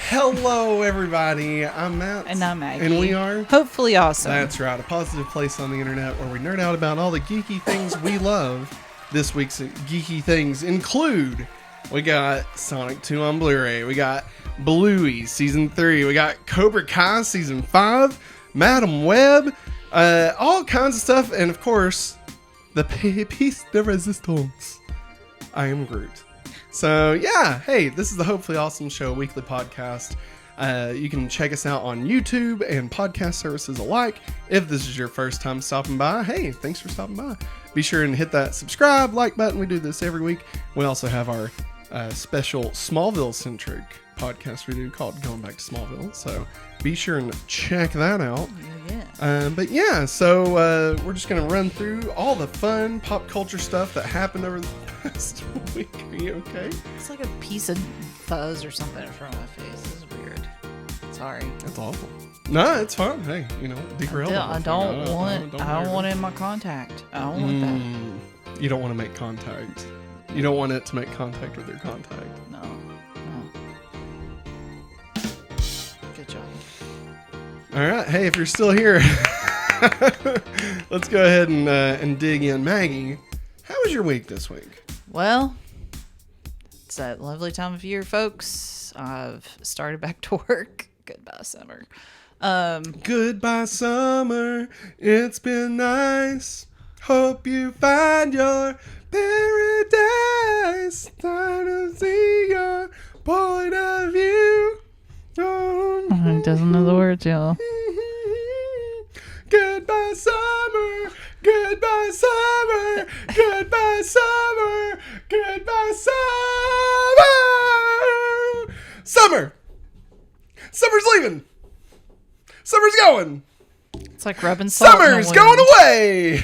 Hello, everybody. I'm Matt. And I'm Maggie. And we are Hopefully Awesome. That's right. A positive place on the internet where we nerd out about all the geeky things we love. This week's geeky things include, we got Sonic 2 on Blu-ray. We got Bluey Season 3. We got Cobra Kai Season 5. Madam Web. All kinds of stuff. And, of course, the piece de resistance. I Am Groot. So, yeah, hey, this is the Hopefully Awesome Show weekly podcast. You can check us out on YouTube and podcast services alike. If this is your first time stopping by, hey, thanks for stopping by. Be sure and hit that subscribe, like button. We do this every week. We also have our special Smallville-centric podcast we do called Going Back to Smallville. So be sure and check that out. But yeah, so we're just going to run through all the fun pop culture stuff that happened over the past week. Are you okay? It's like a piece of fuzz or something in front of my face. This is weird. Sorry. That's awful. No, it's fine. Hey, you know, derail. I don't want it in my contact. I don't want that. You don't want to make contact. You don't want it to make contact with your contact. No. Good job. All right. Hey, if you're still here, let's go ahead and dig in. Maggie, how was your week this week? Well, it's that lovely time of year, folks. I've started back to work. Goodbye, summer. Goodbye, summer. It's been nice. Hope you find your paradise. Time to see your point of view. It doesn't know the words, y'all. Goodbye, summer. Goodbye, summer. Goodbye, summer. Goodbye, summer. Summer. Summer's leaving. Summer's going. It's like rubbing salt. Summer's going away.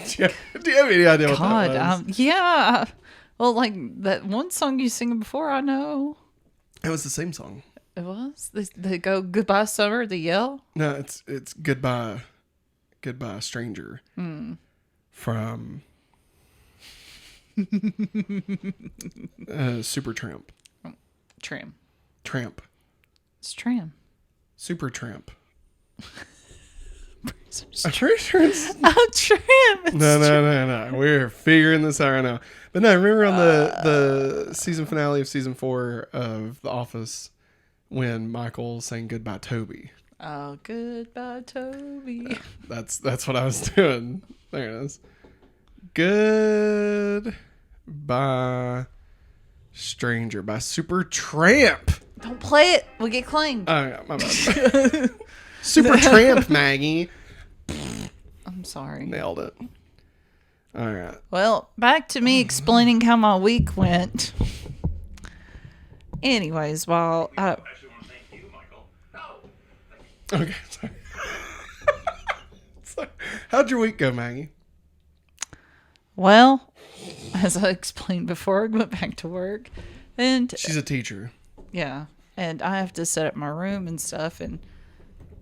do you have any idea what that was? Yeah. Well, like that one song you sing before, I know. It was the same song. It was? They go, goodbye, summer, they yell? No, it's goodbye, stranger. From Super Tramp. Tramp. It's Tram. Super Tramp. I'm pretty sure it's... Tram. No. We're figuring this out right now. But no, remember on the season finale of season 4 of The Office when Michael sang Goodbye Toby? Oh, goodbye, Toby. That's what I was doing. There it is. Goodbye, Stranger by Super Tramp. Don't play it. We'll get claimed. Oh, yeah, my bad. Super Tramp, Maggie. I'm sorry. Nailed it. All right. Well, back to me explaining how my week went. Anyways, while I actually want to thank you, Michael. No. Okay, sorry. How'd your week go, Maggie? Well, as I explained before, I went back to work, and She's a teacher. yeah, and I have to set up my room and stuff, and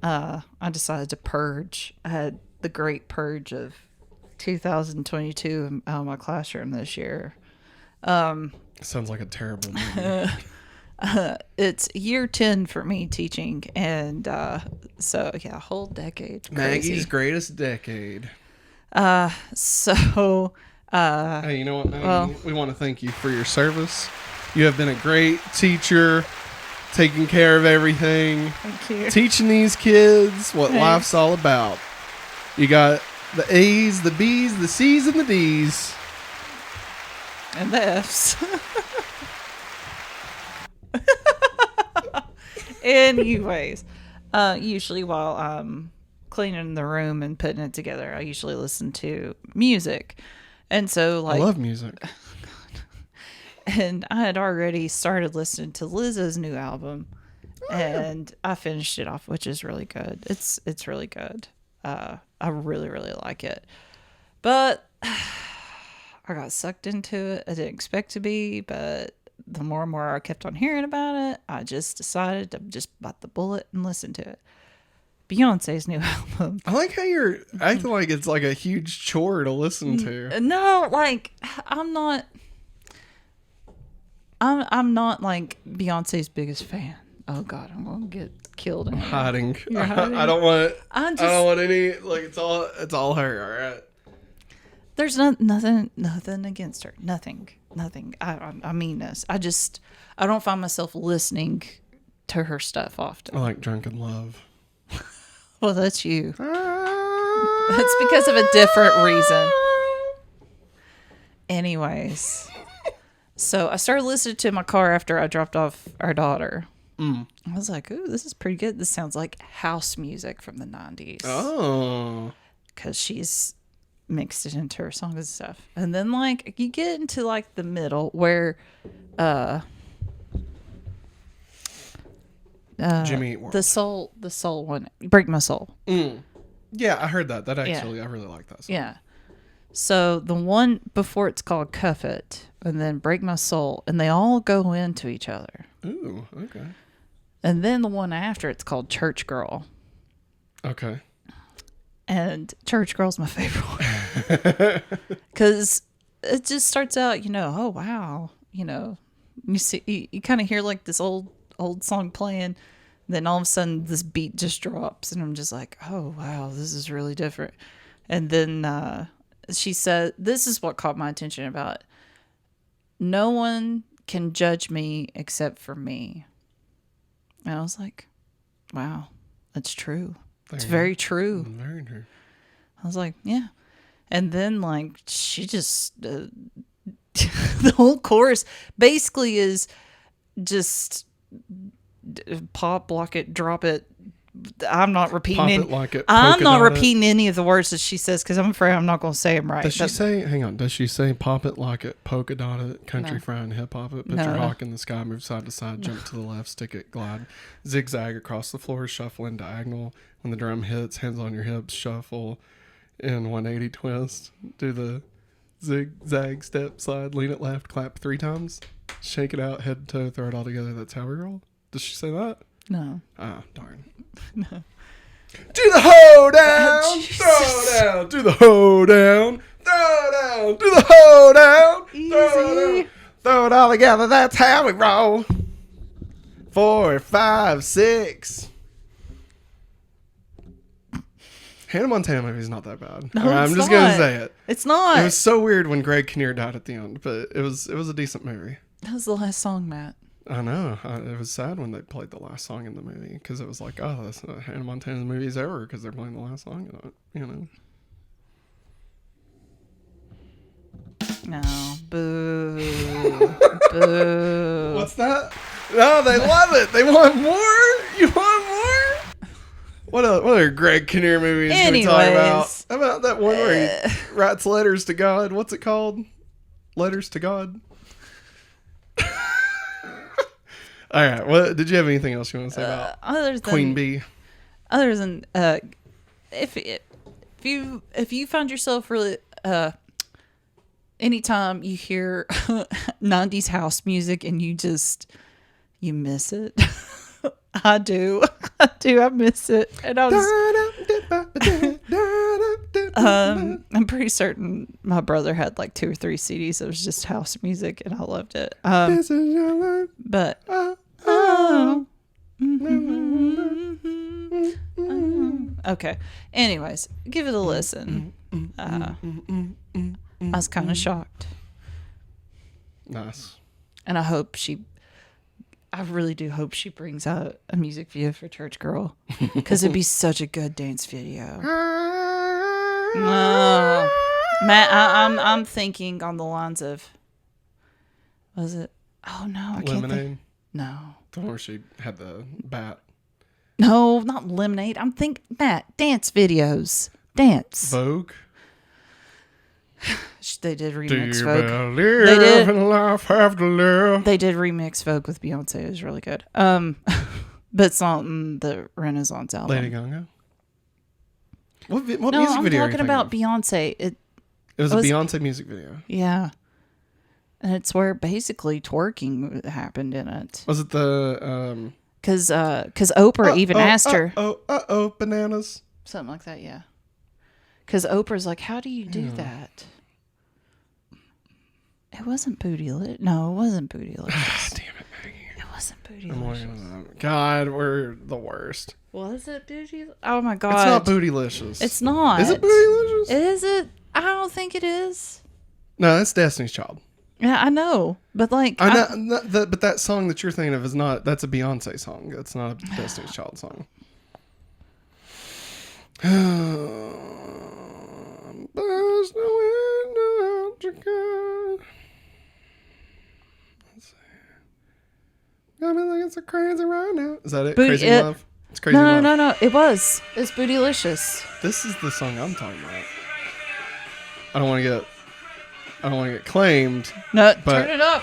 I decided to purge. I had the great purge of 2022 out of my classroom this year. Sounds like a terrible movie. It's year 10 for me teaching, and so yeah, whole decade. Crazy. Maggie's greatest decade. So Hey, you know what, Maggie? We want to thank you for your service. You have been a great teacher, taking care of everything. Thank you. Teaching these kids what life's all about. You got the A's, the B's, the C's, and the D's. And the F's. Anyways, usually while I'm cleaning the room and putting it together, I usually listen to music. And so, I love music. And I had already started listening to Lizzo's new album, and I finished it off, which is really good. It's really good. I really, really like it. But I got sucked into it. I didn't expect to be, but the more and more I kept on hearing about it, I just decided to just bite the bullet and listen to it. Beyonce's new album. I like how you're acting like it's like a huge chore to listen to. No, like I'm not like Beyonce's biggest fan. Oh God, I'm gonna get killed. In here. Hiding. You're hiding. I don't want. I I don't want any. Like it's all her. All right. There's nothing against her. Nothing. I mean this. I don't find myself listening to her stuff often. I like Drunken Love. Well, that's you. That's because of a different reason. Anyways, so I started listening to it in my car after I dropped off our daughter. I was like, ooh, this is pretty good. This sounds like house music from the 90s. Oh. Because she's mixed it into her songs and stuff. And then, like, you get into, like, the middle where Jimmy Eat World. the soul one, Break My Soul. Yeah, I heard that. That actually, I really like that song. Yeah. So the one before it's called Cuff It, and then Break My Soul, and they all go into each other. Ooh, okay. And then the one after it's called Church Girl. Okay. And Church Girl's my favorite one. Because it just starts out, oh, wow. You see, you kind of hear like this old song playing. Then all of a sudden this beat just drops. And I'm just like, oh, wow, this is really different. And then she said, this is what caught my attention about it. No one can judge me except for me. And I was like, wow, that's true. It's very true. Very true. I was like, yeah. And then, like, she just, the whole chorus basically is just pop, lock it, drop it. I'm not repeating Pop any, it, lock it, I'm polka not dot repeating any of the words that she says because I'm afraid I'm not going to say them right. Does she say, hang on, does she say pop it, lock it, polka dot it, country fry and hip hop it, put your hawk in the sky, move side to side, jump to the left, stick it, glide, zigzag across the floor, shuffle in diagonal. When the drum hits, hands on your hips, shuffle in 180 twist, do the zigzag, step, slide, lean it left, clap 3 times, shake it out, head to toe, throw it all together. That's how we roll. Does she say that? No. Ah, darn. No. Do the hoe down, Jesus. throw down, do the hoe down, throw down, do the hoe down, throw down, throw it all together. That's how we roll. 4, 5, 6. Hannah Montana movie is not that bad. No, Right, I'm it's just not. gonna say it. It's not. It was so weird when Greg Kinnear died at the end, but it was a decent movie. That was the last song, Matt. I know. It was sad when they played the last song in the movie because it was like, oh, that's not Hannah Montana's movie's over because they're playing the last song in it. No. Boo. Boo. What's that? No, they love it. They want more. You want more? What other Greg Kinnear movies can we talk about? Anyways. How about that one where he writes letters to God? What's it called? Letters to God? All right. What did you have anything else you want to say about Other than Queen Bee? Other than if you find yourself really anytime you hear 90s house music and you miss it. I do. I miss it. And I was I'm pretty certain my brother had like 2 or 3 CDs that was just house music and I loved it. This is your life. But okay. Anyways, give it a listen. I was kind of shocked. Nice. And I really do hope she brings out a music video for Church Girl. Because it'd be such a good dance video. Matt, I'm thinking on the lines of, was it? Oh no, I can't Lemonade. think. No. The one where she had the bat. No, not Lemonade. I'm thinking, Matt, dance videos. Dance. Vogue. They did Do remix you Vogue. believe They did. in life have to live? They did remix Vogue with Beyonce. It was really good. But it's not in the Renaissance album. Lady Gaga. What No, music I'm video? are you talking thinking about of? Beyonce. It was a Beyonce music video. Yeah. And it's where basically twerking happened in it. Was it the Because Oprah even asked her. bananas. Something like that, yeah. Because Oprah's like, how do you do that? It wasn't Booty Lips. No, it wasn't Booty Lips. Damn it, Maggie. It wasn't I'm looking Bootylicious. it up. God, we're the worst. Was it Booty? Oh my god. It's not Bootylicious. It's not. Is it Bootylicious? Is it? I don't think it is. No, that's Destiny's Child. Yeah, I know. But like But that song that you're thinking of is not. That's a Beyonce song. That's not a Destiny's Child song. There's no window out to go. Let's see. Got me thinking so crazy right now. Is that it? Crazy in Love? It's Crazy in Love. No. It was. It's Bootylicious. This is the song I'm talking about. I don't want to get claimed. No, But- turn it up.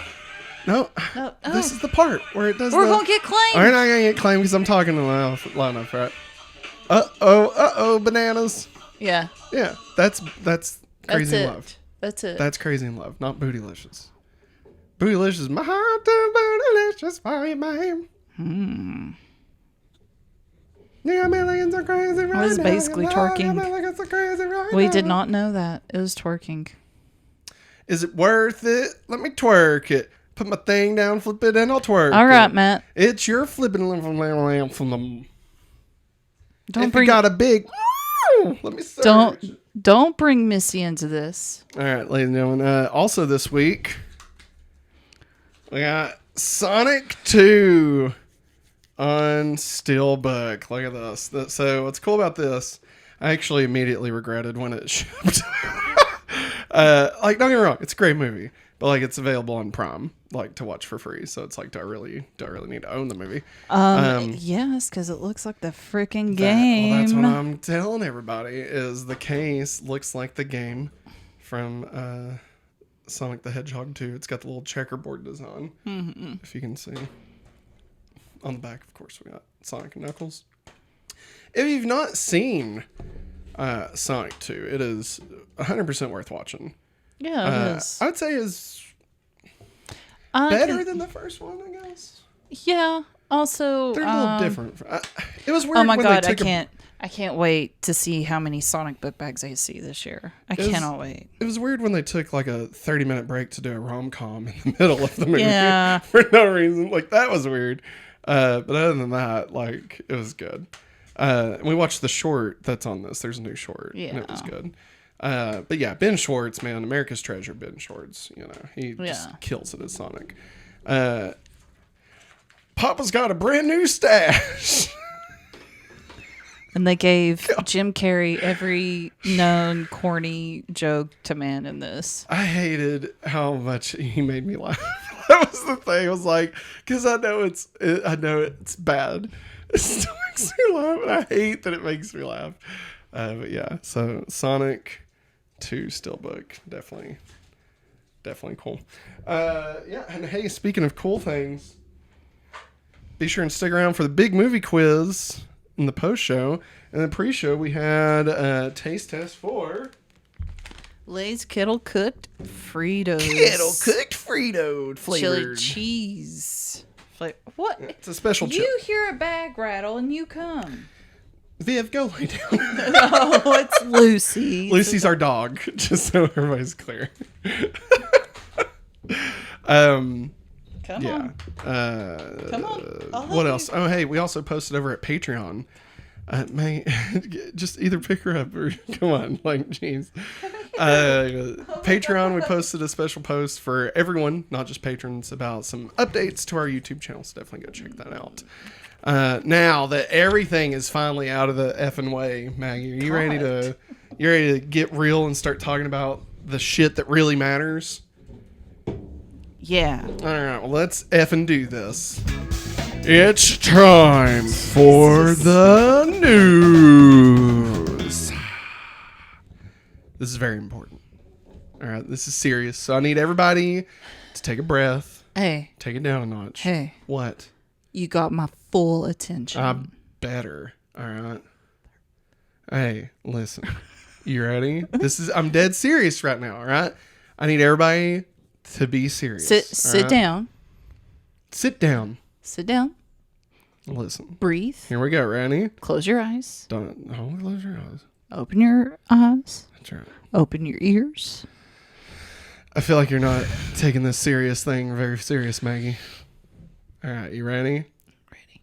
No. No. This is the part where it does We're the... gonna get claimed. We're not gonna get claimed because I'm talking loud enough, right? Uh-oh, bananas. Yeah. Yeah, that's Crazy in it. Love. That's it. That's Crazy in Love, not Bootylicious. Bootylicious, my heart too bootylicious for you, babe. You got millions of crazy right was now. basically twerking. Millions of crazy right We now. did not know that. It was twerking. Is it worth it? Let me twerk it. Put my thing down, flip it, and I'll twerk All right, it. Matt. It's your flipping from them. Don't If bring you got a big... Let me search. don't bring Missy into this. All right, ladies and gentlemen. Also this week, we got Sonic 2 on Steelbook. Look at this. So what's cool about this, I actually immediately regretted when it shipped. Like, don't get me wrong, it's a great movie, but like it's available on Prime, like to watch for free. So it's like, do I really need to own the movie? Yes, because it looks like the freaking game. Well, that's what I'm telling everybody. Is the case looks like the game from Sonic the Hedgehog 2. It's got the little checkerboard design. Mm-hmm. If you can see. On the back, of course, we got Sonic and Knuckles. If you've not seen Sonic 2, it is 100% worth watching. Yeah, it is. I would say is better than the first one, I guess. Yeah. Also, They're a little different. It was weird. Oh my when god, they took I can't wait to see how many Sonic book bags I see this year. I cannot wait. It was weird when they took like a 30-minute break to do a rom-com in the middle of the movie. Yeah. For no reason. Like, that was weird. But other than that, like, it was good. And we watched the short that's on this. There's a new short. And it was Yeah. good. But yeah, Ben Schwartz, man, America's treasure, Ben Schwartz. You know, he just kills it as Sonic. Papa's got a brand new stash. And they gave Jim Carrey every known corny joke to man in this. I hated how much he made me laugh. That was the thing. I was like, because I know it's bad. It still makes me laugh, and I hate that it makes me laugh. But yeah, so Sonic 2 Steelbook, definitely cool. Yeah, and hey, speaking of cool things, be sure and stick around for the big movie quiz in the post show. And the pre-show, we had a taste test for Lay's kettle cooked Fritos. Frito flavored chili cheese. What? It's a special chip. You hear a bag rattle and you come. Viv, go lay down. Oh, it's Lucy. Lucy's our dog, just so everybody's clear. Come on. Come on. I'll help What else? you. Oh, hey, we also posted over at Patreon. May just either pick her up or come on, like, jeez. Patreon, we posted a special post for everyone, not just patrons, about some updates to our YouTube channel. So definitely go check that out. Now that everything is finally out of the effing way, Maggie, are you ready to get real and start talking about the shit that really matters? Yeah. All right, well, let's effing do this. It's time for the news. This is very important. All right, this is serious. So I need everybody to take a breath. Hey. Take it down a notch. Hey. What? You got my full attention. I better. All right. Hey, listen. You ready? I'm dead serious right now, all right? I need everybody to be serious. Sit down. Sit down. Sit down. Listen. Breathe. Here we go. Ready? Close your eyes. Don't close your eyes. Open your eyes. That's right. Open your ears. I feel like you're not taking this serious thing very serious, Maggie. All right, you ready? Ready.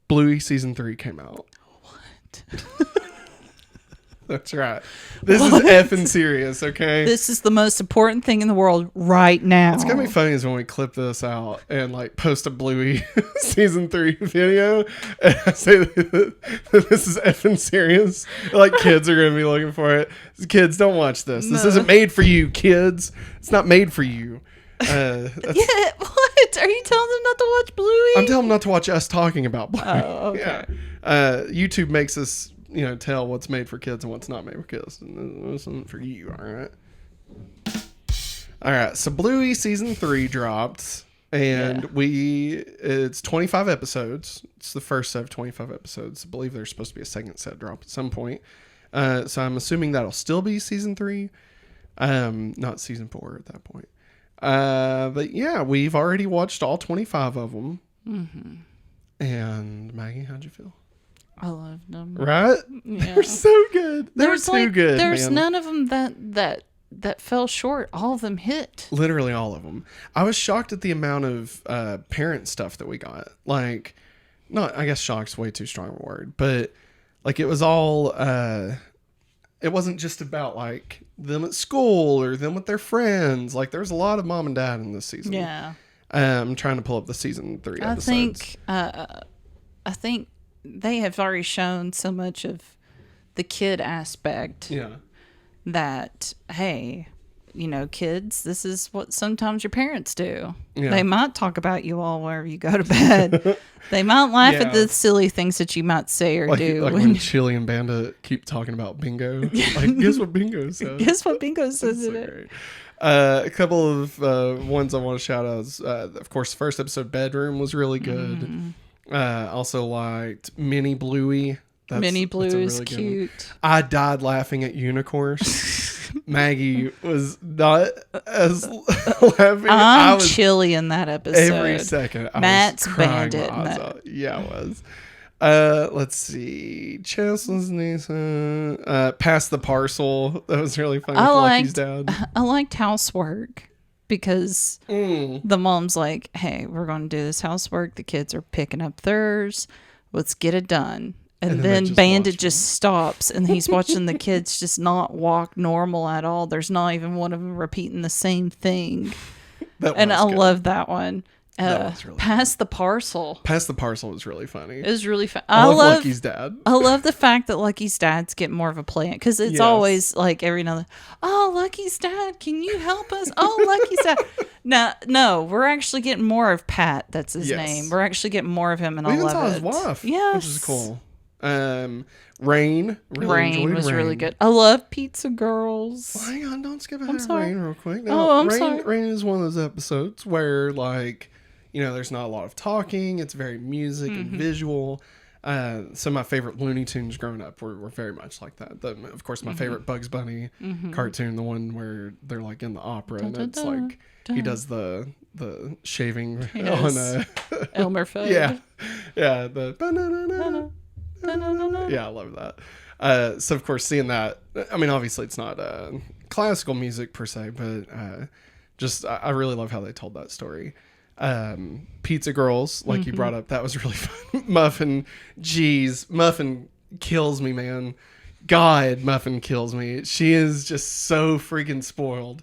Bluey season 3 came out. What? That's right. This is effing serious, okay? This is the most important thing in the world right now. It's gonna be funny is when we clip this out and like post a Bluey season 3 video and I say that this is effing serious. Like kids are gonna be looking for it. Kids, don't watch this. This isn't made for you, kids. It's not made for you. Yeah, what? Are you telling them not to watch Bluey? I'm telling them not to watch us talking about Bluey. Oh, okay. Yeah. YouTube makes us, tell what's made for kids and what's not made for kids. And this isn't for you, all right? All right, so Bluey season 3 dropped, and it's 25 episodes. It's the first set of 25 episodes. I believe there's supposed to be a second set drop at some point. So I'm assuming that'll still be season 3, not season 4 at that point. But yeah, we've already watched all 25 of them. Mm-hmm. And Maggie, how'd you feel? I loved them. Right? Yeah. They're so good. They're too good. There's man. none of them that fell short. All of them hit. Literally all of them. I was shocked at the amount of parent stuff that we got. Like, not, I guess shocked's way too strong a word, but like it was all, it wasn't just about like them at school or them with their friends. Like there's a lot of mom and dad in this season. Yeah. I'm trying to pull up the season 3 episodes. I think they have already shown so much of the kid aspect. Yeah. That, hey, kids, this is what sometimes your parents do. Yeah. They might talk about you all wherever you go to bed. They might laugh at the silly things that you might say or do. Like when Chili and Bandit keep talking about bingo. Like, guess what bingo says? Guess what bingo says so in it? great. A couple of ones I want to shout out is, of course, the first episode, Bedroom, was really good. Mm-hmm. Also liked Mini Bluey. Mini Blue that's a is really good cute. one. I died laughing at Unicorns. Maggie was not as laughing. I'm I was Chili in that episode. every second. Matt's I was crying Bandit my in eyes that. out. Yeah, I was. Let's see. Chesley's Nathan. Pass the Parcel. That was really funny. With Lucky's dad. I liked Housework because the mom's like, hey, we're going to do this housework. The kids are picking up theirs. Let's get it done. And then then they just Bandit watch just stops and he's watching the kids just not walk normal at all. There's not even one of them repeating the same thing. And I love that one. That was really Pass the Parcel. Pass the Parcel was really funny. It was really fun. I love Lucky's dad. I love the fact that Lucky's dads get more of a play because it's always like every now and then, oh, Lucky's dad, can you help us? Oh, Lucky's dad. No, we're actually getting more of Pat. That's his name. We're actually getting more of him, and I love it. We even saw his wife, which is cool. Rain. Rain was really good. I love Pizza Girls. Well, hang on, don't skip ahead of Rain real quick. I'm sorry. Rain is one of those episodes where, like, there's not a lot of talking. It's very music and visual. Some of my favorite Looney Tunes growing up were very much like that. Of course, my favorite Bugs Bunny cartoon, the one where they're like in the opera, and it's like he does the shaving on Elmer Fudd. Yeah. The yeah, I love that. So of course, seeing that, I mean, obviously it's not classical music per se, but just I really love how they told that story. Pizza Girls, like you brought up, that was really fun. Muffin kills me, man. God, Muffin kills me. She is just so freaking spoiled.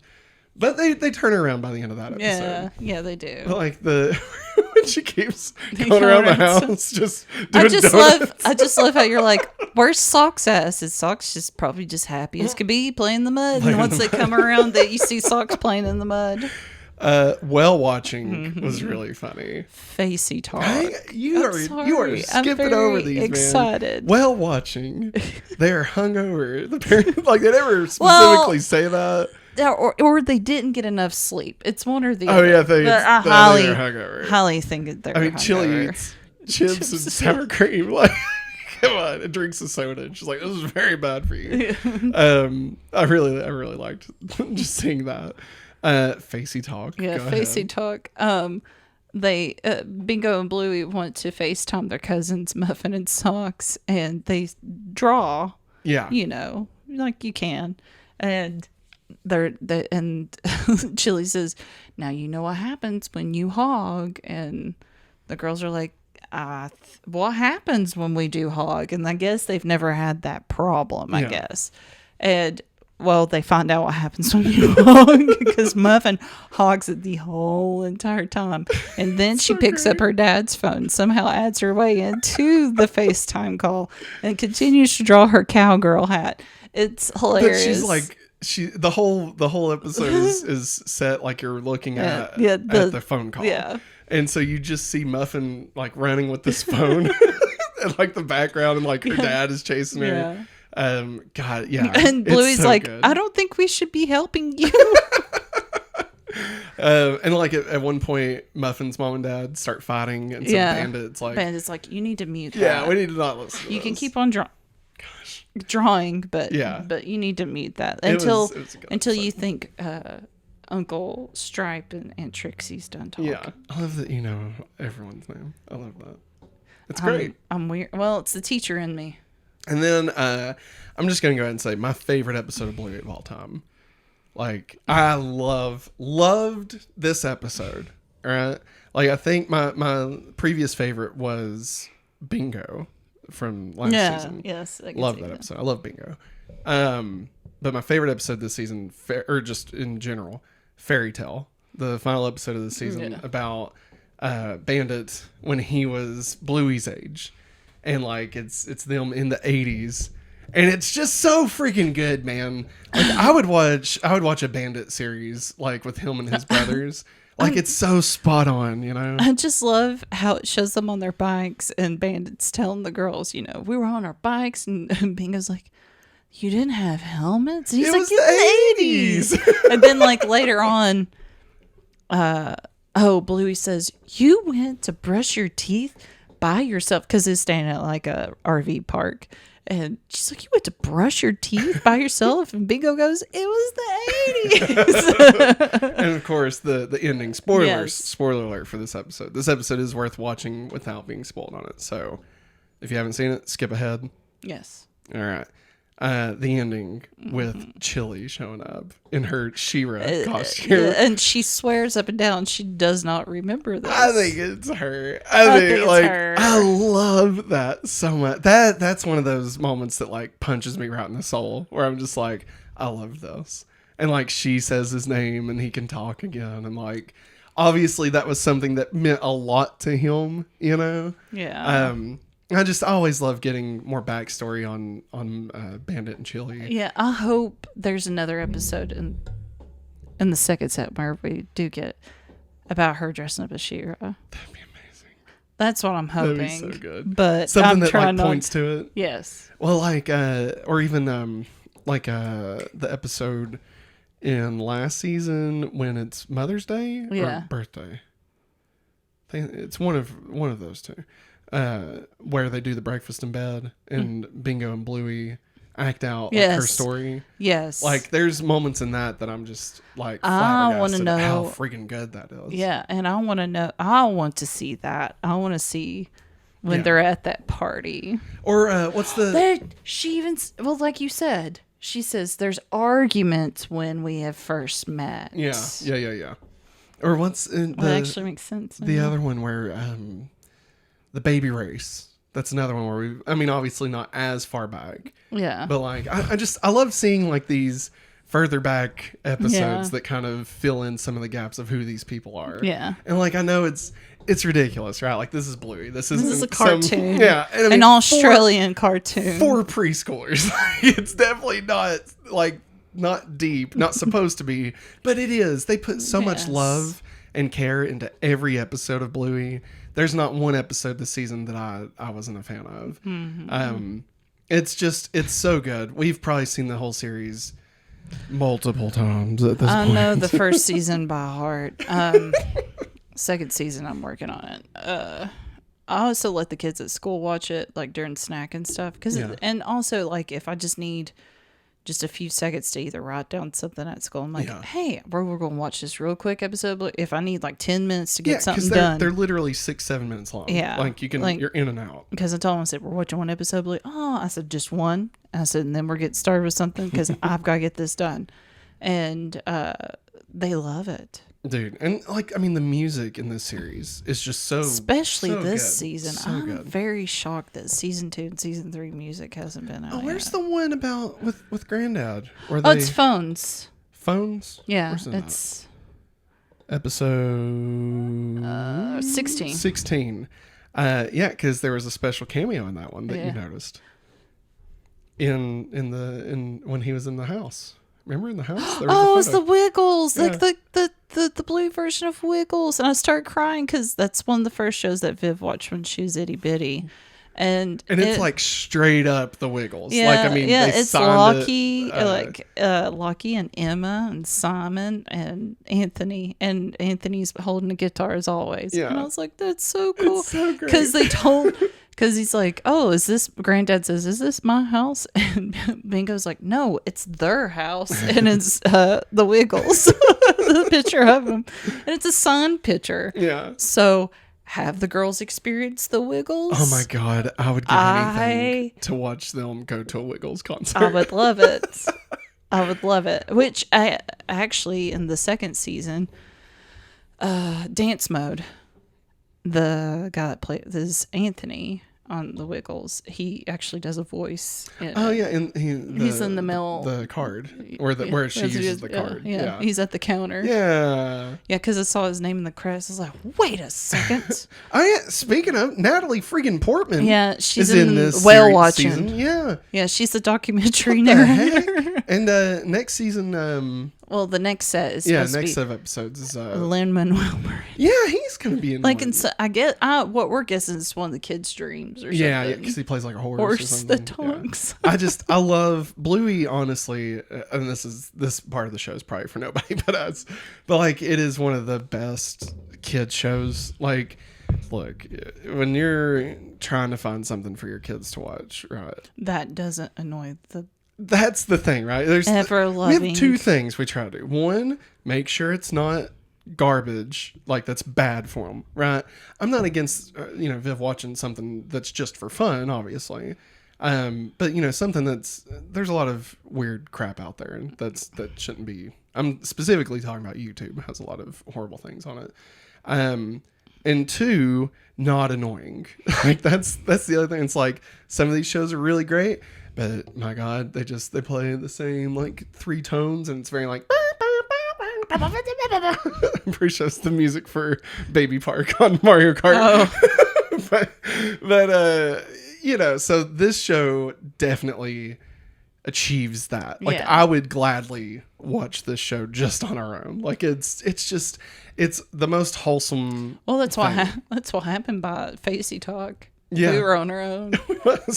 But they turn her around by the end of that episode. Yeah, they do. Like when she keeps going around the house, just doing I just love how you're like, where's Sock's ass? Is Sock's just probably just happy as could be playing the mud? And once they come around, that you see Sock's playing in the mud. Whale watching was really funny. Facey talk. You are skipping over these, excited. Man. Whale watching. They are hungover. The parents, like, they never specifically say that. Or they didn't get enough sleep. It's one or the other. Oh yeah, I highly think they're. I mean, hungover. Chili eats chips and sour cream. Like, come on, and drinks a soda. And she's like, "This is very bad for you." I really liked just seeing that. Facey talk. Yeah, Facey talk. They Bingo and Bluey want to FaceTime their cousins Muffin and Socks, and they draw. Yeah, like you can, and and Chili says, now you know what happens when you hog, and the girls are like, what happens when we do hog? And I guess they've never had that problem, I guess. And well, they find out what happens when you hog, because Muffin hogs it the whole entire time. And then she picks up her dad's phone, somehow adds her way into the FaceTime call, and continues to draw her cowgirl hat. It's hilarious. But she's like, the whole episode is set like you're looking at the phone call. Yeah. And so you just see Muffin like running with this phone and like the background, and like her dad is chasing her. Yeah. God, yeah. And Bluey's so like, good. I don't think we should be helping you. And like at one point, Muffin's mom and dad start fighting, and some Bandit's like, you need to mute that. Yeah, we need to not listen to You this. can keep on drawing, but you need to mute that until you think Uncle Stripe and Trixie's done talking. Yeah, I love that you know everyone's name. I love that. It's great. I'm weird. Well, it's the teacher in me. And then I'm just gonna go ahead and say my favorite episode of Bluey of all time. Like, I loved this episode. All right, like I think my previous favorite was Bingo from last season. Yes, I love that episode. I love Bingo. But my favorite episode this season, or just in general, Fairy Tale, the final episode of the season about Bandit when he was Bluey's age. And like it's them in the 80s, and it's just so freaking good, man. Like I would watch a Bandit series like with him and his brothers. Like it's so spot on, you know. I just love how it shows them on their bikes, and Bandit's telling the girls, you know, we were on our bikes, and Bingo's like, you didn't have helmets? And he's like, it's the 80s. And then like later on, Bluey says, you went to brush your teeth by yourself, because it's staying at like a RV park, and she's like, you went to brush your teeth by yourself? And Bingo goes, it was the 80s. And of course the ending, spoiler alert for this episode is worth watching without being spoiled on it, so if you haven't seen it, skip ahead. Yes. All right. The ending with Chili showing up in her She-Ra costume. And she swears up and down she does not remember this. I think it's her. I think it's her. I love that so much. That's one of those moments that like punches me right in the soul, where I'm just like, I love this. And like she says his name and he can talk again, and like obviously that was something that meant a lot to him, you know? Yeah. I always love getting more backstory on Bandit and Chili. Yeah, I hope there's another episode in the second set where we do get about her dressing up as She-Ra. That'd be amazing. That's what I'm hoping. That'd be so good. But something I'm that trying like points to it. Yes. Well, like or even the episode in last season when it's Mother's Day or birthday. I think it's one of those two. Where they do the breakfast in bed, and Bingo and Bluey act out like, her story. Yes. Like there's moments in that I'm just like, I want to know how freaking good that is. Yeah, and I want to see that. I want to see when they're at that party. Or what's the? Like you said, she says there's arguments when we have first met. Yeah. Or what's that actually makes sense. The other one where the baby race. That's another one where obviously not as far back. Yeah. But like, I love seeing like these further back episodes that kind of fill in some of the gaps of who these people are. Yeah. And like, I know it's ridiculous, right? Like this is Bluey. This is a cartoon. And an Australian cartoon. For preschoolers. It's definitely not deep, not supposed to be, but it is. They put so much love and care into every episode of Bluey. There's not one episode this season that I wasn't a fan of. Mm-hmm. It's so good. We've probably seen the whole series multiple times at this point. I know the first season by heart. Second season, I'm working on it. I also let the kids at school watch it, like during snack and stuff. And also, like, if I just need just a few seconds to either write down something at school, I'm like, hey, we're going to watch this real quick episode. If I need like 10 minutes to get something done. They're literally 6-7 minutes long. Yeah. Like you can, you're in and out. Because I told them, I said, we're watching one episode. I said, just one. I said, and then we're getting started with something because I've got to get this done. and they love it. Dude, and like, I mean, the music in this series is just so, Especially so this good. season. So I'm good. very shocked that season 2 and season 3 music hasn't been out. Oh, where's yet. the one about with Granddad? Where Oh, it's phones. phones? Yeah, Where's it at? it's episode 16. 16. Yeah, because there was a special cameo in that one that you noticed. In when he was in the house. Remember in the house? There was Oh, a it's photo. the Wiggles, Yeah. like the blue version of Wiggles, and I started crying because that's one of the first shows that Viv watched when she was itty bitty, and it's like straight up the Wiggles. yeah, Like, I mean, yeah, they it's signed Lockie, it, Lockie and Emma and Simon and Anthony's holding the guitar as always. Yeah. And I was like, that's so cool. It's so great. Because he's like, oh, Granddad says, is this my house? And Bingo's like, no, it's their house. And it's the Wiggles, the picture of them. And it's a signed picture. Yeah. So have the girls experience the Wiggles? Oh my God, I would give anything to watch them go to a Wiggles concert. I would love it. I would love it. Which I actually, in the second season, Dance Mode, the guy that plays Anthony on the Wiggles, he actually does a voice. Oh yeah, and he's in the middle, the card, where she uses the card. Yeah, he's at the counter. Yeah. Yeah, because I saw his name in the credits. I was like, wait a second. Oh yeah. Speaking of Natalie freaking Portman. Yeah, she's is in this Whale Watching. season. Yeah. Yeah, she's the documentary What the narrator. heck? And next season, Well, the next set is next supposed to set of episodes is be Lin-Manuel Miranda. yeah, he's gonna be in Like, one. I get what we're guessing is one of the kids' dreams or Yeah, something. because he plays like a horse or Horse something. that Yeah. talks. I love Bluey, honestly, and this part of the show is probably for nobody but us, but like it is one of the best kid shows. Like, look, when you're trying to find something for your kids to watch, right? That doesn't annoy the That's the thing, right? We ever-loving. have two things we try to do. One, make sure it's not garbage, like that's bad for them, right? I'm not against Viv watching something that's just for fun, obviously, but something there's a lot of weird crap out there, and that shouldn't be. I'm specifically talking about YouTube has a lot of horrible things on it, and two, not annoying. Like that's the other thing. It's like some of these shows are really great, but my God, they play the same like three tones, and it's very like. I'm pretty sure it's the music for Baby Park on Mario Kart. Oh. but so this show definitely achieves that. Like, Yeah. I would gladly watch this show just on our own. Like, it's the most wholesome. Well, that's thing. what happened by Facey Talk. Yeah. We were on our own.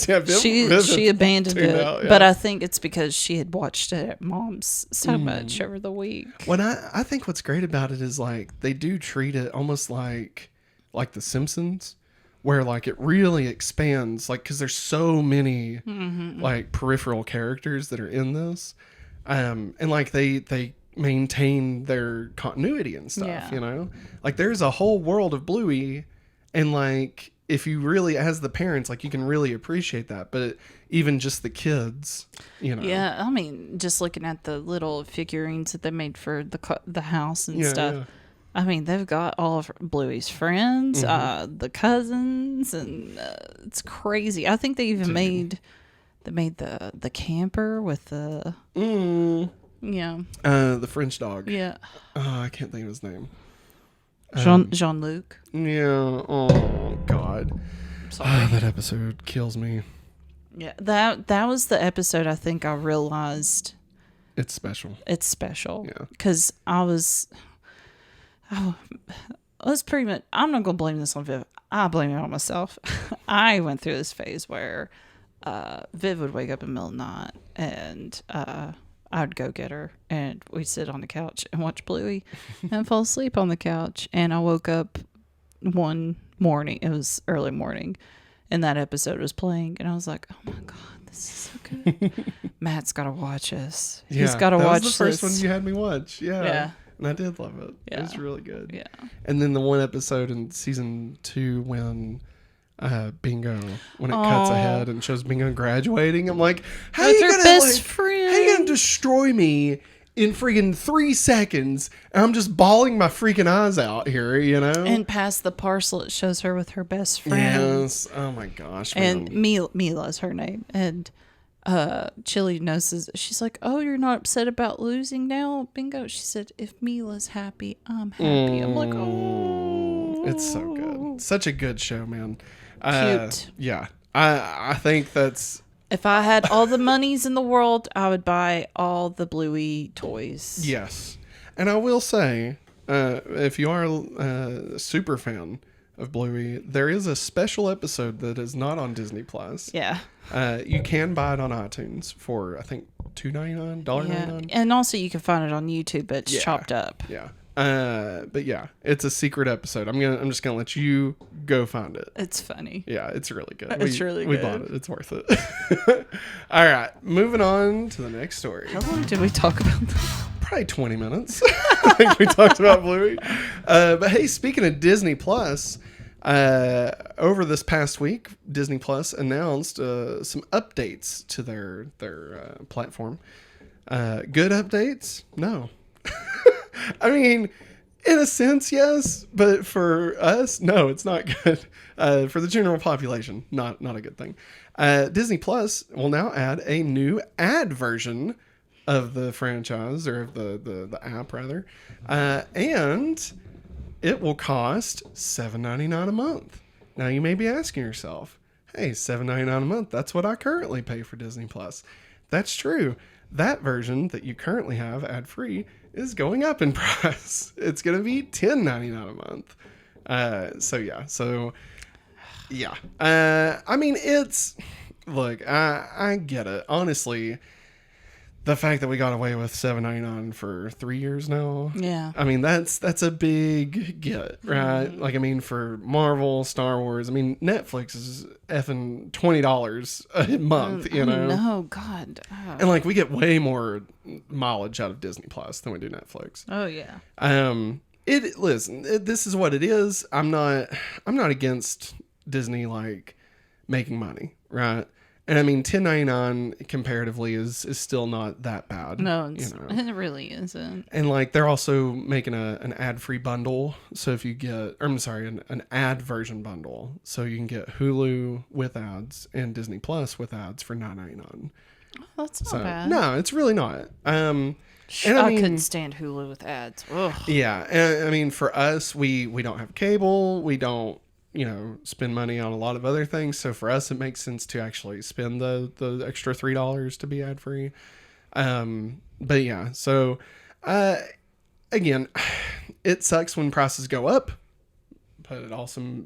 Yeah, Viv She abandoned tuned it, out, yeah. but I think it's because she had watched it at Mom's so much over the week. When I think what's great about it is like they do treat it almost like The Simpsons, where like it really expands, like because there's so many like peripheral characters that are in this, and like they maintain their continuity and stuff. Yeah. Like there's a whole world of Bluey, and like. If you really, as the parents, like you can really appreciate that, but even just the kids, Yeah, I mean, just looking at the little figurines that they made for the house and stuff. Yeah. I mean, they've got all of Bluey's friends, the cousins, and it's crazy. I think they even made the camper with the the French dog. yeah I can't think of his name. Jean-Luc. Yeah. Oh God. Sorry. That episode kills me. Yeah, that was the episode I think I realized It's special. it's special. Yeah. Because I was pretty much. I'm not gonna blame this on Viv. I blame it on myself. I went through this phase where Viv would wake up in the middle of the night and I'd go get her and we'd sit on the couch and watch Bluey and fall asleep on the couch. And I woke up one morning, it was early morning, and that episode was playing. And I was like, oh my God, this is so good. Matt's got to watch this. He's got to watch this. That was the first one you had me watch. Yeah. Yeah. And I did love it. Yeah. It was really good. Yeah. And then the one episode in season 2 when Bingo, when it cuts ahead and shows Bingo graduating, I'm like, how That's you her gonna best like, friend. how you gonna destroy me in freaking 3 seconds, and I'm just bawling my freaking eyes out here, you know? And past the parcel, it shows her with her best friend. Yes. Oh my gosh, man. And Mila's her name. And Chili knows, she's like, oh, you're not upset about losing now? Bingo. She said, if Mila's happy, I'm happy. I'm like, oh. It's so good. Such a good show, man. Cute. Yeah. I think that's... If I had all the monies in the world, I would buy all the Bluey toys. Yes. And I will say, if you are a super fan of Bluey, there is a special episode that is not on Disney Plus. Yeah. You can buy it on iTunes for, I think, $2.99, $1.99. And also you can find it on YouTube, but it's chopped up. Yeah. But yeah, it's a secret episode. I'm just gonna let you go find it. It's funny. Yeah, it's really good. It's really We good. bought it. It's worth it. All right, moving on to the next story. How long did we talk about this? Probably 20 minutes. I think we talked about Bluey. But hey, speaking of Disney Plus, over this past week, Disney Plus announced some updates to their platform. Good updates? No. I mean, in a sense, yes, but for us, no, it's not good. For the general population, not a good thing. Disney Plus will now add a new ad version of the franchise, or of the app rather, and it will cost $7.99 a month. Now you may be asking yourself, hey, $7.99 a month, that's what I currently pay for Disney Plus. That's true. That version that you currently have ad-free is going up in price. It's going to be $10.99 a month. So yeah. I mean, look, I get it. Honestly, the fact that we got away with $7.99 for 3 years now. Yeah. I mean, that's a big get, right? Like, I mean, for Marvel, Star Wars, I mean, Netflix is effing $20 a month, you know? No, God. Oh. And like, we get way more mileage out of Disney Plus than we do Netflix. Oh, yeah. Listen, this is what it is. I'm not against Disney, like, making money, right? And I mean, $10.99 comparatively is still not that bad. No, it really isn't. And like, they're also making an ad-free bundle. So if you get, an ad version bundle, so you can get Hulu with ads and Disney Plus with ads for $9.99. Oh, that's not bad. No, it's really not. And I couldn't stand Hulu with ads. Ugh. Yeah, and I mean, for us, we don't have cable. We don't, spend money on a lot of other things. So for us, it makes sense to actually spend the extra $3 to be ad free. But yeah, so again, it sucks when prices go up, but it also,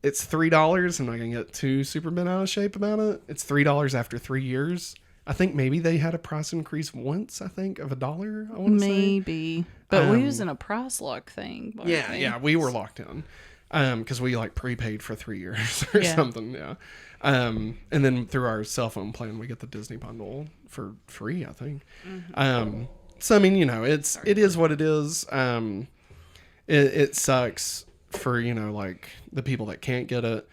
it's $3. I'm not gonna get too super bent out of shape about it. It's $3 after 3 years. I think maybe they had a price increase once, of $1, I want to say. Maybe. But we was in a price lock thing. Yeah, we were locked in. Because we like prepaid for 3 years or something, yeah. And then through our cell phone plan, we get the Disney bundle for free, I think. Mm-hmm. So I mean, it is what it is. It sucks for like the people that can't get it.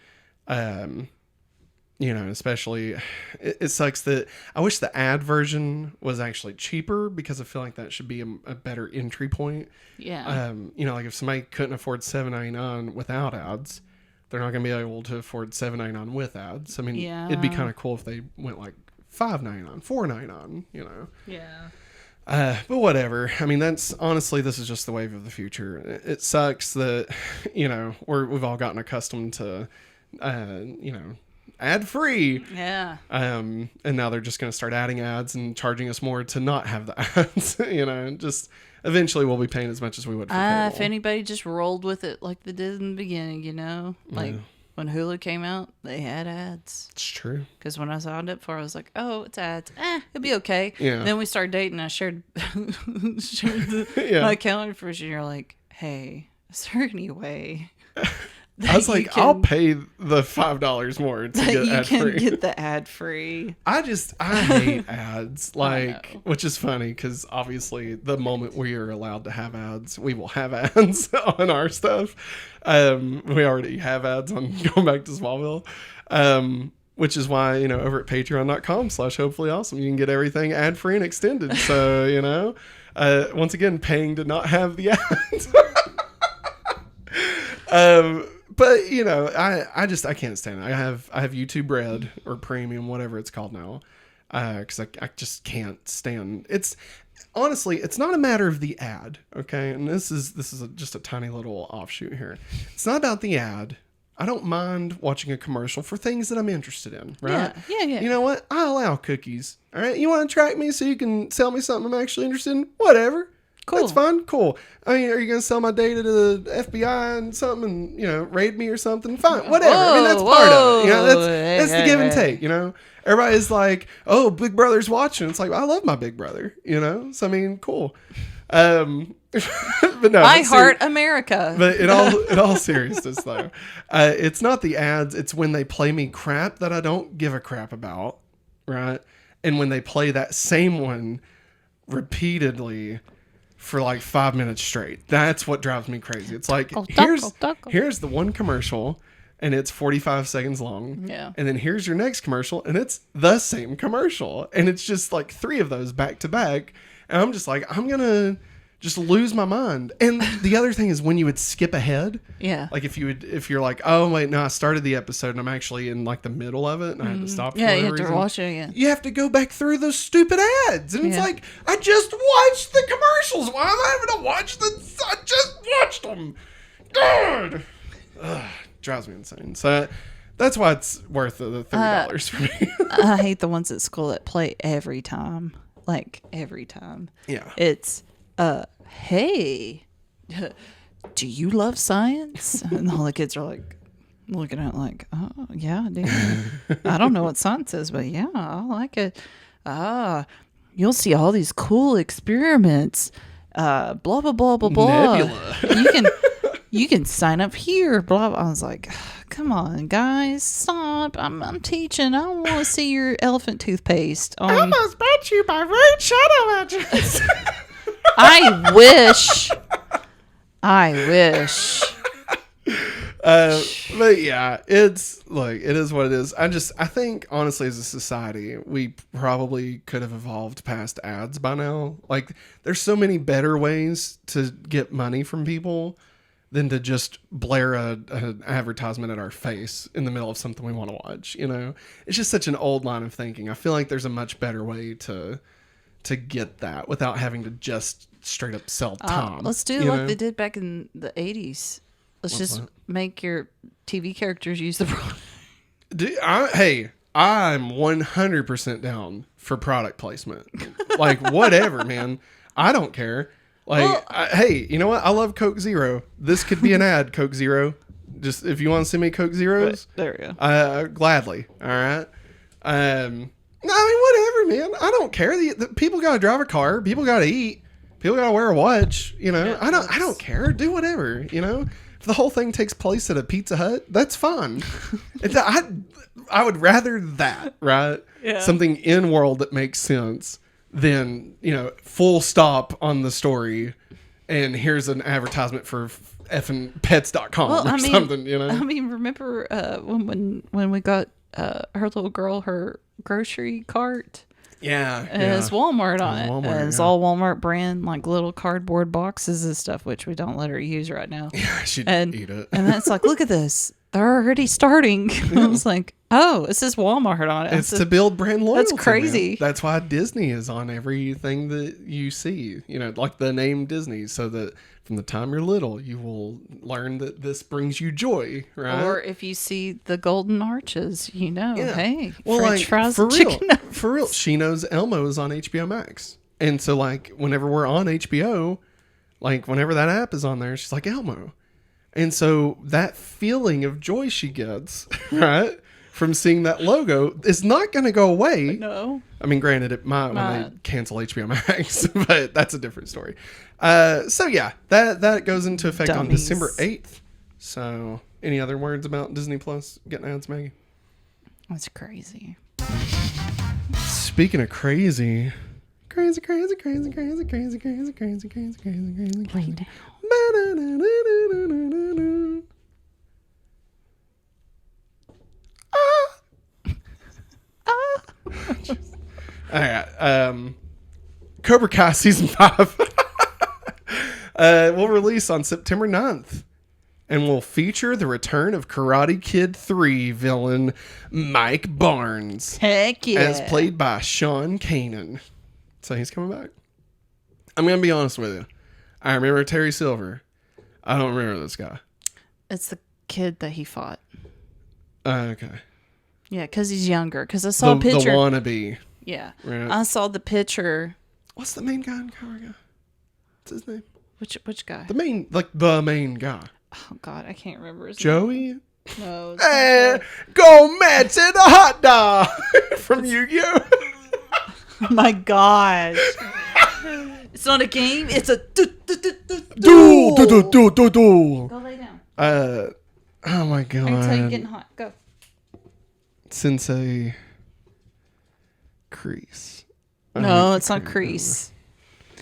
Especially it sucks that I wish the ad version was actually cheaper, because I feel like that should be a better entry point. Yeah. Like if somebody couldn't afford $7.99 without ads, they're not going to be able to afford $7.99 with ads. I mean, it'd be kind of cool if they went like $5.99, $4.99, Yeah. But whatever. I mean, this is just the wave of the future. It sucks that, we've all gotten accustomed to, ad free. Yeah. And now they're just going to start adding ads and charging us more to not have the ads. Just eventually we'll be paying as much as we would for cable. If anybody just rolled with it like they did in the beginning, like when Hulu came out, they had ads. It's true. Because when I signed up for it, I was like, oh, it's ads. It'll be okay. Yeah. Then we started dating. I shared my calendar for you. You're like, hey, is there any way I was like, I'll pay the $5 more to get ad free. You can get the ad free. I hate ads, which is funny because obviously the moment we are allowed to have ads, we will have ads on our stuff. We already have ads on Going Back to Smallville. which is why, over at patreon.com/HopefullyAwesome, you can get everything ad-free and extended. So, once again, paying to not have the ads. But I can't stand it. I have YouTube Red or Premium, whatever it's called now. Cause I just can't stand honestly, it's not a matter of the ad. Okay. And this is just a tiny little offshoot here. It's not about the ad. I don't mind watching a commercial for things that I'm interested in, right? Yeah. You know what? I allow cookies. All right. You want to track me so you can sell me something I'm actually interested in? Whatever. Cool. That's fine. Cool. I mean, are you going to sell my data to the FBI and something and, raid me or something? Fine. Whatever. I mean, that's part of it. That's the give and take, Everybody's like, oh, Big Brother's watching. It's like, I love my Big Brother, So, I mean, cool. But no. I heart America. But in all seriousness, though, it's not the ads. It's when they play me crap that I don't give a crap about, right? And when they play that same one repeatedly for like 5 minutes straight, that's what drives me crazy. It's like, here's the one commercial, and it's 45 seconds long. Yeah. And then here's your next commercial, and it's the same commercial. And it's just like 3 of those back to back. And I'm just like, I'm going to just lose my mind. And the other thing is when you would skip ahead. Yeah. Like if you're like, oh wait, no, I started the episode and I'm actually in like the middle of it and I had to stop. Yeah, you have to watch it again. You have to go back through those stupid ads. And it's like, I just watched the commercials. Why am I having to watch I just watched them. God. Drives me insane. So that's why it's worth the $30 for me. I hate the ones at school that play every time. Like every time. Yeah. It's hey, do you love science? And all the kids are like looking at it like, oh yeah, I do. I don't know what science is, but yeah, I like it. You'll see all these cool experiments. Blah blah blah blah blah. Nebula. You can sign up here. Blah blah. I was like, come on, guys, stop. I'm teaching. I don't want to see your elephant toothpaste. I almost bet you by Raid Shadow Legends. I wish. But yeah, it is what it is. I think honestly, as a society, we probably could have evolved past ads by now. Like, there's so many better ways to get money from people than to just blare an advertisement at our face in the middle of something we want to watch. It's just such an old line of thinking. I feel like there's a much better way to get that without having to just straight up sell time. Let's do like they did back in the 80s. Let's make your TV characters use the product. I'm 100% down for product placement. Like, whatever, man. I don't care. Like, hey, you know what? I love Coke Zero. This could be an ad, Coke Zero. Just if you want to send me Coke Zeros, there we go. Gladly. All right. No, I mean, whatever, man. I don't care. The people got to drive a car. People got to eat. People got to wear a watch. I don't care. Do whatever. If the whole thing takes place at a Pizza Hut, that's fine. I would rather that, right? Yeah. Something in world that makes sense than full stop on the story. And here's an advertisement for effing pets.com something. I mean, remember when we got her little girl her grocery cart? Yeah. And it's Walmart on it. And it's all Walmart brand, like little cardboard boxes and stuff, which we don't let her use right now. Yeah, she'd eat it. And that's like, look at this. They're already starting. I was like, oh, it says Walmart on it. It's to build brand loyalty. That's crazy. Man. That's why Disney is on everything that you see. Like the name Disney, so that from the time you're little, you will learn that this brings you joy, right? Or if you see the golden arches, hey, well, French fries and chicken nuggets. For real, she knows Elmo is on HBO Max. And so, like, whenever we're on HBO, like, whenever that app is on there, she's like, Elmo. And so that feeling of joy she gets, right, from seeing that logo is not going to go away. No. I mean, granted, it might when they cancel HBO Max, but that's a different story. So, yeah, that goes into effect on December 8th. So, any other words about Disney Plus getting ads, Maggie? That's crazy. Speaking of crazy. Crazy. All right. Cobra Kai season 5 will release on September 9th and will feature the return of Karate Kid 3 villain Mike Barnes. Heck yeah. As played by Sean Kanan. So he's coming back. I'm going to be honest with you. I remember Terry Silver. I don't remember this guy. It's the kid that he fought. Okay. Yeah, because he's younger. Because I saw a picture. The wannabe. Yeah. Right. I saw the picture. What's the main guy in Cobra Kai? What's his name? Which guy? The main guy. Oh, God. I can't remember his Joey? name. No. It's Hey, go Mets and a hot dog from Yu-Gi-Oh! Oh, my gosh. It's not a game. It's a Duel. Go lay down. Oh my I can tell you're god. getting hot. Go. Sensei Crease. No, it's not Crease.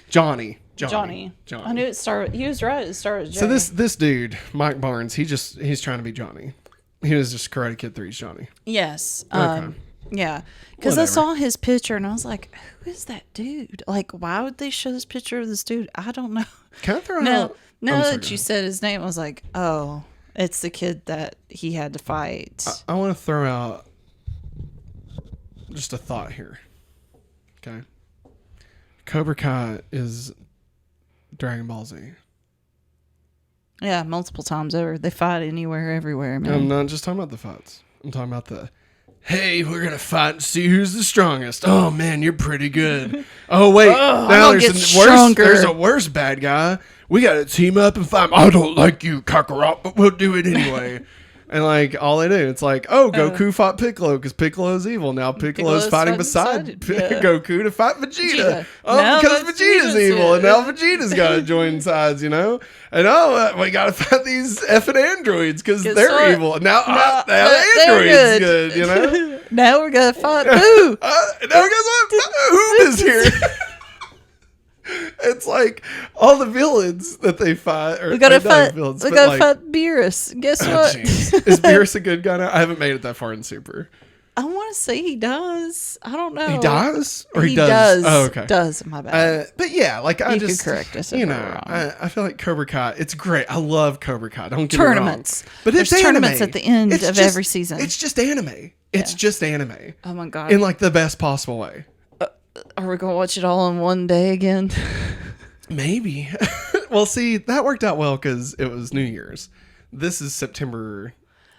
Johnny. Johnny. I knew it started. He was right. It started with J. So this dude, Mike Barnes, he's trying to be Johnny. He was just Karate Kid 3's Johnny. Yes. Okay. Yeah. Because I Whatever. saw his picture and I was like, who is that dude? Like, why would they show this picture of this dude? I don't know. Can I throw Now out? I'm sorry, that you said his name, I was like, oh, it's the kid that he had to fight. I want to throw out just a thought here. Okay. Cobra Kai is Dragon Ball Z. Yeah, multiple times over. They fight anywhere, everywhere, man. I'm not just talking about the fights. I'm talking about the, hey, we're going to fight and see who's the strongest. Oh, man, you're pretty good. Oh, wait. I'm now gonna there's get a worse, stronger. there's a worse bad guy. We got to team up and fight. I don't like you, Kakarot, but we'll do it anyway. And, like, all they do, it's like, oh, Goku fought Piccolo because Piccolo's evil. Now Piccolo's fighting beside yeah. Goku to fight Vegeta. Oh, Now because Vegeta's Vegeta's evil. And it. now Vegeta's got to join sides, you know? And, we got to fight these effing androids because Guess they're what? evil. Now No, the android's they're good, you know? Now we're going to fight Boo. Now guess what? Who is here? It's like all the villains that they fight. Or, We got to not fight. villains, We but got to like, fight Beerus. Guess oh, what? jeez. Is Beerus a good guy now? I haven't made it that far in Super. I want to say he does. I don't know. He dies? Or he He does? does. Oh, okay. Does. My bad. But yeah, like I You could just correct us if you we're know, wrong. I feel like Cobra Kai. It's great. I love Cobra Kai. Don't get Tournaments. me wrong. But it's There's tournaments anime. at the end It's of just- every season. It's just anime. It's just anime Oh my god. in like the best possible way. Are we gonna watch it all in one day again? Maybe. Well, see, that worked out well because it was New Year's. This is September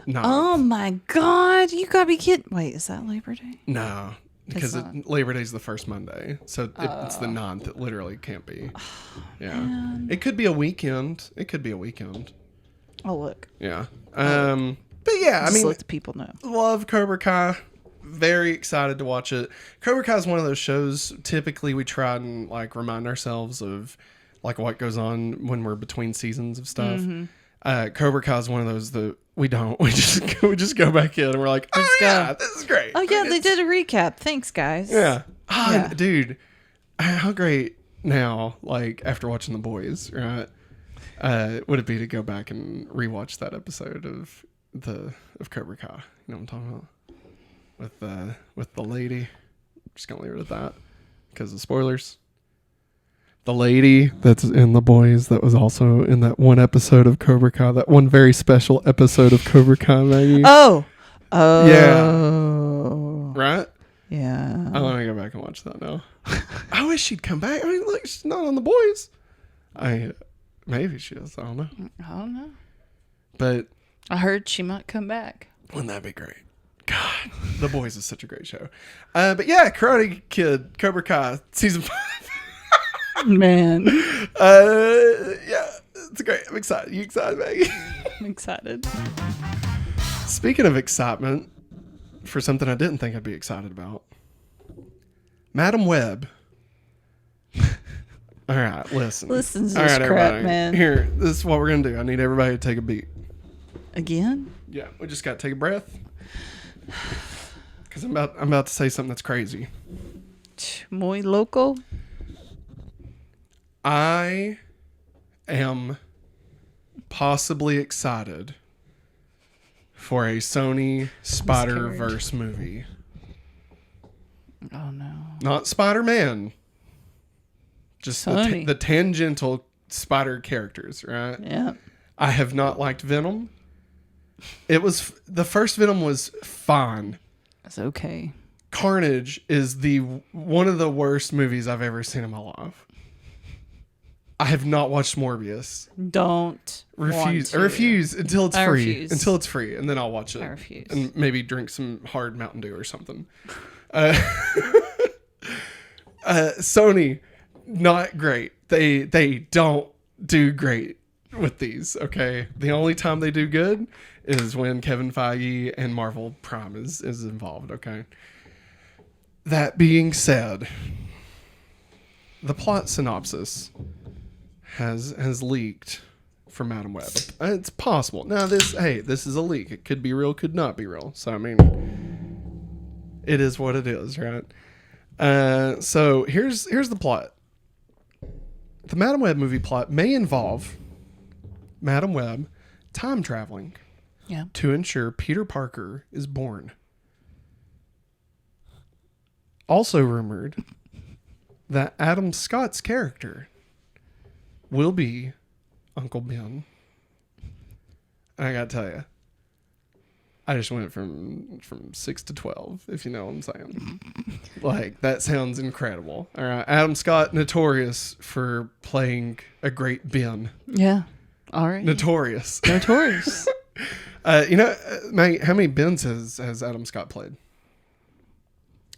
9th. Oh my god. You gotta be kidding. Wait, is that Labor Day? No, because not. Labor Day is the first Monday, so it's the 9th. It literally can't be. Yeah, it could be a weekend. It could be a weekend. Oh look. Yeah. But yeah, I Just mean, let the people know. love Cobra Kai. Very excited to watch it. Cobra Kai is one of those shows. Typically, we try and like remind ourselves of like what goes on when we're between seasons of stuff. Cobra Kai is one of those that we don't. We just go back in and we're like, oh yeah, this is great. Oh yeah, they did a recap. Thanks, guys. Yeah. Oh, Yeah. dude, how great now, like after watching The Boys, right? Would it be to go back and rewatch that episode of Cobra Kai? You know what I'm talking about? With the lady. Just gonna leave it at that because of spoilers. The lady that's in The Boys that was also in that one episode of Cobra Kai, that one very special episode of Cobra Kai, Maggie. Oh. Right? Yeah. I want to go back and watch that now. I wish she'd come back. I mean, look, she's not on The Boys. Maybe she is. I don't know. I don't know. But I heard she might come back. wouldn't that be great? God, The Boys is such a great show. But yeah, Karate Kid, Cobra Kai, season 5. Man. Yeah, it's great. I'm excited. You excited, Maggie? I'm excited. Speaking of excitement, for something I didn't think I'd be excited about, Madam Web. All right, listen. Listen to All this right, crap, everybody. man. Here, this is what we're going to do. I need everybody to take a beat. Again? Yeah, we just got to take a breath. Because I'm about to say something that's crazy. Muy loco? I am possibly excited for a Sony Spider-Verse movie. Oh no. Not Spider-Man. Just Sony. the tangential spider characters, right? Yeah. I have not liked Venom. The first Venom was fine. It's okay. Carnage is one of the worst movies I've ever seen in my life. I have not watched Morbius. Don't Refuse. want to. Refuse until it's I free. refuse. Until it's free, and then I'll watch it. I refuse. And maybe drink some hard Mountain Dew or something. Sony, not great. They don't do great with these. Okay, the only time they do good is when Kevin Feige and Marvel Prime is involved. Okay. That being said, the plot synopsis has leaked from Madam Web. It's possible. Now this is a leak. It could be real, could not be real. So I mean, it is what it is, right? So here's the plot. The Madam Web movie plot may involve Madam Web time traveling to ensure Peter Parker is born. Also rumored that Adam Scott's character will be Uncle Ben. I gotta tell you, I just went from 6 to 12, if you know what I'm saying. Like, that sounds incredible. All right, Adam Scott, notorious for playing a great Ben. Yeah. All right. Notorious. Notorious. Maggie, how many Bens has Adam Scott played?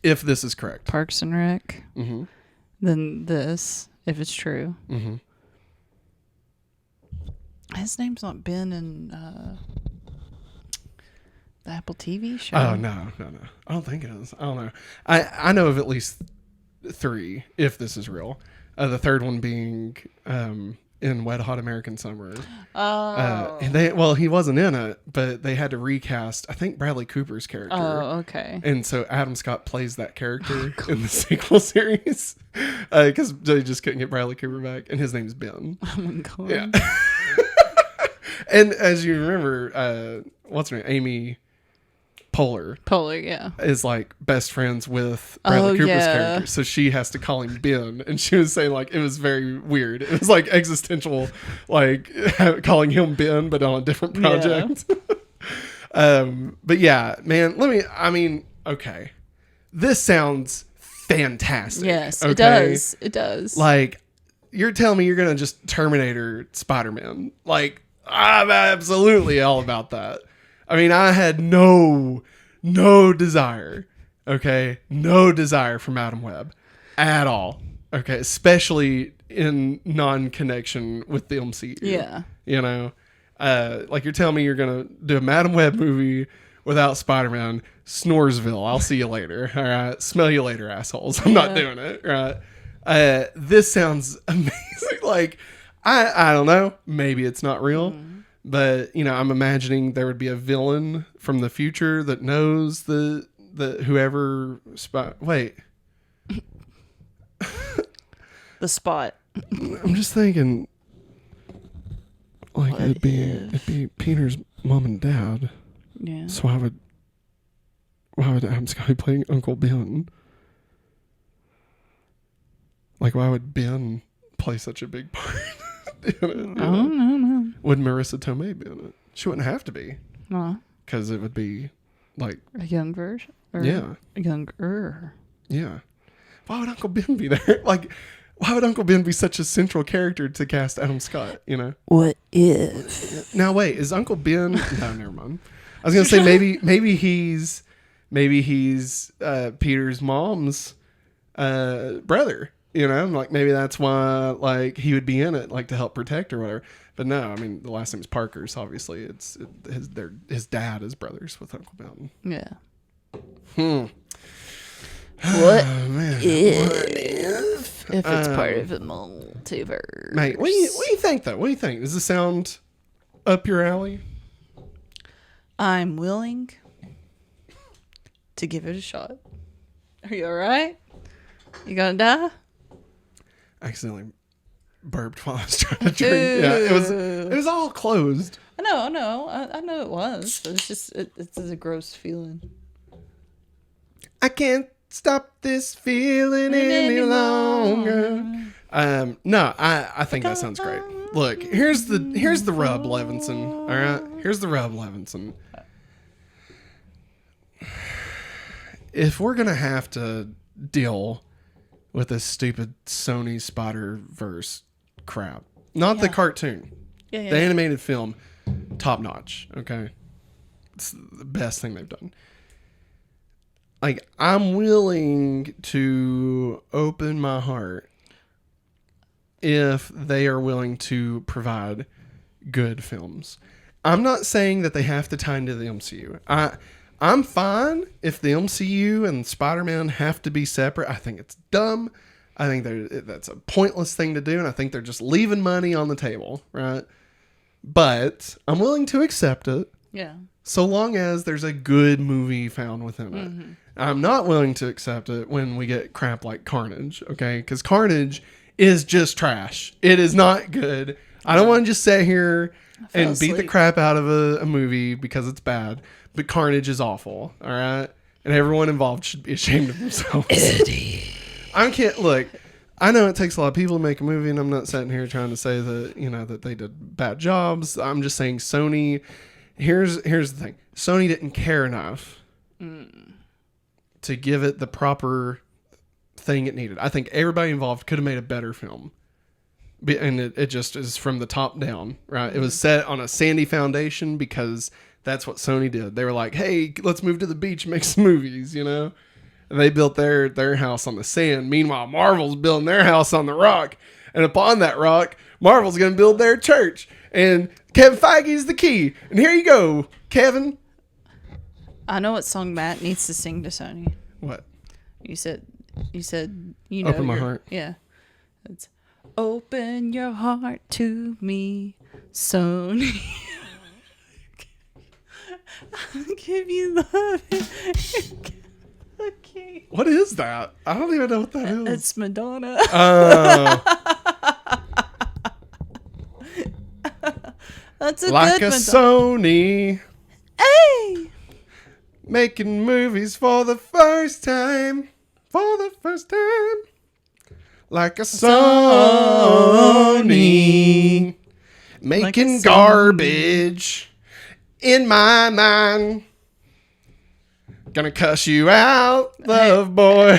If this is correct. Parks and Rec. Mm-hmm. Then this, if it's true. Mm-hmm. His name's not Ben in the Apple TV show. Oh, no. I don't think it is. I don't know. I know of at least 3, if this is real. The third one being in Wet Hot American Summer. Oh. He wasn't in it, but they had to recast, I think, Bradley Cooper's character. Oh, okay. And so Adam Scott plays that character in the sequel series because they just couldn't get Bradley Cooper back, and his name's Ben. Oh my god. Yeah. And as you remember, what's her name? Amy Poehler yeah. is like best friends with Bradley Cooper's yeah. character, so she has to call him Ben, and she was saying like it was very weird. It was like existential, like calling him Ben, but on a different project. Yeah. But yeah, man, okay, this sounds fantastic. Yes, okay? it does. It does. Like, you're telling me you're gonna just Terminator Spider-Man? Like, I'm absolutely all about that. I mean, I had no desire, okay? No desire for Madam Web at all, okay? Especially in non-connection with the MCU. Yeah. You know? Like, you're telling me you're going to do a Madam Web movie without Spider-Man. Snoresville, I'll see you later, all right? Smell you later, assholes. I'm not doing it, right? This sounds amazing. Like, I don't know. Maybe it's not real. But, I'm imagining there would be a villain from the future that knows the whoever wait. The Spot. I'm just thinking like it'd be Peter's mom and dad. Yeah. So why would Adam Scott be playing Uncle Ben? Like, why would Ben play such a big part? I don't know. Would Marissa Tomei be in it? She wouldn't have to be. Because it would be like A young version? Or Yeah. A younger. Yeah. Why would Uncle Ben be there? Like, why would Uncle Ben be such a central character to cast Adam Scott, What if? Now wait, is Uncle Ben no, never mind. I was gonna say maybe he's Peter's mom's brother. Like maybe that's why like he would be in it, like to help protect or whatever. But no, I mean the last name's Parker, so obviously his dad is brothers with Uncle Ben. Yeah. What if it's part of a multiverse? Mate, what do you think though? What do you think? Does this sound up your alley? I'm willing to give it a shot. Are you alright? You gonna die? Accidentally burped while I was trying to drink. Yeah, it was all closed. I know I know it was, but it's just it's a gross feeling. I can't stop this feeling any longer. No, I think that sounds great. Look, here's the rub, Levinson. All right, here's the rub, Levinson. If we're gonna have to deal with this stupid Sony Spider-Verse crap, not the cartoon, the animated film, top notch. Okay, it's the best thing they've done. Like, I'm willing to open my heart if they are willing to provide good films. I'm not saying that they have to tie into the MCU. I'm fine if the MCU and Spider-Man have to be separate. I think it's dumb. I think that's a pointless thing to do, and I think they're just leaving money on the table, right? But I'm willing to accept it. Yeah. So long as there's a good movie found within it. Mm-hmm. I'm not willing to accept it when we get crap like Carnage, okay? Because Carnage is just trash. It is not good. I don't want to just sit here and beat the crap out of a movie because it's bad. But Carnage is awful, all right? And everyone involved should be ashamed of themselves. Eddie. Look, I know it takes a lot of people to make a movie, and I'm not sitting here trying to say that, that they did bad jobs. I'm just saying Sony... Here's the thing. Sony didn't care enough to give it the proper thing it needed. I think everybody involved could have made a better film. And it just is from the top down, right? It was set on a sandy foundation because that's what Sony did. They were like, hey, let's move to the beach and make some movies, And they built their house on the sand. Meanwhile, Marvel's building their house on the rock. And upon that rock, Marvel's going to build their church. And Kevin Feige is the key. And here you go, Kevin. I know what song Matt needs to sing to Sony. What? You said Open my heart. Yeah. It's open your heart to me, Sony. I'll give you love. Okay. What is that? I don't even know what that is. It's Madonna. That's a like good a Sony. Hey! Making movies for the first time. Like a Sony. Making like garbage in my mind. Gonna cuss you out, love boy.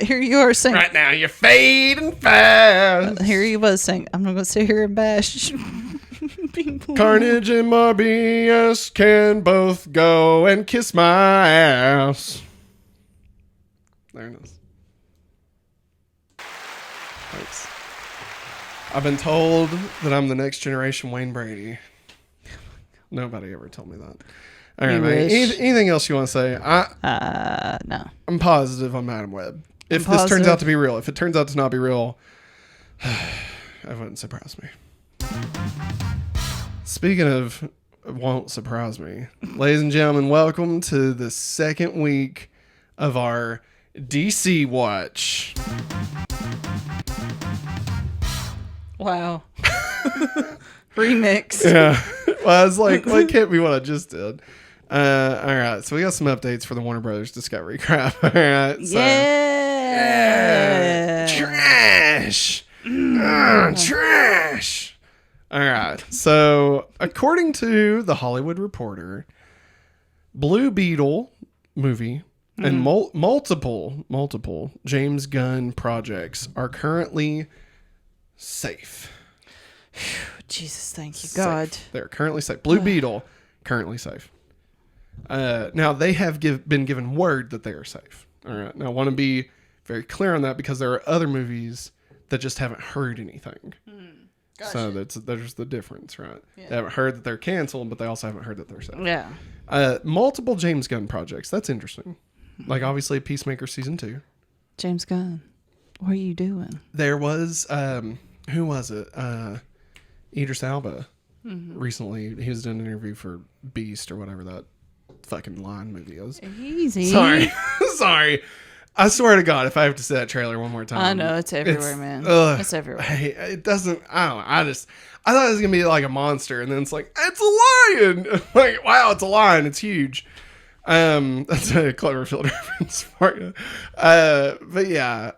Here you are saying. Right now you're fading fast. Here he was saying, I'm not gonna sit here and bash people. Carnage and Morbius can both go and kiss my ass. There it is. Thanks. I've been told that I'm the next generation Wayne Brady. Nobody ever told me that. All right, man. Anything else you want to say? No. I'm positive on Madam Web. If this turns out to be real, if it turns out to not be real, that wouldn't surprise me. Speaking of won't surprise me, ladies and gentlemen, welcome to the second week of our DC Watch. Wow. Remix. Yeah. Well, I was like, well, it can't be what I just did. All right, so we got some updates for the Warner Brothers Discovery crap. All right, so, yeah. Trash. Trash. All right, so according to the Hollywood Reporter, Blue Beetle movie and multiple James Gunn projects are currently safe. Jesus, thank you, God. They're currently safe. Blue Beetle, currently safe. Now, they have been given word that they are safe. All right. Now, I want to be very clear on that because there are other movies that just haven't heard anything. Gotcha. So there's the difference, right? Yeah. They haven't heard that they're canceled, but they also haven't heard that they're safe. Yeah. Multiple James Gunn projects. That's interesting. Like, obviously, Peacemaker Season 2. James Gunn, what are you doing? There was, who was it? Idris Elba. Recently, he was doing an interview for Beast or whatever that fucking line movie is. Easy. Sorry. I swear to God, if I have to say that trailer one more time. I know, it's everywhere, man. It's everywhere. It doesn't, I don't know. I thought it was going to be like a monster, and then it's like, it's a lion. Like, wow, it's a lion. It's huge. That's a Cloverfield reference for you. But yeah,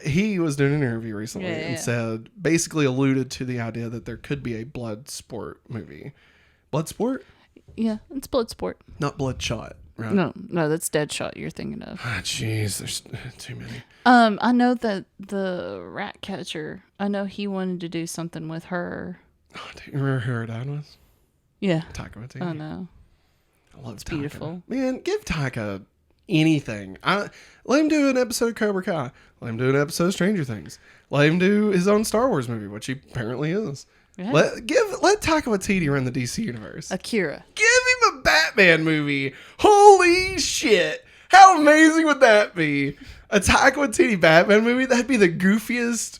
he was doing an interview recently and said, basically alluded to the idea that there could be a blood sport movie. Blood sport? Yeah, it's Bloodsport. Not Bloodshot, right? No, that's Deadshot you're thinking of. Ah, jeez, there's too many. I know that the rat catcher, I know he wanted to do something with her. Oh, do you remember who her dad was? Yeah. Taika Waititi. I know. I love It's Taika. beautiful. Man, give Taika anything. Let him do an episode of Cobra Kai. Let him do an episode of Stranger Things. Let him do his own Star Wars movie, which he apparently is. Yeah. Let Taika Waititi run the DC universe. Akira. Give him a Batman movie. Holy shit. How amazing would that be? A Taika Waititi Batman movie? That'd be the goofiest,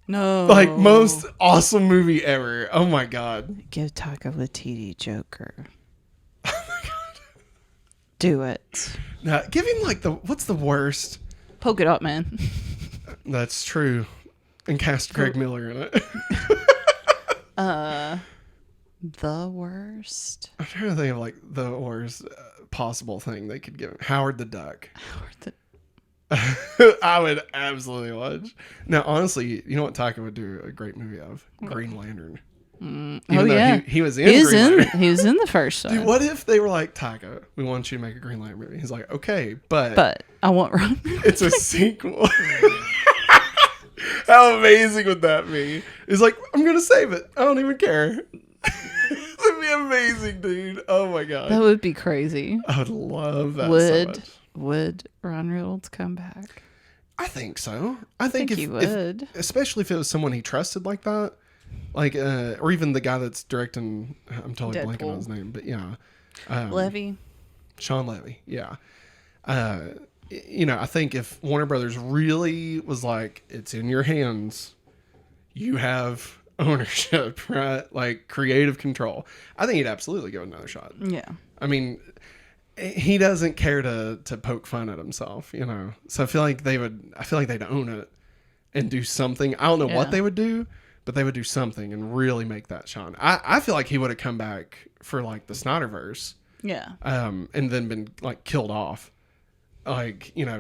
No. most awesome movie ever. Oh my god. Give Taika Waititi Joker. Do it. Now, give him what's the worst? Polka Dot Man. That's true. And cast Greg Miller in it. The worst. I'm trying to think of the worst possible thing they could give him. Howard the Duck. I would absolutely watch. Now, honestly, you know what Taika would do a great movie of? Green Lantern. Even though he was in Green Lantern. He was in the first one. Dude, what if they were like, Taika, we want you to make a Green Lantern movie? He's like, okay, but I want Ron. it's a sequel. How amazing would that be? He's like, I'm going to save it. I don't even care. That'd be amazing, dude. Oh my God. That would be crazy. I would love that so much. Would Ron Reynolds come back? I think so. I think he would. Especially if it was someone he trusted like that. Or even the guy that's directing, I'm totally blanking on his name, but yeah. Levy. Sean Levy, yeah. I think if Warner Brothers really was like, it's in your hands, you have ownership, right? Like creative control. I think he'd absolutely give it another shot. Yeah. I mean, he doesn't care to poke fun at himself, So I feel like they'd own it and do something. I don't know what they would do, but they would do something and really make that shine. I feel like he would have come back for the Snyderverse. Yeah. And then been killed off.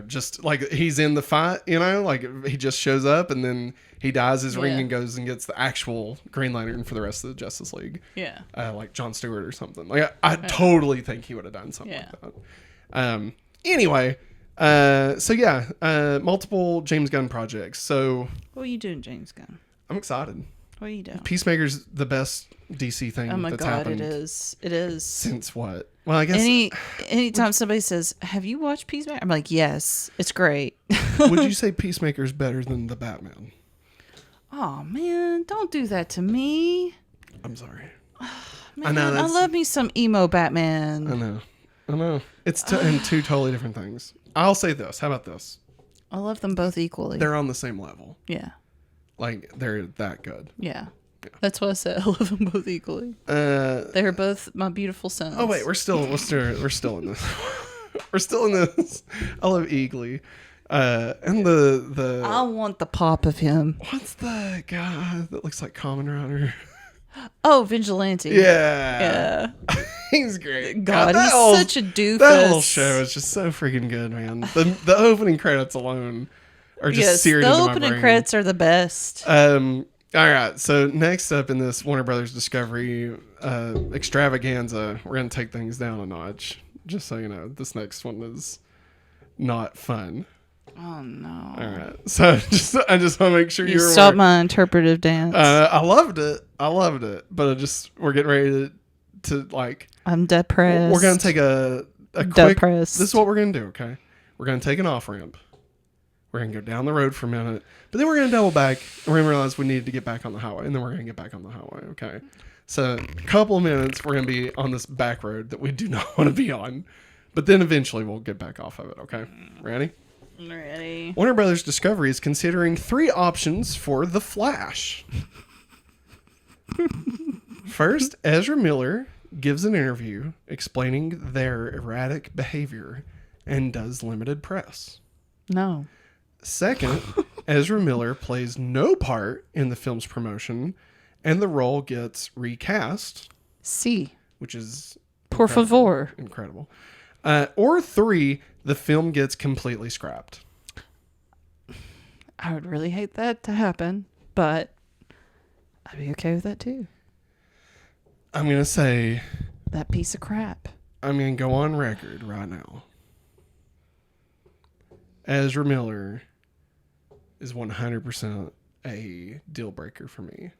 Just he's in the fight, he just shows up and then he dyes his ring and goes and gets the actual Green Lantern for the rest of the Justice League. Yeah. Like Jon Stewart or something. I totally think he would have done something like that. Anyway, so yeah, multiple James Gunn projects. So what are you doing, James Gunn? I'm excited. What are you doing? Peacemaker's the best DC thing Oh my that's God, happened. it is. Since what? Well, I guess anytime somebody says, "Have you watched Peacemaker?" I'm like, "Yes, it's great." would you say Peacemaker's better than the Batman? Oh man, don't do that to me. I'm sorry. Man, I know I love me some emo Batman. I know. It's in two totally different things. I'll say this. How about this? I love them both equally. They're on the same level. Yeah. They're that good. Yeah. That's why I said I love them both equally. They're both my beautiful sons. Oh wait, we're still in this. We're still in this. I love Eagly. And the I want the pop of him. what's the guy that looks like Kamen Rider? Oh, Vigilante. Yeah. Yeah. He's great. God, he's such a doofus. That whole show is just so freaking good, man. The opening credits alone are just seared the into my opening brain. credits are the best. All right, so next up in this Warner Brothers Discovery extravaganza, we're going to take things down a notch. Just so you know, this next one is not fun. Oh, no. All right, so I just want to make sure You you're stopped aware. my interpretive dance. I loved it, but we're getting ready to I'm depressed. we're going to take a quick, Depressed. this is what we're going to do, okay? We're going to take an off-ramp. We're going to go down the road for a minute, but then we're going to double back and we're going to realize we needed to get back on the highway, and then we're going to get back on the highway, okay? So a couple of minutes, we're going to be on this back road that we do not want to be on, but then eventually we'll get back off of it, okay? Ready? Ready. Warner Brothers Discovery is considering 3 options for The Flash. First, Ezra Miller gives an interview explaining their erratic behavior and does limited press. No. Second, Ezra Miller plays no part in the film's promotion, and the role gets recast, C. which is Por favor. incredible. Or 3, the film gets completely scrapped. I would really hate that to happen, but I'd be okay with that too. I'm going to say... That piece of crap. I'm going to go on record right now. Ezra Miller is 100% a deal breaker for me.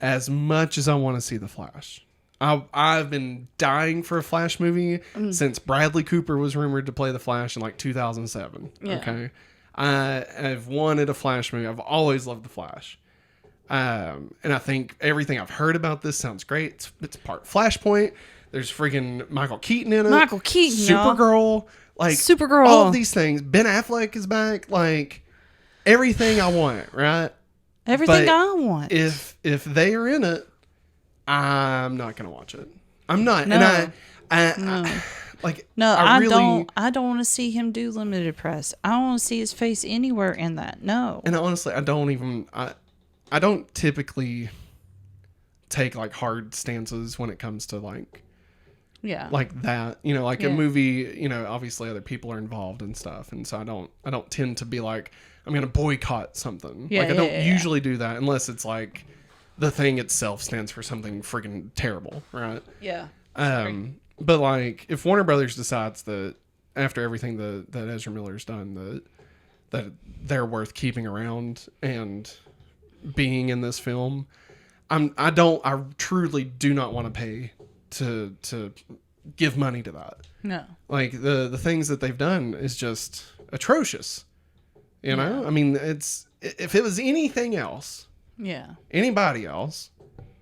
As much as I want to see The Flash. I've been dying for a Flash movie since Bradley Cooper was rumored to play The Flash in like 2007. Yeah. Okay. I've wanted a Flash movie. I've always loved The Flash. And I think everything I've heard about this sounds great. It's part Flashpoint. There's freaking Michael Keaton in it. Michael Keaton, Supergirl. Like, Supergirl. All of these things. Ben Affleck is back. Like, everything I want, right? Everything But I want. If they are in it, I'm not gonna watch it. I'm not. No. And No. I really don't want to see him do limited press. I don't want to see his face anywhere in that. No. And honestly, I don't typically take like hard stances when it comes to like that. You know, like a movie, you know, obviously other people are involved and stuff, and so I don't tend to be like, I'm gonna boycott something. Yeah, like I don't usually do that unless it's like the thing itself stands for something freaking terrible, right? Yeah. But like if Warner Brothers decides that after everything that Ezra Miller's done that they're worth keeping around and being in this film, I truly do not want to pay to give money to that. No. Like the things that they've done is just atrocious. You know? I mean, if it was anything else, anybody else,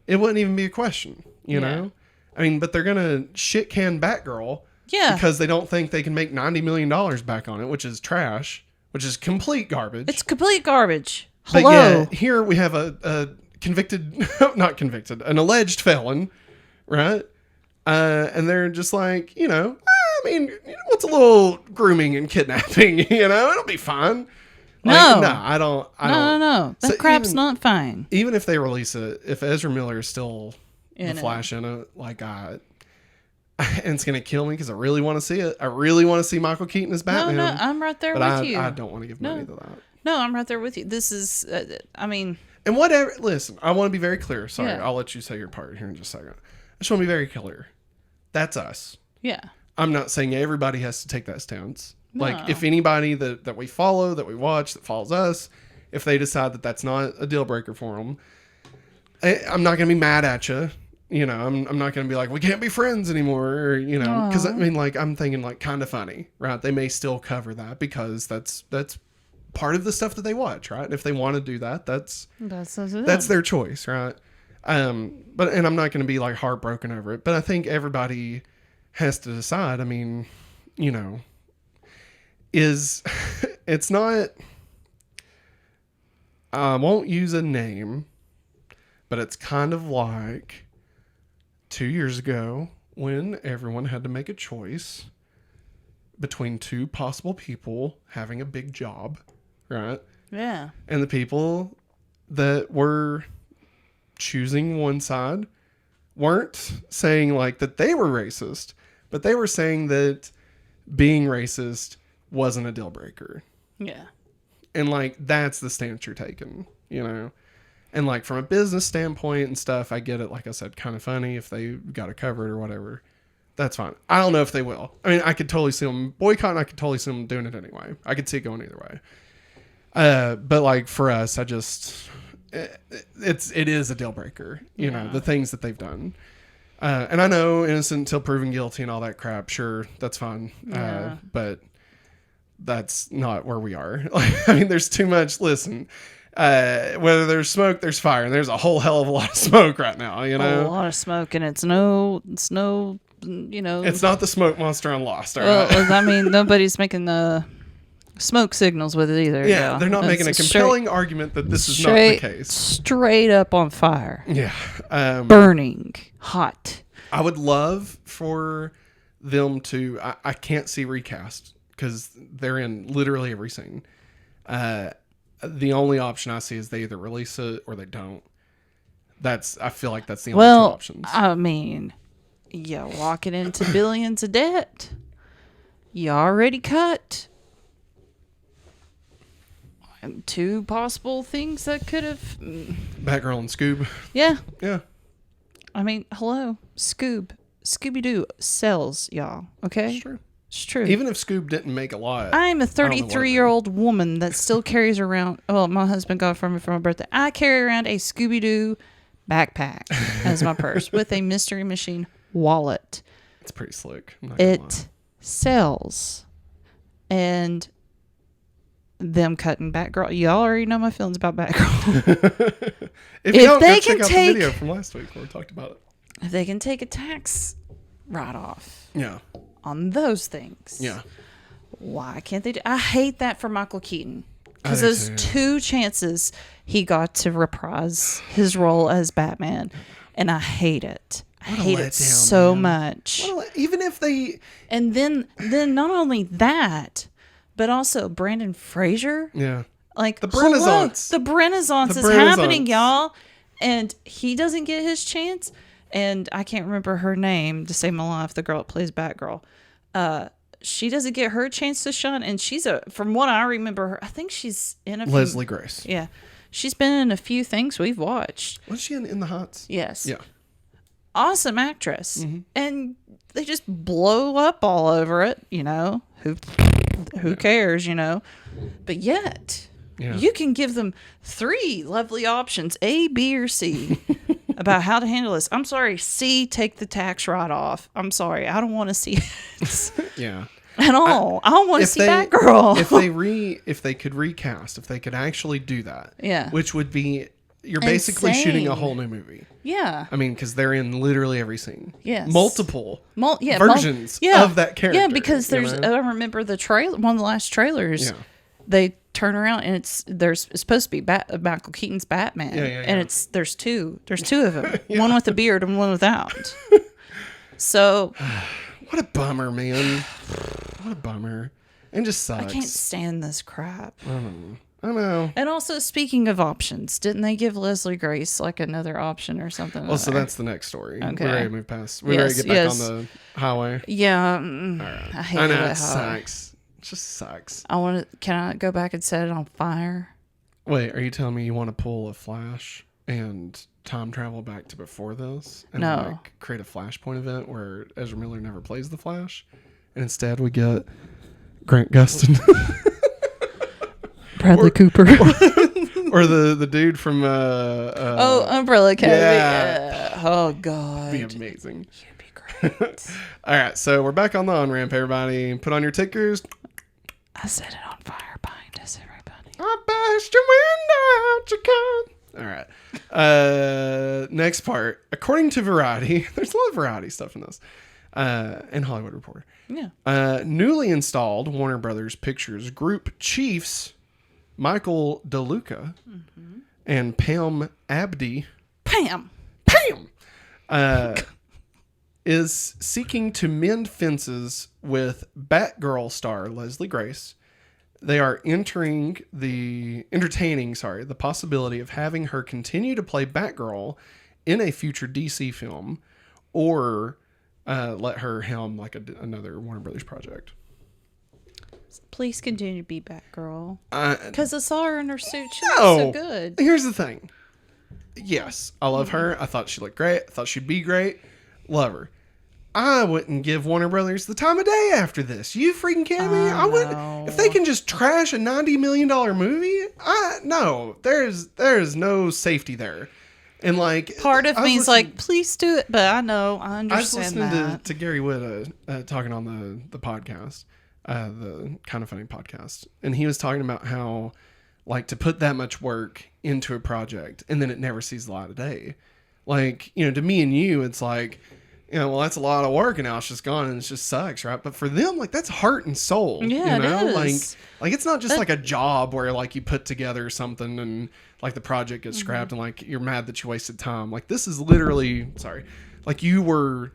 it wouldn't even be a question, you know? I mean, but they're going to shit can Batgirl because they don't think they can make $90 million back on it, which is trash, which is complete garbage. It's complete garbage. But Hello. yeah, here we have a an alleged felon, right? And they're just like, you know, I mean, what's a little grooming and kidnapping? You know, it'll be fine. Like, No. I don't. No. That So crap's not fine. Even if they release it, if Ezra Miller is still In the it. Flash in it, like and it's gonna kill me because I really want to see it. I really want to see Michael Keaton as Batman. No, I'm right there but with you. I don't want to give money to that. No, I'm right there with you. This is, I mean. And whatever. Listen, I want to be very clear. Sorry, Yeah. I'll let you say your part here in just a second. I just want to be very clear. That's us. Yeah. I'm not saying everybody has to take that stance. No. Like, if anybody that we follow, that we watch, that follows us, if they decide that that's not a deal breaker for them, I'm not going to be mad at you. You know, I'm not going to be like, we can't be friends anymore, or, you know, because I mean, like, I'm thinking like kind of funny, right? They may still cover that because that's part of the stuff that they watch, right? And if they want to do that, that's their choice, right? But and I'm not going to be like heartbroken over it, but I think everybody has to decide. I mean, you know, it's not, I won't use a name, but it's kind of like 2 years ago when everyone had to make a choice between two possible people having a big job, right? Yeah. And the people that were choosing one side weren't saying like that they were racist, but they were saying that being racist wasn't a deal breaker. Yeah. And like, that's the stance you're taking, you know? And like from a business standpoint and stuff, I get it. Like I said, kind of funny if they got it covered or whatever. That's fine. I don't know if they will. I mean, I could totally see them boycotting. I could totally see them doing it anyway. I could see it going either way. But like for us, it is a deal breaker, you know, the things that they've done. And I know innocent until proven guilty and all that crap. Sure. That's fine. Yeah. But that's not where we are. Like, I mean, there's too much. Listen, whether there's smoke, there's fire, and there's a whole hell of a lot of smoke right now, you know? A lot of smoke, and it's no, you know. It's not the smoke monster on Lost, all right? Well, I mean, nobody's making the smoke signals with it either. Yeah, you they're not making a compelling argument that this is not the case. Straight up on fire. Yeah. Burning. Hot. I would love for them to, I can't see recast because they're in literally every scene. The only option I see is they either release it or they don't. I feel like that's the only two options. I mean, lock it into billions of debt. you already cut 2 possible things that could have. Batgirl and Scoob. Yeah. Yeah. I mean, hello, Scooby-Doo sells, y'all. Okay, It's true. it's true. Even if Scoob didn't make a lot. I'm a don't know what it 33-year-old woman that still carries around. Well, my husband got it for me for my birthday. I carry around a Scooby-Doo backpack as my purse with a Mystery Machine wallet. It's pretty slick. I'm not gonna lie. It sells, and them cutting Batgirl. Y'all already know my feelings about Batgirl. if you if don't, they go can check out take- the video from last week where we talked about it. If they can take a tax write-off Yeah. on those things, Yeah. why can't they do? I hate that for Michael Keaton, because I do those too. 2 chances he got to reprise his role as Batman, and I hate it. I What a hate it letdown, so man. much. Well, even if they. And then not only that, but also Brandon Fraser. Yeah. Like The hello, Renaissance. the Renaissance The is happening, Renaissance. y'all, and he doesn't get his chance. And I can't remember her name to save my life. The girl that plays Batgirl, she doesn't get her chance to shine. And she's from what I remember, her. I think she's in a few, Leslie Grace. Yeah, she's been in a few things we've watched. Was she in the Hots? Yes, Yeah. awesome actress, and they just blow up all over it. Who cares? But yet. Yeah. You can give them 3 lovely options, A, B, or C, about how to handle this. I'm sorry, C, take the tax write-off. I'm sorry, I don't want to see it Yeah. at all. I don't want to If see they- Batgirl. if they could recast, if they could actually do that. Yeah. Which would be, you're basically shooting a Insane. whole new movie. Yeah. I mean, because they're in literally every scene. Yes. Multiple Yeah, versions of that character. Yeah, because you there's. know? I remember the trailer. One of the last trailers. Yeah. They turn around and it's supposed to be Michael Keaton's Batman. Yeah. And there's two of them. One with a beard and one without. So What a bummer, man. What a bummer. And just sucks. I can't stand this crap. I know. And also, speaking of options, didn't they give Leslie Grace like another option or something? Well, so that's the next story. Okay. We're ready to move past. We're ready to get back on the highway. Yeah, I hate I know it. it sucks. It just sucks. Can I go back and set it on fire? Wait, are you telling me you want to pull a Flash and time travel back to before this? And No. like create a Flashpoint event where Ezra Miller never plays the Flash? And instead we get Grant Gustin. Bradley Cooper. or the dude from Umbrella Academy. Yeah. Oh, God. be amazing. You'd be great. All right, so we're back on the on-ramp, everybody. Put on your tickers. I set it on fire behind us, everybody. I bashed your window out, you can. All right. Next part. According to Variety, there's a lot of Variety stuff in this. And Hollywood Reporter. Yeah. Newly installed Warner Brothers Pictures Group Chiefs Michael DeLuca and Pam Abdi Pam. is seeking to mend fences with Batgirl star Leslie Grace. They are entertaining the possibility of having her continue to play Batgirl in a future DC film, or let her helm like another Warner Brothers project. Please continue to be Batgirl. Uh, Because I saw her in her suit. She No. looks so good. Here's the thing. Yes, I love her. I thought she looked great. I thought she'd be great. Love her. I wouldn't give Warner Brothers the time of day after this. You freaking kidding me? I wouldn't. If they can just trash a $90 million movie, no, there's no safety there. And like, Part of I was me is listening- like, please do it. But I know, I I was understand listening that. to Gary Witt talking on the podcast, the Kind of Funny podcast, and he was talking about how like to put that much work into a project and then it never sees the light of day. Like, to me and you, it's like, well, that's a lot of work and now it's just gone and it just sucks, right? But for them, like, that's heart and soul. Yeah, you know? it is. Like it's not just like a job where like you put together something and like the project gets scrapped and like you're mad that you wasted time. Like this is literally, like you were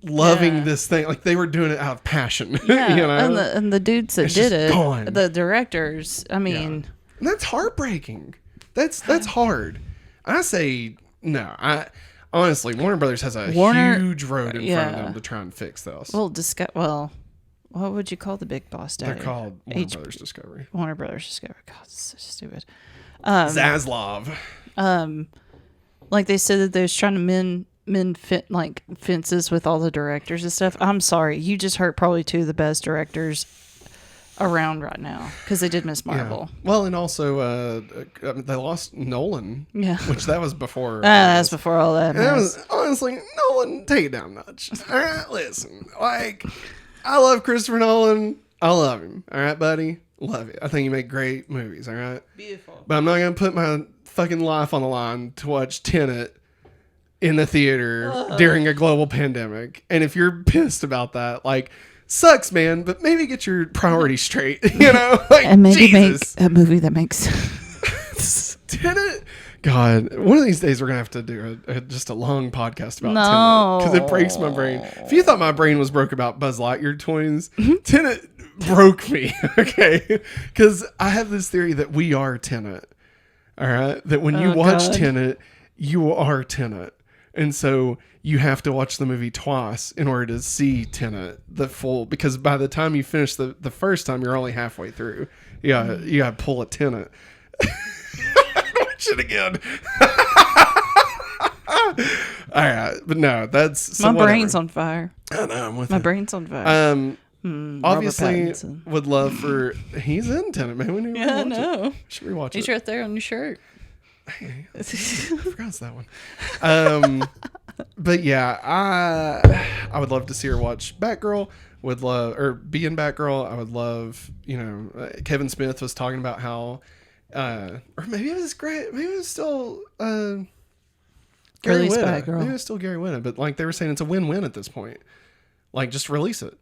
loving this thing. Like they were doing it out of passion. Yeah, and the dudes that It's did just it, gone. the directors, I mean... And that's heartbreaking. That's hard. I say no. Honestly, Warner Brothers has a huge road in front of them to try and fix this. Well, What would you call the big boss daddy? They're called Warner Brothers Discovery. Warner Brothers Discovery. God, it's so stupid. Zaslav. Like they said that they was trying to mend fences with all the directors and stuff. I'm sorry, you just hurt probably two of the best directors around right now because they did Miss Marvel. Yeah. Well, and also they lost Nolan. Yeah, which that was before. that's before all that. And that was honestly Nolan. Take it down a notch. All right, listen. Like, I love Christopher Nolan. I love him. All right, buddy. Love it. I think you make great movies. All right. Beautiful. But I'm not gonna put my fucking life on the line to watch Tenet in the theater during a global pandemic. And if you're pissed about that, like, sucks, man, but maybe get your priorities straight, you know? Like, and maybe Jesus. make a movie that makes sense. Tenet? God, one of these days we're going to have to do just a long podcast about No. Tenet. Because it breaks my brain. If you thought my brain was broke about Buzz Lightyear toys, Tenet broke me, okay? Because I have this theory that we are Tenet, all right? That when you watch Tenet, you are Tenet. And so you have to watch the movie twice in order to see Tenet the full, because by the time you finish the first time, you're only halfway through. You gotta pull a Tenet. Watch it again. All right, but no, that's so my brain's on fire. I know, I'm with My it. brain's on fire. Obviously, would love for he's in Tenet, man. When Yeah, I know. Should we watch He's it? right there on your shirt. Hey, I forgot it's that one. But yeah, I would love to see her watch Batgirl. Would love, or be in Batgirl. I would love, Kevin Smith was talking about how, or maybe it was great. Maybe it was still Gary Release Whitta. Batgirl. Maybe it was still Gary Whitta. But like they were saying, it's a win-win at this point. Like just release it.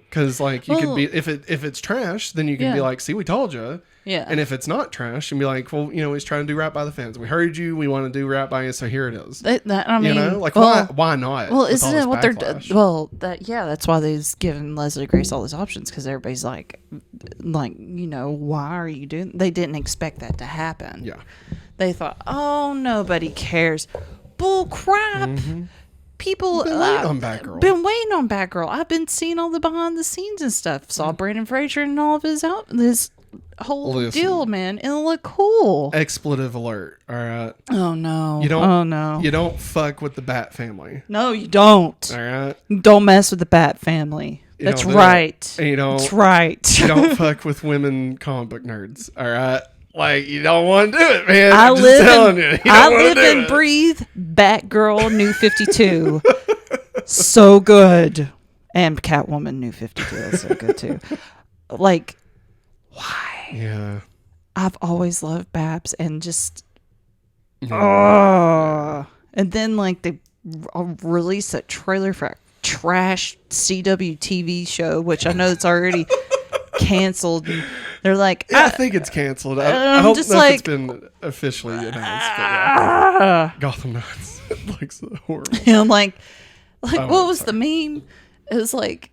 Because like you could be, if it's trash, then you can be like, see, we told you. Yeah. And if it's not trash, you can be like, well, he's trying to do right by the fans. We heard you. We want to do right by you. So here it is. I mean, like well, why not? Well, with isn't all this it what they're backlash? well? That's why they've given Leslie Grace all these options because everybody's like, why are you doing? They didn't expect that to happen. Yeah. They thought, oh, nobody cares. Bull crap. Mm-hmm. People Been waiting on Batgirl. Been waiting on Batgirl. I've been seeing all the behind the scenes and stuff. Saw Brandon Fraser and all of his whole deal, man, and it looked cool. Expletive alert. All right. Oh no. You don't. Oh no. You don't fuck with the Bat family. No, you don't. All right. Don't mess with the Bat family. You That's don't do right. it. And you don't. That's right. You don't fuck with women comic book nerds. All right. Like you don't want to do it, man. I I'm just live telling you. I live and breathe Batgirl New 52. So good. And Catwoman New 52 is so good too. Like, why? Yeah. I've always loved Babs and just Yeah. and then like they released a trailer for a trash CW TV show, which I know it's already canceled. And they're like, Yeah, I think it's canceled. I I'm don't just know like, if it's been officially announced. But yeah. Gotham Knights. It looks horrible. and I'm like Oh, what was sorry. the meme? It was like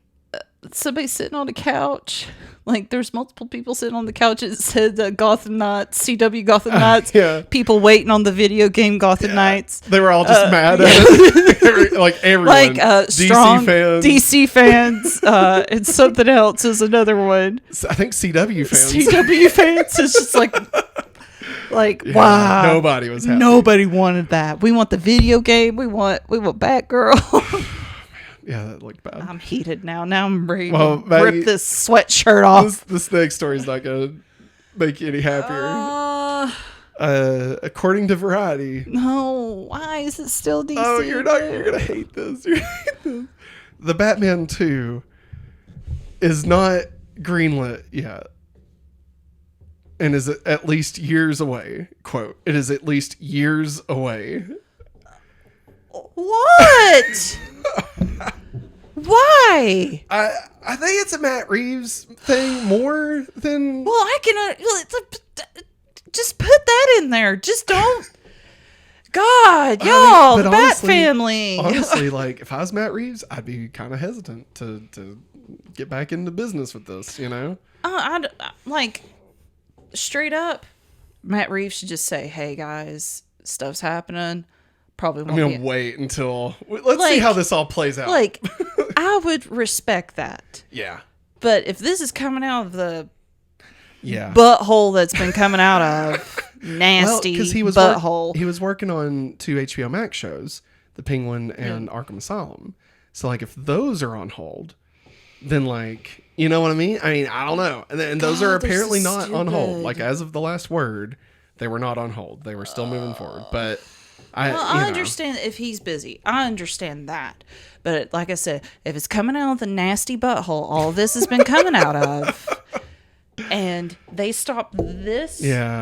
somebody sitting on a couch. Like there's multiple people sitting on the couch. It said Gotham Knights, CW Gotham Knights. Yeah. People waiting on the video game Gotham Knights. They were all just mad at it. Like everyone. Like strong DC fans. DC fans. And something else is another one. I think CW fans. CW fans is just like Yeah, wow. Nobody was happy. Nobody wanted that. We want the video game. We want Batgirl. Yeah, that looked bad. I'm heated now. Now I'm ready Well, to Maggie, rip this sweatshirt off. This next story is not going to make you any happier. According to Variety. No, why is it still DC? Oh, you're going to hate this. You're gonna hate this. The Batman 2 is not greenlit yet. And is at least years away. Quote, it is at least years away. What? Why? I think it's a Matt Reeves thing more than... Well, I can just put that in there. Just don't. God, y'all, but the honestly- Bat family. Honestly, like, if I was Matt Reeves, I'd be kind of hesitant to get back into business with this, Like, straight up, Matt Reeves should just say, "Hey guys, stuff's happening. Probably won't I'm going be to wait until... Let's see Like- how this all plays out. like." I would respect that. Yeah. But if this is coming out of the Yeah. butthole that's been coming out of nasty butthole. He was working on 2 HBO Max shows, The Penguin and Arkham Asylum. So, like, if those are on hold, then, like, you know what I mean? I mean, I don't know. And those are apparently not on hold. Like, as of the last word, they were not on hold. They were still moving forward. But I understand if he's busy. I understand that. But like I said, if it's coming out of the nasty butthole, all this has been coming out of. And they stopped this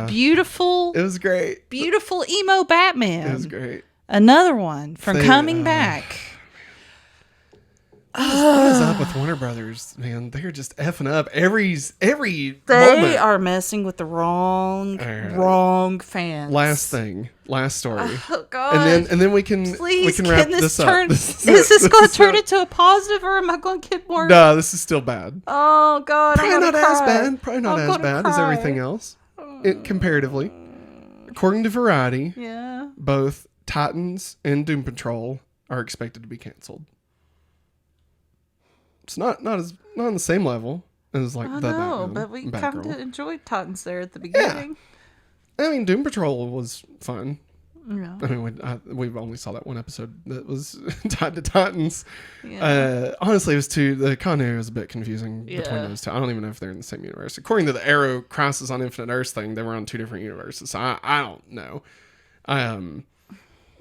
beautiful... It was great. Beautiful emo Batman. It was great. Another one from coming back. What is up with Warner Brothers, man? They're just effing up every They moment. are messing with the wrong fans. Last story. Oh God! And then we can wrap this up. Is this going to turn into a positive, or am I going to get more? No, this is still bad. Oh God! Probably not as bad. Probably not as bad as everything else. Comparatively, according to Variety, both Titans and Doom Patrol are expected to be canceled. It's not on the same level as like the Batman, but we Batgirl. kind of enjoyed Titans there at the beginning. Yeah. I mean, Doom Patrol was fun. Yeah. I mean, we've only saw that one episode that was tied to Titans. Yeah. Honestly, the continuity was a bit confusing between those two. I don't even know if they're in the same universe. According to the Arrow Crisis on Infinite Earths thing, they were on 2 different universes. So I don't know.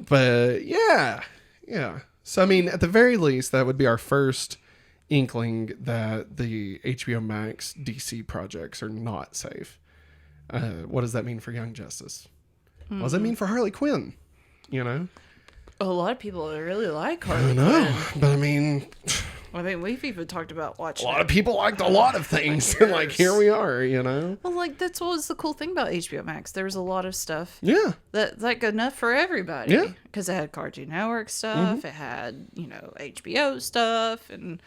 But yeah. So I mean, at the very least, that would be our first inkling that the HBO Max DC projects are not safe. What does that mean for Young Justice? What does that mean for Harley Quinn? You know, A lot of people really like Harley I know, Quinn. but I mean, we've even talked about watching a lot of people liked a lot of things, and like here we are, you know. Well, like that's what was the cool thing about HBO Max. There was a lot of stuff. Yeah. That's like enough for everybody. Yeah. Because it had Cartoon Network stuff. It had HBO stuff, and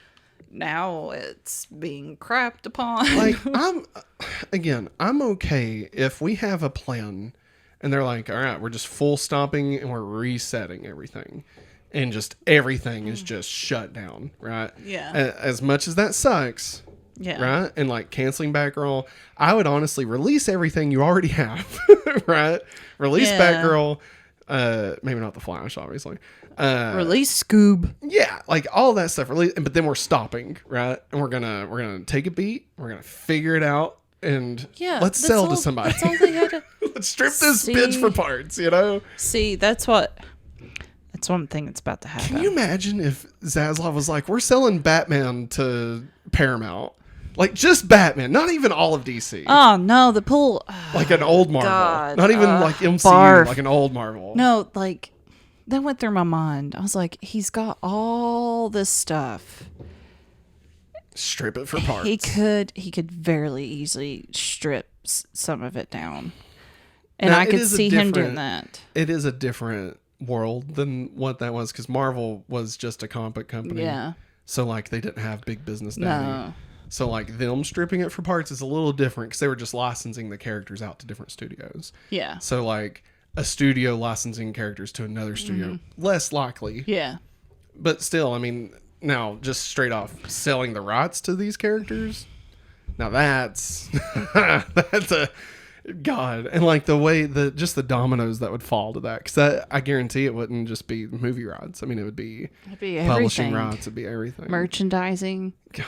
now it's being crapped upon. Like I'm okay if we have a plan and they're like, all right, we're just full stopping and we're resetting everything and just everything is just shut down, right? Yeah. As much as that sucks, Yeah. right? And like canceling Batgirl, I would honestly release everything you already have, right? Release Batgirl, maybe not the Flash, obviously. Release Scoob. Yeah, like all that stuff. But then we're stopping, right? And we're gonna take a beat. We're gonna figure it out, and let's sell to somebody. That's all they had to. Let's strip this bitch for parts. You know. See, that's one thing that's about to happen. Can you imagine if Zaslav was like, "We're selling Batman to Paramount." Like just Batman, not even all of DC. Oh no, the pool. Like an old Marvel, God, not even like MCU, barf. like an old Marvel. No, like that went through my mind. I was like, he's got all this stuff. Strip it for parts. He could very easily strip some of it down, and Now, I could see him doing that. It is a different world than what that was because Marvel was just a comic book company. Yeah. So like they didn't have big business daddy. No. So like them stripping it for parts is a little different because they were just licensing the characters out to different studios. Yeah. So like a studio licensing characters to another studio, less likely. Yeah. But still, I mean, now just straight off selling the rights to these characters. Now that's that's a God, and like the way just the dominoes that would fall to that, because I guarantee it wouldn't just be movie rights. I mean, it'd be publishing rights. It'd be everything. Merchandising. God,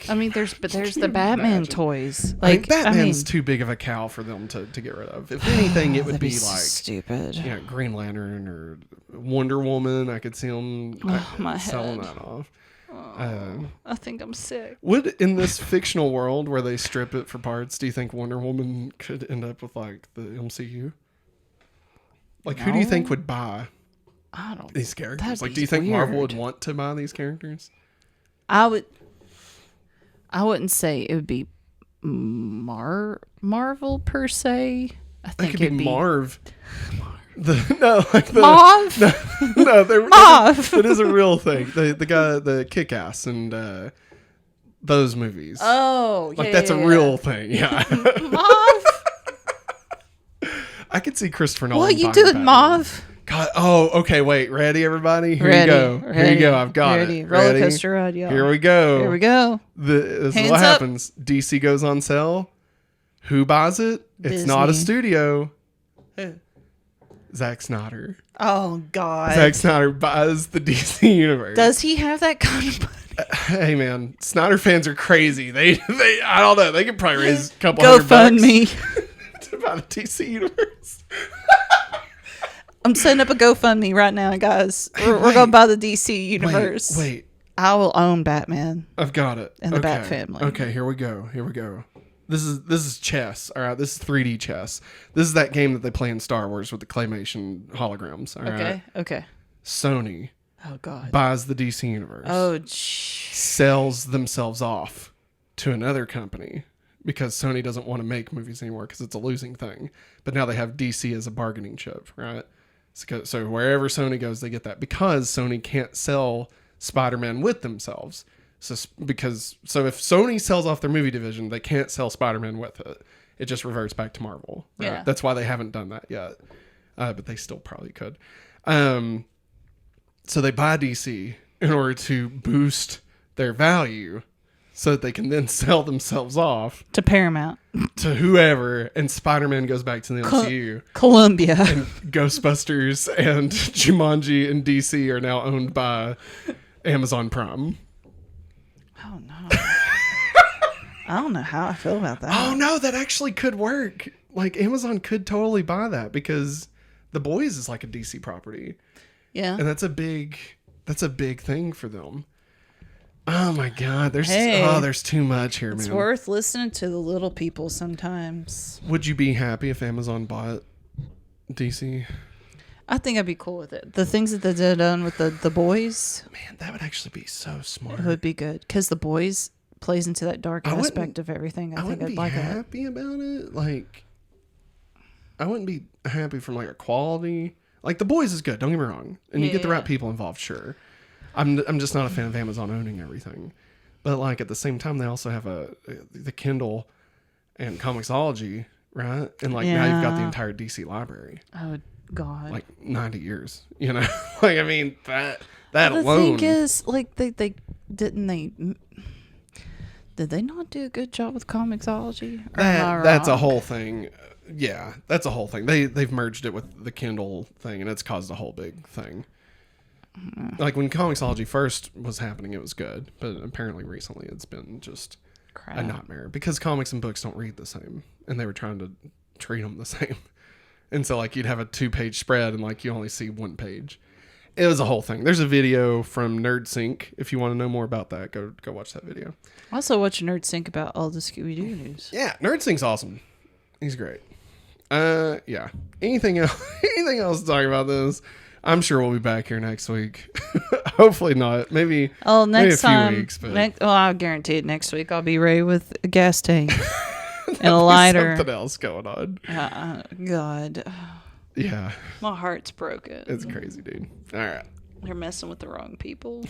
I mean, there's the Batman imagine? Toys. Like, I think Batman's too big of a cow for them to get rid of. If anything, it would be so like stupid. Yeah, Green Lantern or Wonder Woman. I could see them my selling head. that off. I think I'm sick. Would in this fictional world where they strip it for parts, do you think Wonder Woman could end up with like the MCU? Like, who do you think would buy I don't. these characters? That'd Like, be do you think Marvel weird. would want to buy these characters? I wouldn't say it would be Marvel per se. I It think could be it'd be Marv. Mauve. Mauve. It is a real thing. The guy, the Kick-Ass and those movies. Oh, yeah. Like that's a real thing. Yeah. Mauve. I could see Christopher Nolan. What are you buying doing, Batman. Mauve? God, God. Oh, okay. Wait. Ready, everybody? Here Ready, you go. Here ready, you go. I've got ready. it. Roller Ready? coaster ride, y'all. Here we go. Here we go. This is Hands what up. happens. DC goes on sale. Who buys it? It's not a Disney. studio. Who? Zack Snyder. Oh God. Zack Snyder buys the DC universe. Does he have that kind of money? Hey man, Snyder fans are crazy. They I don't know. They could probably raise a couple $100 GoFundMe. to buy the DC universe. I'm setting up a GoFundMe right now, guys. We're going to buy the DC universe. Wait, I will own Batman. I've got it. And the Bat family. Okay, here we go. This is chess. All right, this is 3D chess. This is that game that they play in Star Wars with the claymation holograms. All right. Okay. Sony Oh God. buys the DC universe. Oh. Sells themselves off to another company because Sony doesn't want to make movies anymore because it's a losing thing. But now they have DC as a bargaining chip, right? So wherever Sony goes, they get that because Sony can't sell Spider-Man with themselves. So if Sony sells off their movie division, they can't sell Spider-Man with it. It just reverts back to Marvel. Right? Yeah. That's why they haven't done that yet. But they still probably could. So they buy DC in order to boost their value so that they can then sell themselves off To Paramount. to whoever, and Spider-Man goes back to the MCU. Columbia. And Ghostbusters and Jumanji and DC are now owned by Amazon Prime. Oh no. I don't know how I feel about that. Oh no, that actually could work. Like Amazon could totally buy that because The Boys is like a DC property. Yeah. And that's a big thing for them. Oh my God. Hey. There's too much here, It's man. worth listening to the little people sometimes. Would you be happy if Amazon bought DC? I think I'd be cool with it. The things that they've done with the boys Man, that would actually be so smart. would be good because the boys plays into that dark I wouldn't- aspect of everything. I think wouldn't I'd be like that. happy about it. Like, I wouldn't be happy from like a quality. Like The Boys is good. Don't get me wrong, and you get the Yeah. right people involved. Sure, I'm just not a fan of Amazon owning everything. But like at the same time, they also have the Kindle and Comixology, right? And like now you've got the Yeah. entire DC library, Oh God. like 90 years. You know, like I mean that the alone. thing is, like they did they not do a good job with Comixology? Or am I That's a wrong? whole thing. Yeah, that's a whole thing. They've merged it with the Kindle thing, and it's caused a whole big thing. Like when Comixology first was happening, it was good, but apparently recently it's been just Crap. a nightmare because comics and books don't read the same, and they were trying to treat them the same. And so like you'd have a 2-page spread, and like you only see 1 page. It was a whole thing. There's a video from NerdSync. If you want to know more about that, go watch that video. Also, watch Nerd Sync about all the Scooby Doo news. Yeah, NerdSync's awesome. He's great. Yeah. Anything else? Anything else to talk about this? I'm sure we'll be back here next week. Hopefully not. Maybe. Oh, maybe next a few time. weeks, but I guarantee it. Next week, I'll be ready with a gas tank and a there's lighter. something else going on. God, Yeah, my heart's broken. it's crazy, dude. All right. They're messing with the wrong people.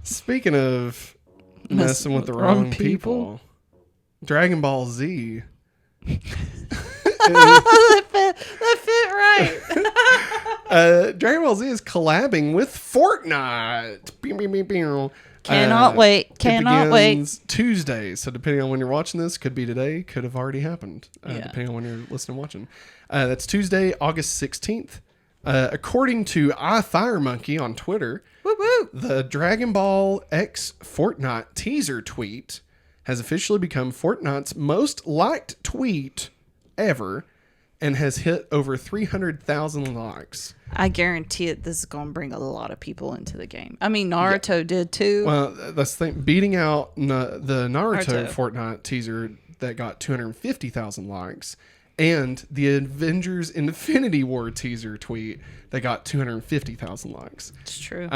Speaking of messing with the wrong people, Dragon Ball Z. that fit right. Dragon Ball Z is collabing with Fortnite. Pew, pew, pew, pew. Cannot wait. It Cannot wait. begins Tuesday. So depending on when you're watching this, could be today, could have already happened. Yeah. Depending on when you're listening and watching. That's Tuesday, August 16th. According to iFireMonkey on Twitter, Woo woo. the Dragon Ball X Fortnite teaser tweet has officially become Fortnite's most liked tweet ever and has hit over 300,000 likes. I guarantee it. This is going to bring a lot of people into the game. I mean, Naruto did too. Well, that's the thing. Beating out the Naruto Naruto. Fortnite teaser that got 250,000 likes, and the Avengers Infinity War teaser tweet that got 250,000 likes. It's true.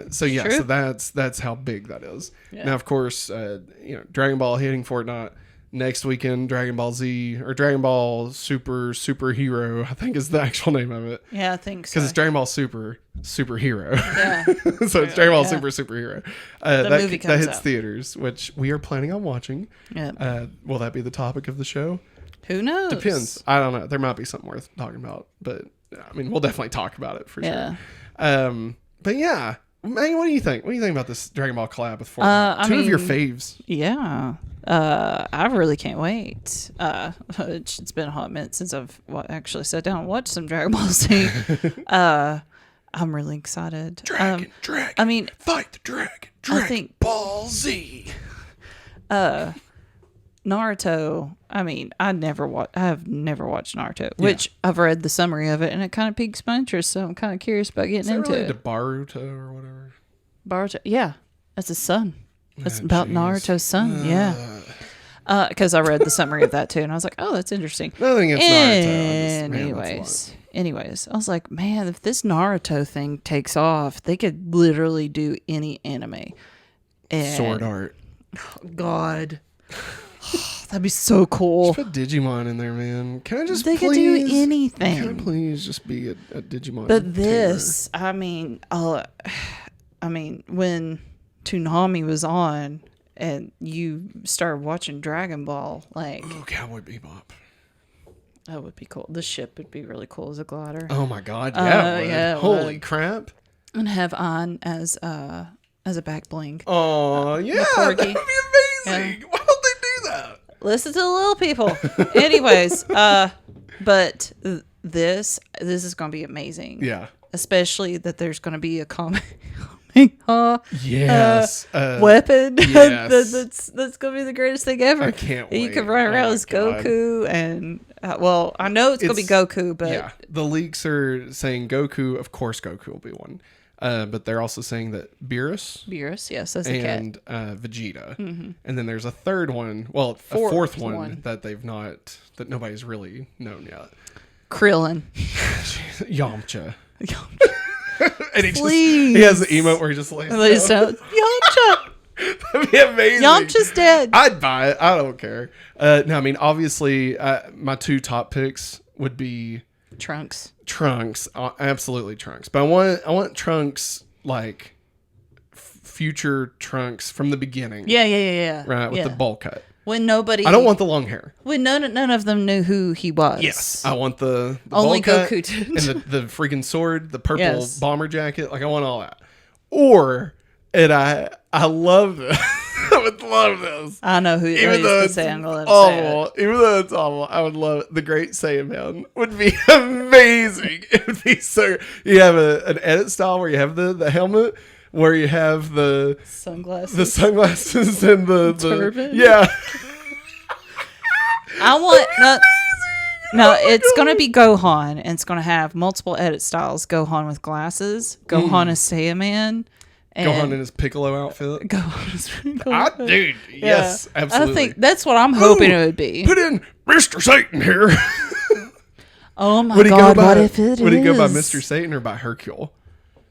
So True. that's how big that is. Yeah. Now, of course, Dragon Ball hitting Fortnite next weekend. Dragon Ball Z or Dragon Ball Superhero, I think is the actual name of it. Yeah, I think so. Because it's Dragon Ball Superhero. Yeah. So it's Dragon Ball Yeah. Superhero. The movie that comes hits out. theaters, which we are planning on watching. Yeah. Will that be the topic of the show? Who knows? Depends. I don't know. There might be something worth talking about, but I mean, we'll definitely talk about it for Yeah. sure. But yeah, Megan, what do you think? What do you think about this Dragon Ball collab with Fortnite? Two of your faves. Yeah. I really can't wait. It's been a hot minute since I've actually sat down and watched some Dragon Ball Z. I'm really excited. Dragon. I mean, fight the dragon. I think Ball Z. Naruto. I mean, I have never watched Naruto, which I've read the summary of it, and it kind of piques my interest. So I'm kind of curious about getting into related it. to Baruto or whatever? Baruto, yeah, that's his son. That's Oh, about geez. Naruto's son. Yeah. Because I read the summary of that too, and I was like, "Oh, that's interesting." Nothing against Naruto. Anyways, I was like, "Man, if this Naruto thing takes off, they could literally do any anime." And, Sword art. God, that'd be so cool. Just put Digimon in there, man. Can I just They please? could do anything. Can I please just be a Digimon? But this, I mean, when Toonami was on and you started watching Dragon Ball, like, Oh, Cowboy Bebop. that would be cool. The ship would be really cool as a glider. Oh my God! Yeah. yeah, it Holy would. crap! And have on as a back bling. Oh yeah, corgi. that'd be amazing. Why don't they do that? Listen to the little people. Anyways, but this is going to be amazing. Yeah. Especially that there's going to be a comic. Yes. Weapon. Yes. that's going to be the greatest thing ever. I can't wait. You can run around Oh my as God. Goku and well, I know it's going to be Goku, but yeah, the leaks are saying Goku. Of course, Goku will be one. But they're also saying that Beerus yes, that's a cat. and Vegeta, and then there's a third one. Well, a fourth one that that nobody's really known yet. Krillin. Yamcha. And Please. he has the emote where he just lays Please down. don't. Yamcha. That'd be amazing. Yamcha's dead. I'd buy it. I don't care. No, I mean, obviously, my two top picks would be Trunks. Absolutely Trunks. But I want Trunks like future Trunks from the beginning. Yeah. Right, with Yeah. the bowl cut. When nobody. I don't want the long hair. When none of them knew who he was. Yes, I want the Only bowl cut Goku did. and the freaking sword, the purple Yes. bomber jacket. Like I want all that. And I love this. I would love this. I know who Even though it's awful. Even though it's awful, I would love it. The Great Saiyan Man would be amazing. It would be so. You have an edit style where you have the helmet, where you have the sunglasses and the turban. Yeah. I want no. It's gonna be Gohan, and it's gonna have multiple edit styles. Gohan with glasses. Gohan as Saiyaman. And Gohan in his Piccolo outfit. Dude, yes, absolutely. I think that's what I'm hoping it would be. Put in Mr. Satan here. Oh my God! What if it is? Would he go by Mr. Satan or by Hercule?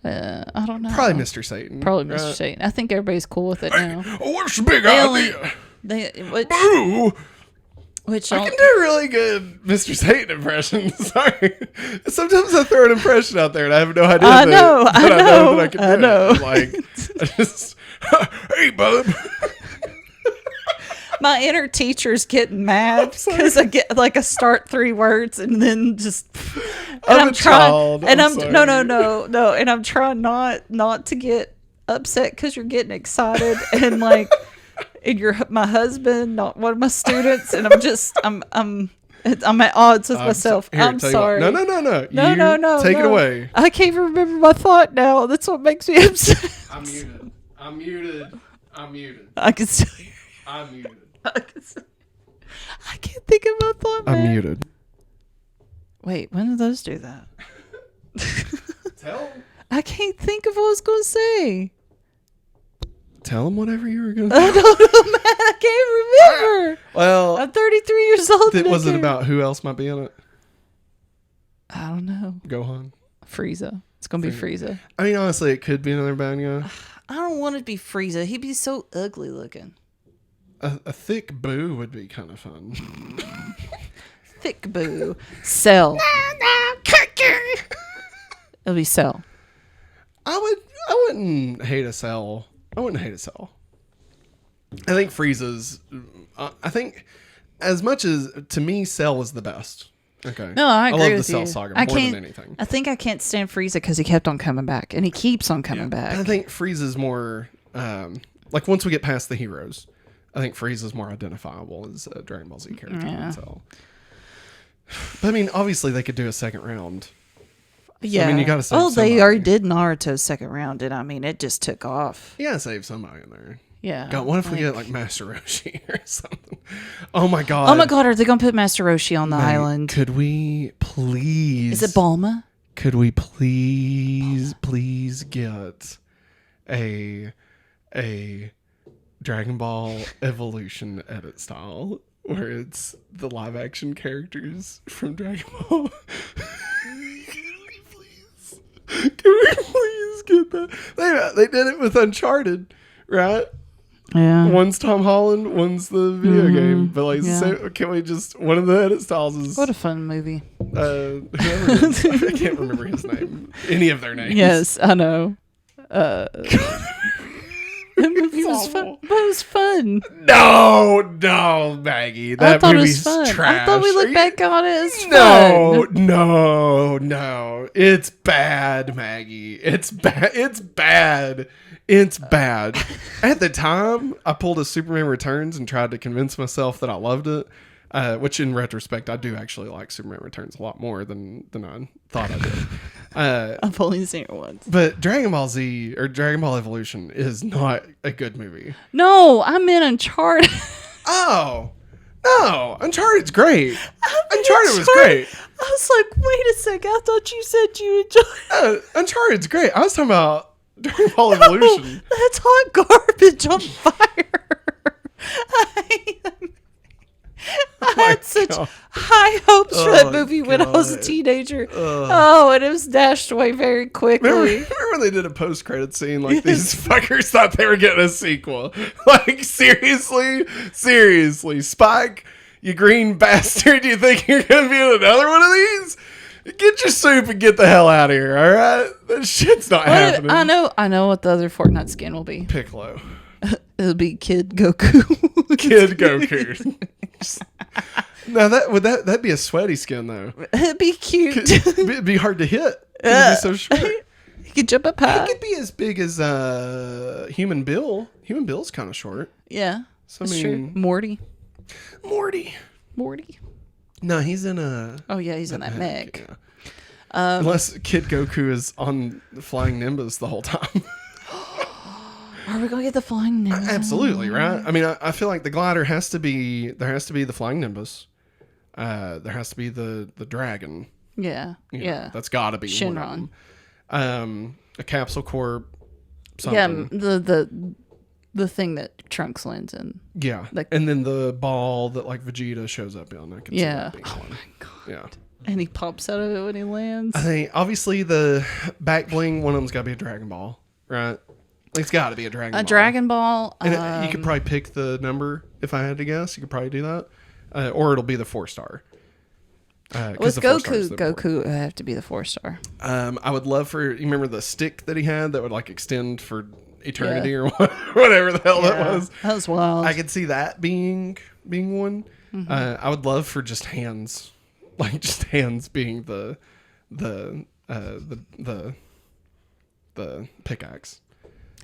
I don't know. Probably Mr. Satan. Probably Mr. Satan. I think everybody's cool with it now. What's the big idea? Boo! Which I can do really good Mr. Satan impressions. Sorry. Sometimes I throw an impression out there and I have no idea I that know I can do it. Like, I just, hey, bub. my inner teacher's getting mad because I get like I start 3 words and then just and I'm trying and I'm no and I'm trying not to get upset because you're getting excited and like and you're my husband, not one of my students, and I'm at odds with myself. I'm sorry. No. No. Take it away. I can't remember my thought now. That's what makes me upset. I'm muted. I can still hear. I'm muted. I can't think of my thought, man. I'm muted. Wait, when did those do that? Tell I can't think of what I was going to say. him whatever you were going to I don't know, man. I can't remember. Well, I'm 33 years old. was it about who else might be in it? I don't know. Gohan. Frieza. It's going to be Frieza. I mean, honestly, it could be another bad guy. I don't want it to be Frieza. He'd be so ugly looking. A thick Boo would be kind of fun. Thick Boo. Cell. It'll be Cell. I wouldn't hate a Cell. I think Frieza's. I think as much as to me, Cell was the best Okay. No, I agree love with the Cell you. Saga I more can't. than anything. I think I can't stand Frieza because he kept on coming back, and he keeps on coming back. I think Frieza's more like once we get past the heroes, I think Frieza's more identifiable as a Dragon Ball Z character. Yeah. So. But I mean, obviously they could do a second round. Yeah. I mean, you got to save Oh, somebody. they already did Naruto's second round, and I mean, it just took off. You got to save somebody in there. Yeah. God, what if we get like Master Roshi or something? Oh my god. Oh my god, are they gonna put Master Roshi on the island? Could we please? Is it Bulma? Could we please get a Dragon Ball Evolution edit style where it's the live action characters from Dragon Ball? Can we please get that? They did it with Uncharted, right? Yeah. One's Tom Holland, one's the video game. But like, yeah. so can we just one of the edit styles is What a fun movie. whoever it is, I can't remember his name, any of their names. Yes, I know. That movie was fun. But it was fun. No, Maggie, that I thought it movie's was fun. trash. I thought we Are looked you- back on it as No, fun. no, it's bad, Maggie. It's bad. It's bad. It's bad. At the time, I pulled a Superman Returns and tried to convince myself that I loved it. Which, in retrospect, I do actually like Superman Returns a lot more than I thought I did. I've only seen it once. But Dragon Ball Z or Dragon Ball Evolution is not a good movie. No, I meant Uncharted. Oh, no. Uncharted's great. Uncharted was great. I was like, wait a second. I thought you said you enjoyed Uncharted's great. I was talking about Dragon Ball Evolution. That's hot garbage on fire. I had such God. high hopes for that Oh, movie when I was a God. teenager. Oh, and it was dashed away very quickly. Remember when they did a post-credit scene? Like, these fuckers thought they were getting a sequel. Like, seriously, Spike, you green bastard, you think you're going to be in another one of these? Get your soup and get the hell out of here, all right? That shit's not happening. I know what the other Fortnite skin will be. Piccolo. It'll be Kid Goku. Kid Goku. Now, that'd be a sweaty skin, though. It'd be cute. It'd be hard to hit. It'd be so short. He could jump up high. He could be as big as Human Bill. Human Bill's kind of short. Yeah, So, that's I mean, true. Morty. Morty. No, he's in a... Oh yeah, he's in that mech. Yeah. Unless Kid Goku is on the flying Nimbus the whole time. Are we gonna get the flying Nimbus? Absolutely, right? I mean, I feel like the glider has to be... There has to be the flying Nimbus. There has to be the dragon. Yeah, You know, yeah. that's got to be one of Shinron. them. A capsule core. Something. Yeah, the thing that Trunks lands in. Yeah. Like- And then the ball that like Vegeta shows up on. I can see Yeah. that being one. my god. Yeah. And he pops out of it when he lands. I think obviously the back bling, one of them's got to be a Dragon Ball, right? It's got to be a Dragon Ball. A Dragon Ball. And you could probably pick the number if I had to guess. You could probably do that. Or it'll be the 4-star. With Goku, Goku would have to be the 4-star. I would love for... You remember the stick that he had that would like extend for eternity or whatever the hell that was? That was wild. I could see that being one. I would love for just hands, like just hands being the pickaxe.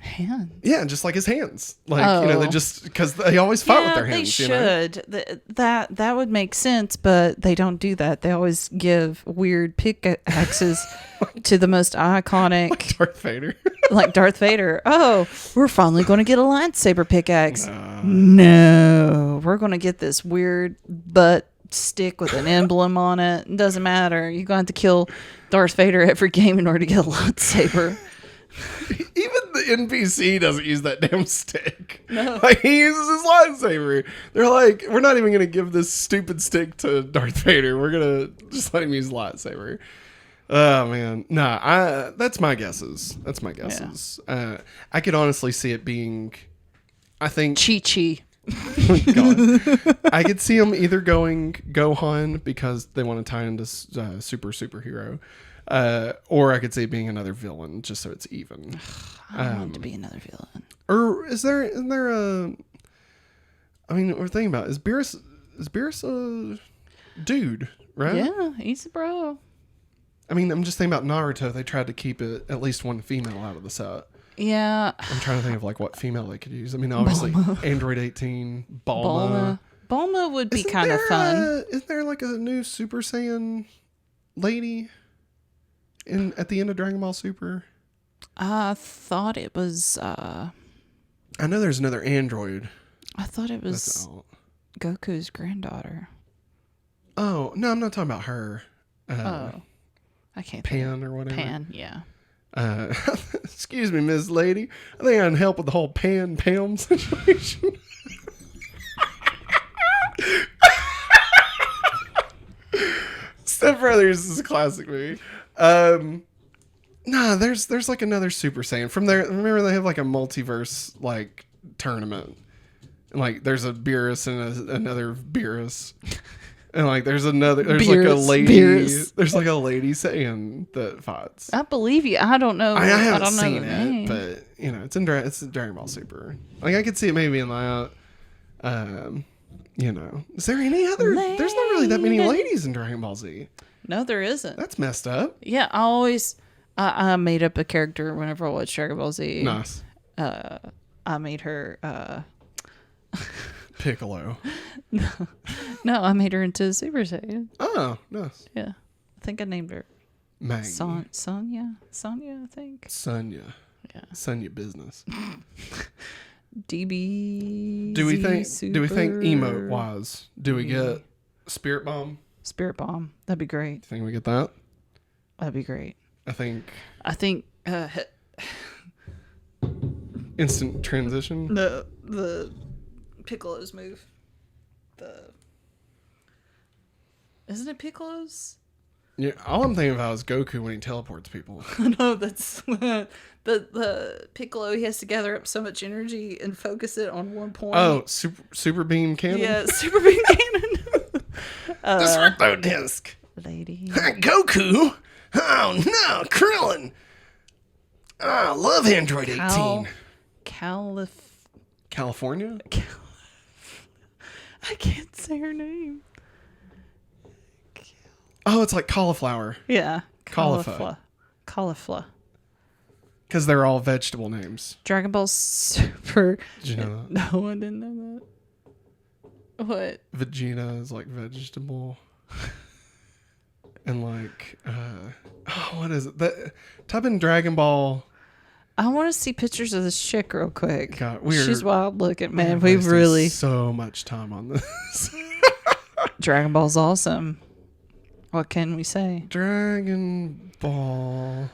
Hand. Yeah, just like his hands. Like they just because they always fight with their hands. They you know? should. That would make sense, but they don't do that. They always give weird pickaxes to the most iconic, Darth Vader. like Darth Vader. Oh, we're finally going to get a lightsaber pickaxe. No, we're going to get this weird butt stick with an emblem on it. It doesn't matter. You're going to have to kill Darth Vader every game in order to get a lightsaber. Even the NPC doesn't use that damn stick. No. Like, he uses his lightsaber. They're like, we're not even going to give this stupid stick to Darth Vader. We're going to just let him use lightsaber. Oh, man. Nah, that's my guesses. I could honestly see it being, I think... Chi-Chi. God. I could see them either going Gohan because they want to tie into superhero. Or I could say being another villain, just so it's even. I want to be another villain. Or isn't there a? I mean, we're thinking about is Beerus dude, right? Yeah, he's a bro. I mean, I'm just thinking about Naruto. They tried to keep it at least one female out of the set. Yeah. I'm trying to think of like what female they could use. I mean, obviously Android 18, Bulma. Bulma would be kind of fun. Isn't there like a new Super Saiyan lady at the end of Dragon Ball Super? I thought it was. I know there's another android. I thought it That's was out. Goku's granddaughter. Oh no, I'm not talking about her. I can't. Pan or whatever. Pan, yeah. Excuse me, Miss Lady. I think I can help with the whole Pam situation. Step Brothers is a classic movie. Nah, there's like another Super Saiyan from there. Remember they have like a multiverse like tournament, and like there's a Beerus and another Beerus, and like there's like a lady. Beerus. There's like a lady Saiyan that fights. I believe you. I don't know. I haven't don't know seen the it, name. but you know it's in Dragon Ball Super. Like I could see it maybe in that. You know, is there any other? There's not really that many ladies in Dragon Ball Z. No, there isn't. That's messed up. Yeah, I made up a character whenever I watched Dragon Ball Z. Nice. I made her. Piccolo. No, I made her into Super Saiyan. Oh, nice. Yeah, I think I named her Maggie. Sonya, I think. Sonya. Yeah. Sonya business. DB. Do we think emote wise? Do we get Spirit Bomb? Spirit Bomb? That'd be great. Think we get that? That'd be great. I think instant transition. the Piccolo's move. Isn't it Piccolo's? Yeah, all I'm thinking about is Goku when he teleports people. No, that's the Piccolo. He has to gather up so much energy and focus it on one point. Oh, super beam cannon. Yeah, super beam cannon. Disrupt the disc. Lady. Goku. Oh no, Krillin. I love Android 18. California? I can't say her name. Oh, it's like cauliflower. Yeah. Cauliflower. Cauliflower. Because they're all vegetable names. Dragon Ball Super. Did you know that? No, I didn't know that. What? Vegeta is like vegetable. And like, what is it? Type in Dragon Ball. I want to see pictures of this chick real quick. God, she's wild looking, man. We're We've really so much time on this. Dragon Ball's awesome. What can we say? Dragon Ball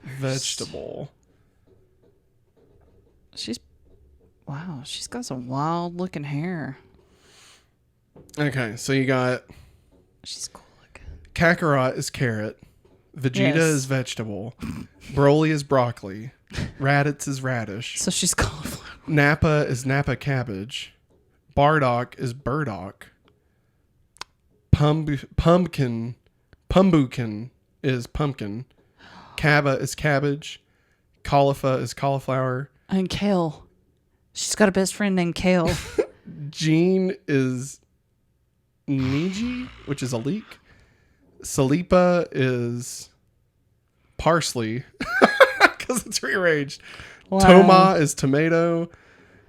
vegetable. She's got some wild looking hair. Okay, so you got She's cool looking. Kakarot is carrot. Vegeta Yes. is vegetable. Broly is broccoli. Raditz is radish. So she's cauliflower. Nappa is Nappa cabbage. Bardock is burdock. Pumpkin is pumpkin. Kaba is cabbage. Caulifla is cauliflower. And Kale. She's got a best friend named Kale. Jean is Niji, which is a leek. Salipa is parsley because it's rearranged. Wow. Toma is tomato.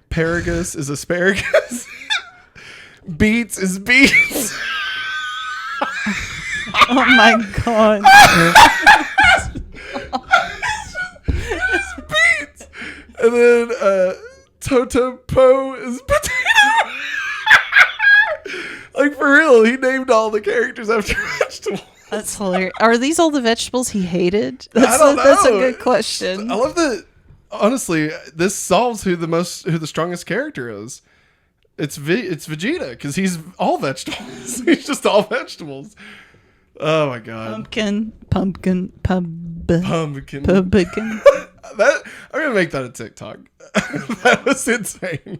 Paragus is asparagus. Beets is beets. Oh my god. Beets. And then Totopo is potato. Like for real, he named all the characters after vegetables. That's hilarious. Are these all the vegetables he hated? I don't know. That's a good question. I love that. Honestly, this solves who the strongest character is. It's Vegeta because he's all vegetables. He's just all vegetables. Oh my god. Pumpkin. Pumpkin. Pumpkin. I'm gonna make that a TikTok. That was insane.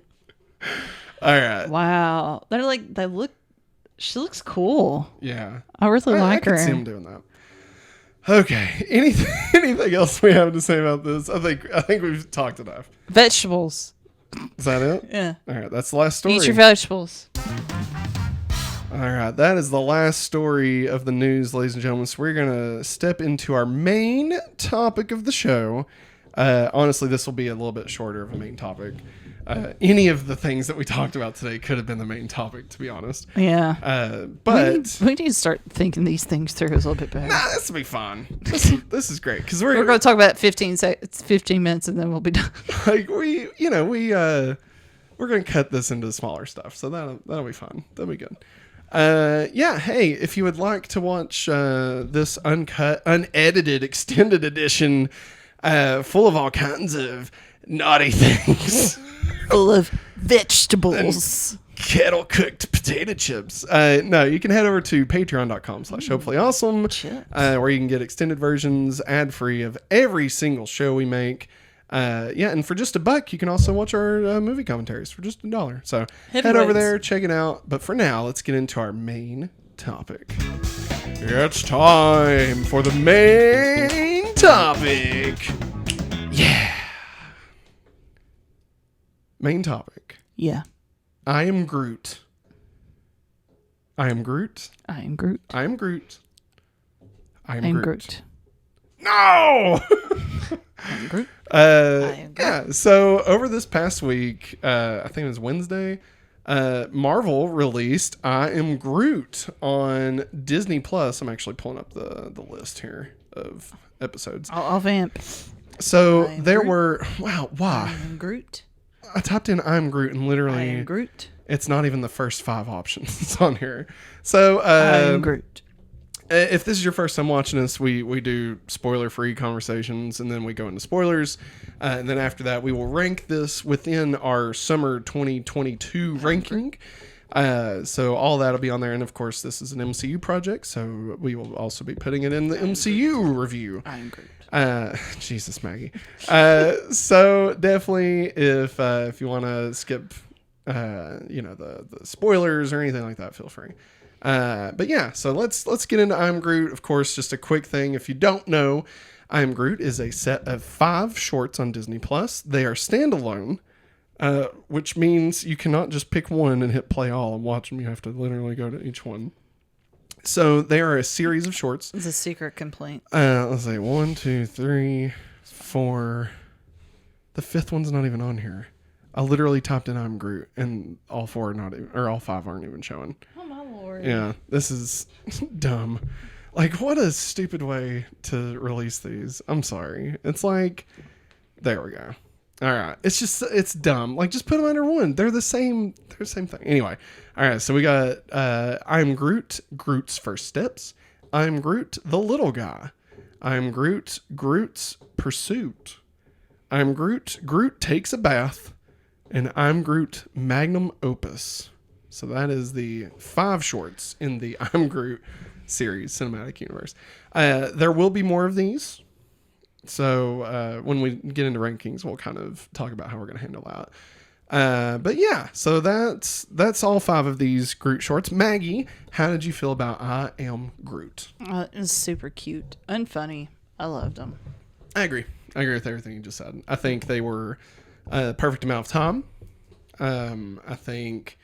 All right. Wow. She looks cool. Yeah. I really like I her. could see him doing that. Okay. Anything else we have to say about this? I think we've talked enough. Vegetables. Is that it? Yeah. All right. That's the last story. Eat your vegetables. All right, that is the last story of the news, ladies and gentlemen. So we're going to step into our main topic of the show. Honestly, this will be a little bit shorter of a main topic. Any of the things that we talked about today could have been the main topic, to be honest. Yeah. But we need to start thinking these things through a little bit better. nah, this will be fun. This is great because We're going to talk about 15 minutes and then we'll be done. like we're going to cut this into smaller stuff, so that'll be fun. That'll be good. Yeah, hey, if you would like to watch this uncut, unedited, extended edition full of all kinds of naughty things, Full of vegetables. kettle cooked potato chips, no, you can head over to patreon.com/HopefullyAwesome, where you can get extended versions ad free of every single show we make. And for just $1, you can also watch our movie commentaries for just $1. So head over there, check it out. But for now, let's get into our main topic. It's time for the main topic. Yeah. Main topic. Yeah. I am Groot. I am Groot. I am Groot. I am Groot. I am I'm Groot. Groot. No! I'm Groot. Yeah, so over this past week, I think it was Wednesday, Marvel released I Am Groot on Disney Plus. I'm actually pulling up the list here of episodes. I'll vamp. So I Am there Groot. were, wow, why? I am Groot. I typed in I'm Groot and I literally am Groot. it's not even the first 5 options on here. So I am Groot. if this is your first time watching us, we do spoiler-free conversations, and then we go into spoilers. And then after that, we will rank this within our summer 2022 ranking. So all that will be on there. And, of course, this is an MCU project, so we will also be putting it in the MCU review. I am Groot. Jesus, Maggie. So definitely, if you want to skip, the spoilers or anything like that, feel free. But yeah, so let's get into I'm Groot. Of course, just a quick thing. If you don't know, I Am Groot is a set of 5 shorts on Disney Plus. They are standalone, which means you cannot just pick one and hit play all and watch them. You have to literally go to each one. So they are a series of shorts. It's a secret complaint. Let's see, 1, 2, 3, 4. The 5th one's not even on here. I literally typed in I'm Groot, and all 4 are not even, or all 5 aren't even showing. Oh my lord. Yeah, this is dumb. Like, what a stupid way to release these. I'm sorry. It's like, there we go. All right. It's dumb. Like, just put them under one. They're the same thing. Anyway. All right. So we got I'm Groot, Groot's First Steps. I'm Groot, the Little Guy. I'm Groot, Groot's Pursuit. I'm Groot, Groot Takes a Bath. And I'm Groot, Magnum Opus. So that is the 5 shorts in the I'm Groot series cinematic universe. There will be more of these. So when we get into rankings, we'll kind of talk about how we're going to handle that. But yeah, so that's all 5 of these Groot shorts. Maggie, how did you feel about I Am Groot? It was super cute and funny. I loved them. I agree with everything you just said. I think they were perfect amount of time. I think,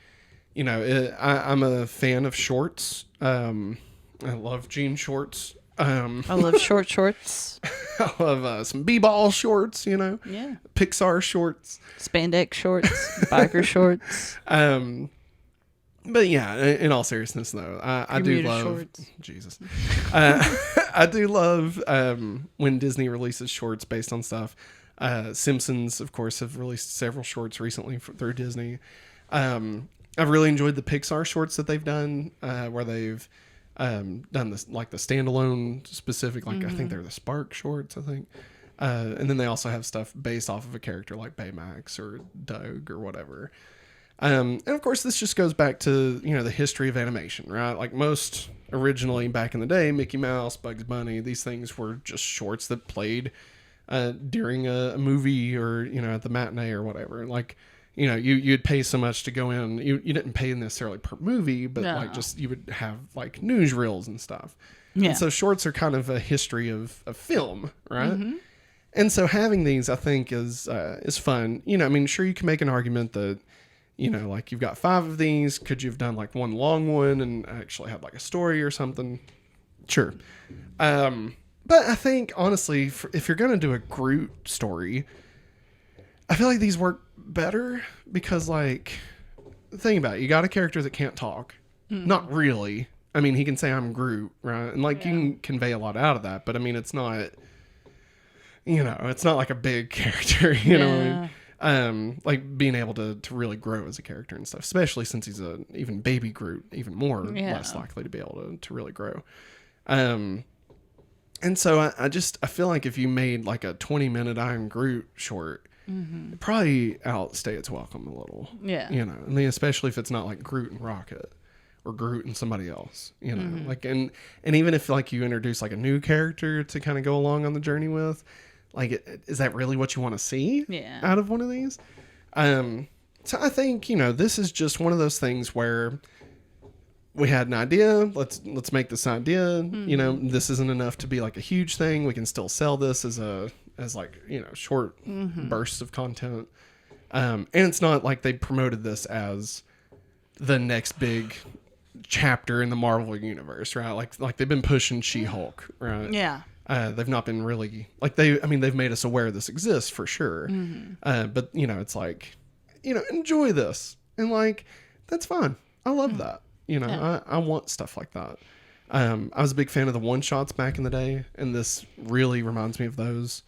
I'm a fan of shorts. I love jean shorts. I love short shorts. I love some b-ball shorts, Yeah. Pixar shorts. Spandex shorts. Biker shorts. But yeah, in all seriousness though, I do Bermuda love shorts. Jesus. I do love when Disney releases shorts based on stuff. Simpsons, of course, have released several shorts recently through Disney. I've really enjoyed the Pixar shorts that they've done, where they've done this like the standalone specific, like I think they're the Spark shorts, I think. And then they also have stuff based off of a character like Baymax or Doug or whatever. And of course, this just goes back to, the history of animation, right? Like most originally back in the day, Mickey Mouse, Bugs Bunny, these things were just shorts that played during a movie or, at the matinee or whatever. Like, you'd pay so much to go in. You didn't pay necessarily per movie, but like just you would have like newsreels and stuff. Yeah. And so shorts are kind of a history of film, right? Mm-hmm. And so having these, I think, is fun. Sure, you can make an argument that, you know, like you've got 5 of these. Could you have done like one long one and actually had like a story or something? Sure. But I think honestly, if you're going to do a Groot story, I feel like these work better because like, think about it. You got a character that can't talk. Not really. I mean, he can say I'm Groot, right? And like you can convey a lot out of that, but I mean, it's not, you know, it's not like a big character, you know what I mean? Like being able to really grow as a character and stuff, especially since he's a even baby Groot, even more less likely to be able to really grow. And so I feel like if you made like a 20-minute I'm Groot short, it'd probably outstay its welcome a little. Yeah. You know, I mean, especially if it's not like Groot and Rocket or Groot and somebody else, you know, like, and even if like you introduce like a new character to kind of go along on the journey with, like, is that really what you want to see out of one of these? So I think, you know, this is just one of those things where we had an idea. Let's make this idea. You know, this isn't enough to be like a huge thing. We can still sell this as like, you know, short bursts of content. And it's not like they promoted this as the next big chapter in the Marvel universe, right? Like they've been pushing She-Hulk, right? Yeah. They've not been really like they've made us aware this exists for sure. But you know, it's like, you know, enjoy this and like, that's fine. I love that. You know, I want stuff like that. I was a big fan of the one-shots back in the day, and this really reminds me of those,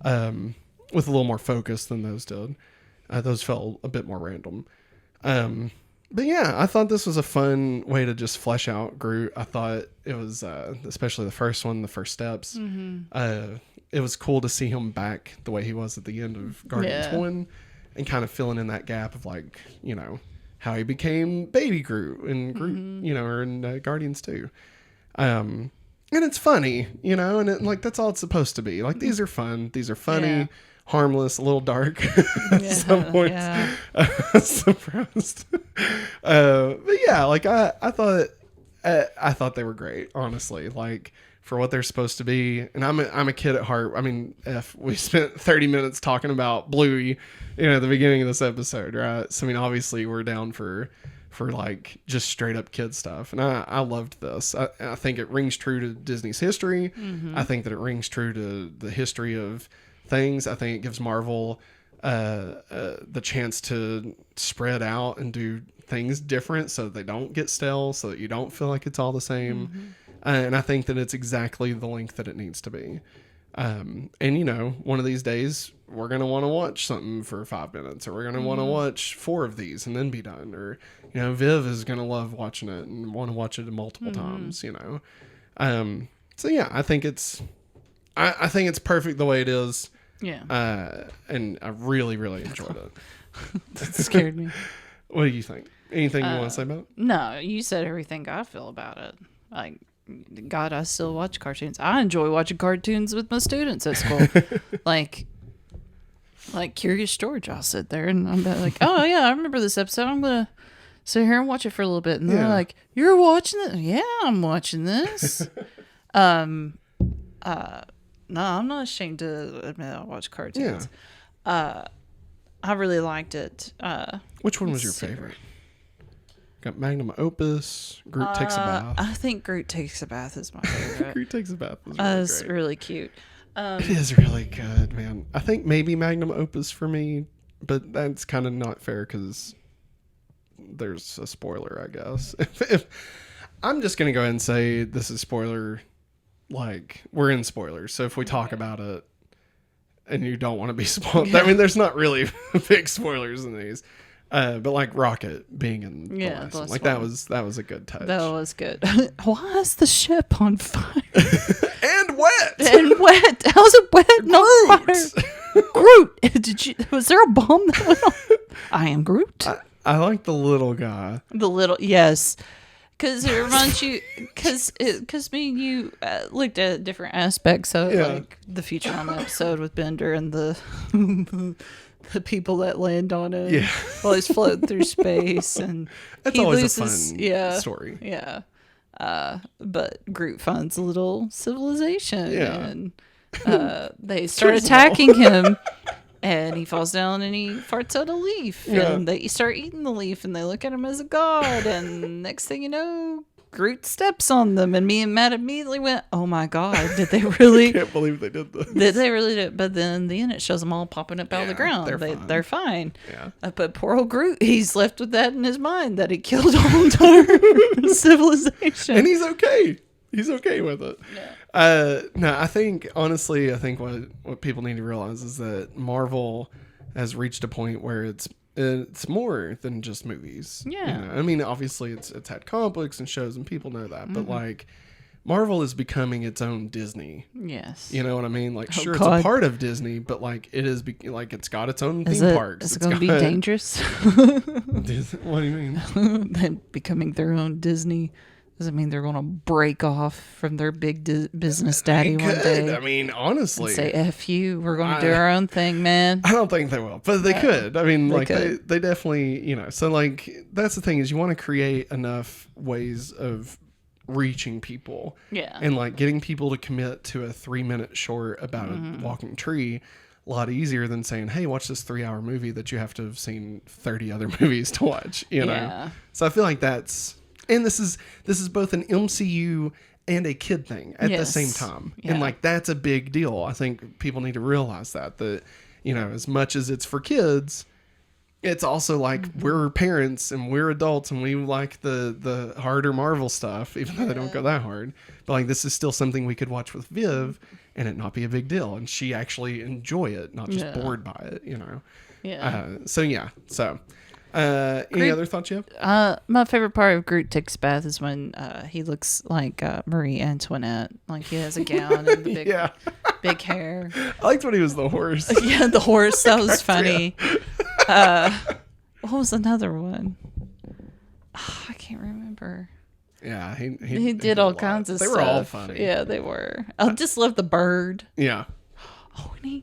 with a little more focus than those did. Those felt a bit more random. But yeah, I thought this was a fun way to just flesh out Groot. I thought it was, especially the first one, the first steps, it was cool to see him back the way he was at the end of Guardians 1 and kind of filling in that gap of like, you know, how he became baby Groot and Groot, you know, or in Guardians 2. And it's funny, you know, and like, that's all it's supposed to be. Like, these are fun. These are funny, harmless, a little dark at some points. Surprised. But yeah, like I thought they were great, honestly, like for what they're supposed to be. And I'm a kid at heart. I mean, we spent 30 minutes talking about Bluey, you know, at the beginning of this episode, right? So I mean, obviously we're down for like just straight up kid stuff. And I loved this. I think it rings true to Disney's history. I think that it rings true to the history of things. I think it gives Marvel the chance to spread out and do things different so they don't get stale, so that you don't feel like it's all the same. And I think that it's exactly the length that it needs to be. And you know, one of these days we're going to want to watch something for 5 minutes, or we're going to want to watch 4 of these and then be done. Or, you know, Viv is going to love watching it and want to watch it multiple times, you know? So yeah, I think it's perfect the way it is. Yeah. And I really, really enjoyed it. That scared me. What do you think? Anything you want to say about it? No, you said everything I feel about it. Like, God, I still watch cartoons. I enjoy watching cartoons with my students at school. like Curious George, I'll sit there and I'm like, oh yeah, I remember this episode. I'm going to sit here and watch it for a little bit. And they're like, you're watching it? Yeah, I'm watching this. No, I'm not ashamed to admit I watch cartoons. I really liked it. Which one was your favorite? Got Magnum Opus, Groot Takes a Bath. I think Groot Takes a Bath is my favorite. Groot Takes a Bath is really cute. It is really good, man. I think maybe Magnum Opus for me, but that's kind of not fair because there's a spoiler, I guess. If I'm just going to go ahead and say this is spoiler, like, we're in spoilers. So if we talk about it and you don't want to be spoiled, I mean, there's not really big spoilers in these. But like Rocket being in the last one. Like that was a good touch. That was good. Why is the ship on fire? And wet. How's it wet? No fire. Groot. Was there a bomb that went off? I am Groot. I like the little guy. Yes. Because it reminds you, because me and you looked at different aspects of like the Futurama episode with Bender and the people that land on it while he's floating through space, and that's he always loses, a fun story. Yeah. But Groot finds a little civilization, and they start attacking him. And he falls down and he farts out a leaf. Yeah. And they start eating the leaf and they look at him as a god. And next thing you know, Groot steps on them. And me and Matt immediately went, oh my God, did they really? Can't believe they did this. Did they really do it? But then in the end, it shows them all popping up out of the ground. They're fine. Yeah. But poor old Groot, he's left with that in his mind that he killed a whole entire civilization. And he's okay. He's okay with it. Yeah. No, I think what people need to realize is that Marvel has reached a point where it's more than just movies. Yeah. You know? I mean, obviously it's had comic books and shows and people know that, but like Marvel is becoming its own Disney. Yes. You know what I mean? Like, Oh, sure, God. it's a part of Disney, but like it is like it's got its own Is theme it, parks. is it It's going to be got- dangerous? What do you mean? Them becoming their own Disney doesn't mean they're going to break off from their big business daddy one Could. day. I mean, honestly, Say F you, we're going to do our own thing, man. I don't think they will, but they could. I mean, They like could. they definitely, so like that's the thing is you want to create enough ways of reaching people. Yeah. And like getting people to commit to a 3-minute short about a walking tree a lot easier than saying, "Hey, watch this 3-hour movie that you have to have seen 30 other movies to watch," you know. Yeah. So I feel like and this is both an MCU and a kid thing at the Yes. same time. Yeah. And like that's a big deal. I think people need to realize that as much as it's for kids, it's also like we're parents and we're adults and we like the harder Marvel stuff, even though they don't go that hard. But like this is still something we could watch with Viv and it not be a big deal. And she actually enjoy it, not just bored by it, Yeah. Any Groot- other thoughts you have? My favorite part of Groot takes a bath is when he looks like Marie Antoinette. Like he has a gown and the big, Yeah. big hair. I liked when he was the horse. Yeah, the horse. That was funny. What was another one? I can't remember. Yeah, He did a all lot. kinds of They stuff. were all funny. Yeah, they were. I just love the bird. Yeah. Oh, and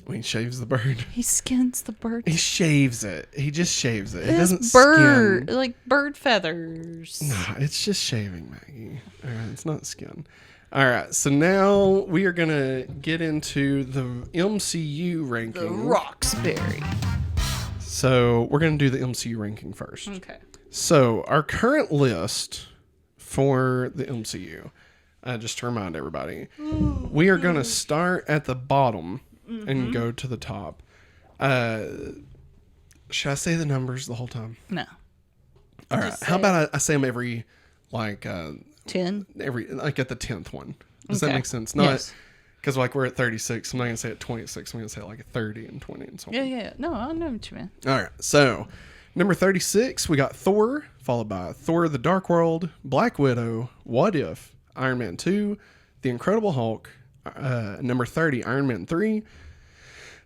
When he shaves the bird. he skins the bird. He shaves it. He just shaves it. It It's doesn't bird, skin. like bird feathers. No, it's just shaving, Maggie. All right, it's not skin. All right, so now we are going to get into the MCU ranking. The Roxbury. So we're going to do the MCU ranking first. Okay. So our current list for the MCU, just to remind everybody, we are going to start at the bottom and go to the top. Should I say the numbers the whole time? No. All right. How about I say them every, 10. like at the 10th one? Does that Okay. make sense? Not Yes. because like we're at 36. I'm not gonna say at 26. I'm gonna say like 30 and 20 and so on. Yeah. No, I know what you mean. All right. So number 36, we got Thor, followed by Thor: The Dark World, Black Widow, What If, Iron Man 2, The Incredible Hulk, number 30, Iron Man 3,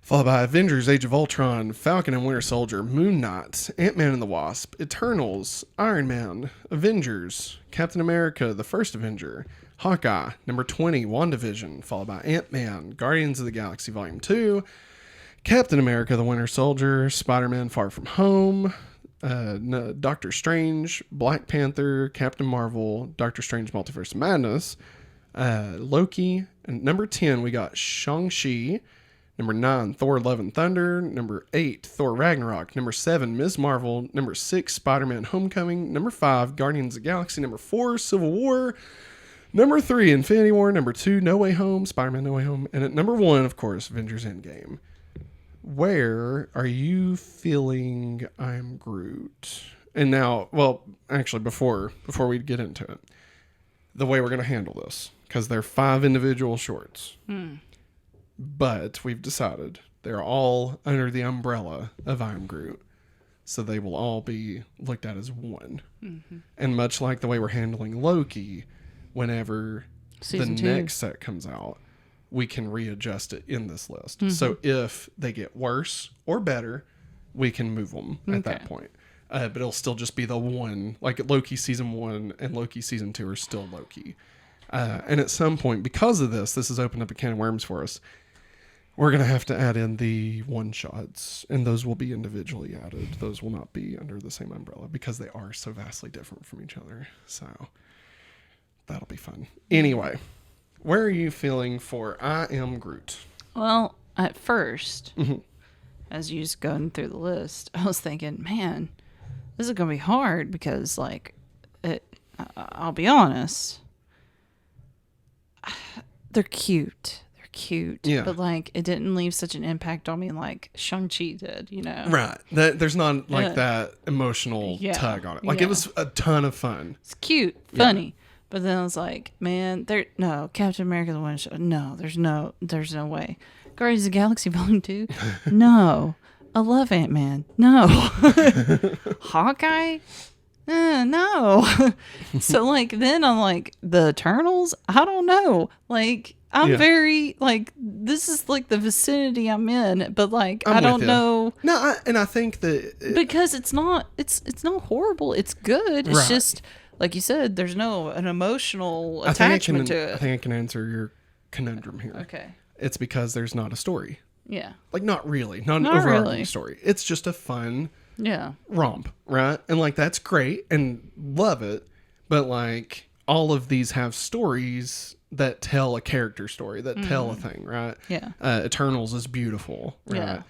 followed by Avengers: Age of Ultron, Falcon and Winter Soldier, Moon Knight, Ant-Man and the Wasp, Eternals, Iron Man, Avengers, Captain America: The First Avenger, Hawkeye, number 20, WandaVision, followed by Ant-Man, Guardians of the Galaxy Volume 2, Captain America: The Winter Soldier, Spider-Man: Far From Home, Doctor Strange, Black Panther, Captain Marvel, Doctor Strange: Multiverse of Madness, Loki, and number 10 we got Shang-Chi, number 9 Thor: Love and Thunder, number 8 Thor: Ragnarok, number 7 Ms. Marvel, number 6 Spider-Man: Homecoming, number 5 Guardians of the Galaxy, number 4 Civil War, number 3 Infinity War, number 2 No Way Home, Spider-Man: No Way Home, and at number 1, of course, Avengers: Endgame. Where are you feeling I'm Groot? And now, well, actually, before we get into it, the way we're going to handle this, because they're 5 individual shorts, but we've decided they're all under the umbrella of I'm Groot, so they will all be looked at as one. And much like the way we're handling Loki, whenever Season the 2. next set comes out, we can readjust it in this list. So if they get worse or better, we can move them at that point. But it'll still just be the one, like Loki season 1 and Loki season 2 are still Loki. And at some point, because of this has opened up a can of worms for us. We're going to have to add in the one-shots, and those will be individually added. Those will not be under the same umbrella because they are so vastly different from each other. So that'll be fun. Anyway, where are you feeling for I Am Groot? Well, at first, as you just going through the list, I was thinking, man, this is gonna be hard because, like, I'll be honest, they're cute. They're cute. Yeah. But, like, it didn't leave such an impact on me like Shang-Chi did, you know? Right. There's not like that emotional tug on it. Like it was a ton of fun. It's cute, funny. But then I was like, man, Captain America the Winter Soldier. No, there's no way. Guardians of the Galaxy Volume 2? No. I love Ant-Man. No. Hawkeye? No. So, like, then I'm like, the Eternals? I don't know. Like, I'm very, like, this is, like, the vicinity I'm in. But, like, I don't know. No, I think that... because it's not horrible. It's good. It's just... like you said, there's an emotional attachment to it. I think I can answer your conundrum here. Okay. It's because there's not a story. Yeah. Like, not really. Not an overarching story. It's just a fun romp, right? And, like, that's great and love it. But, like, all of these have stories that tell a character story, that tell a thing, right? Yeah. Eternals is beautiful, right?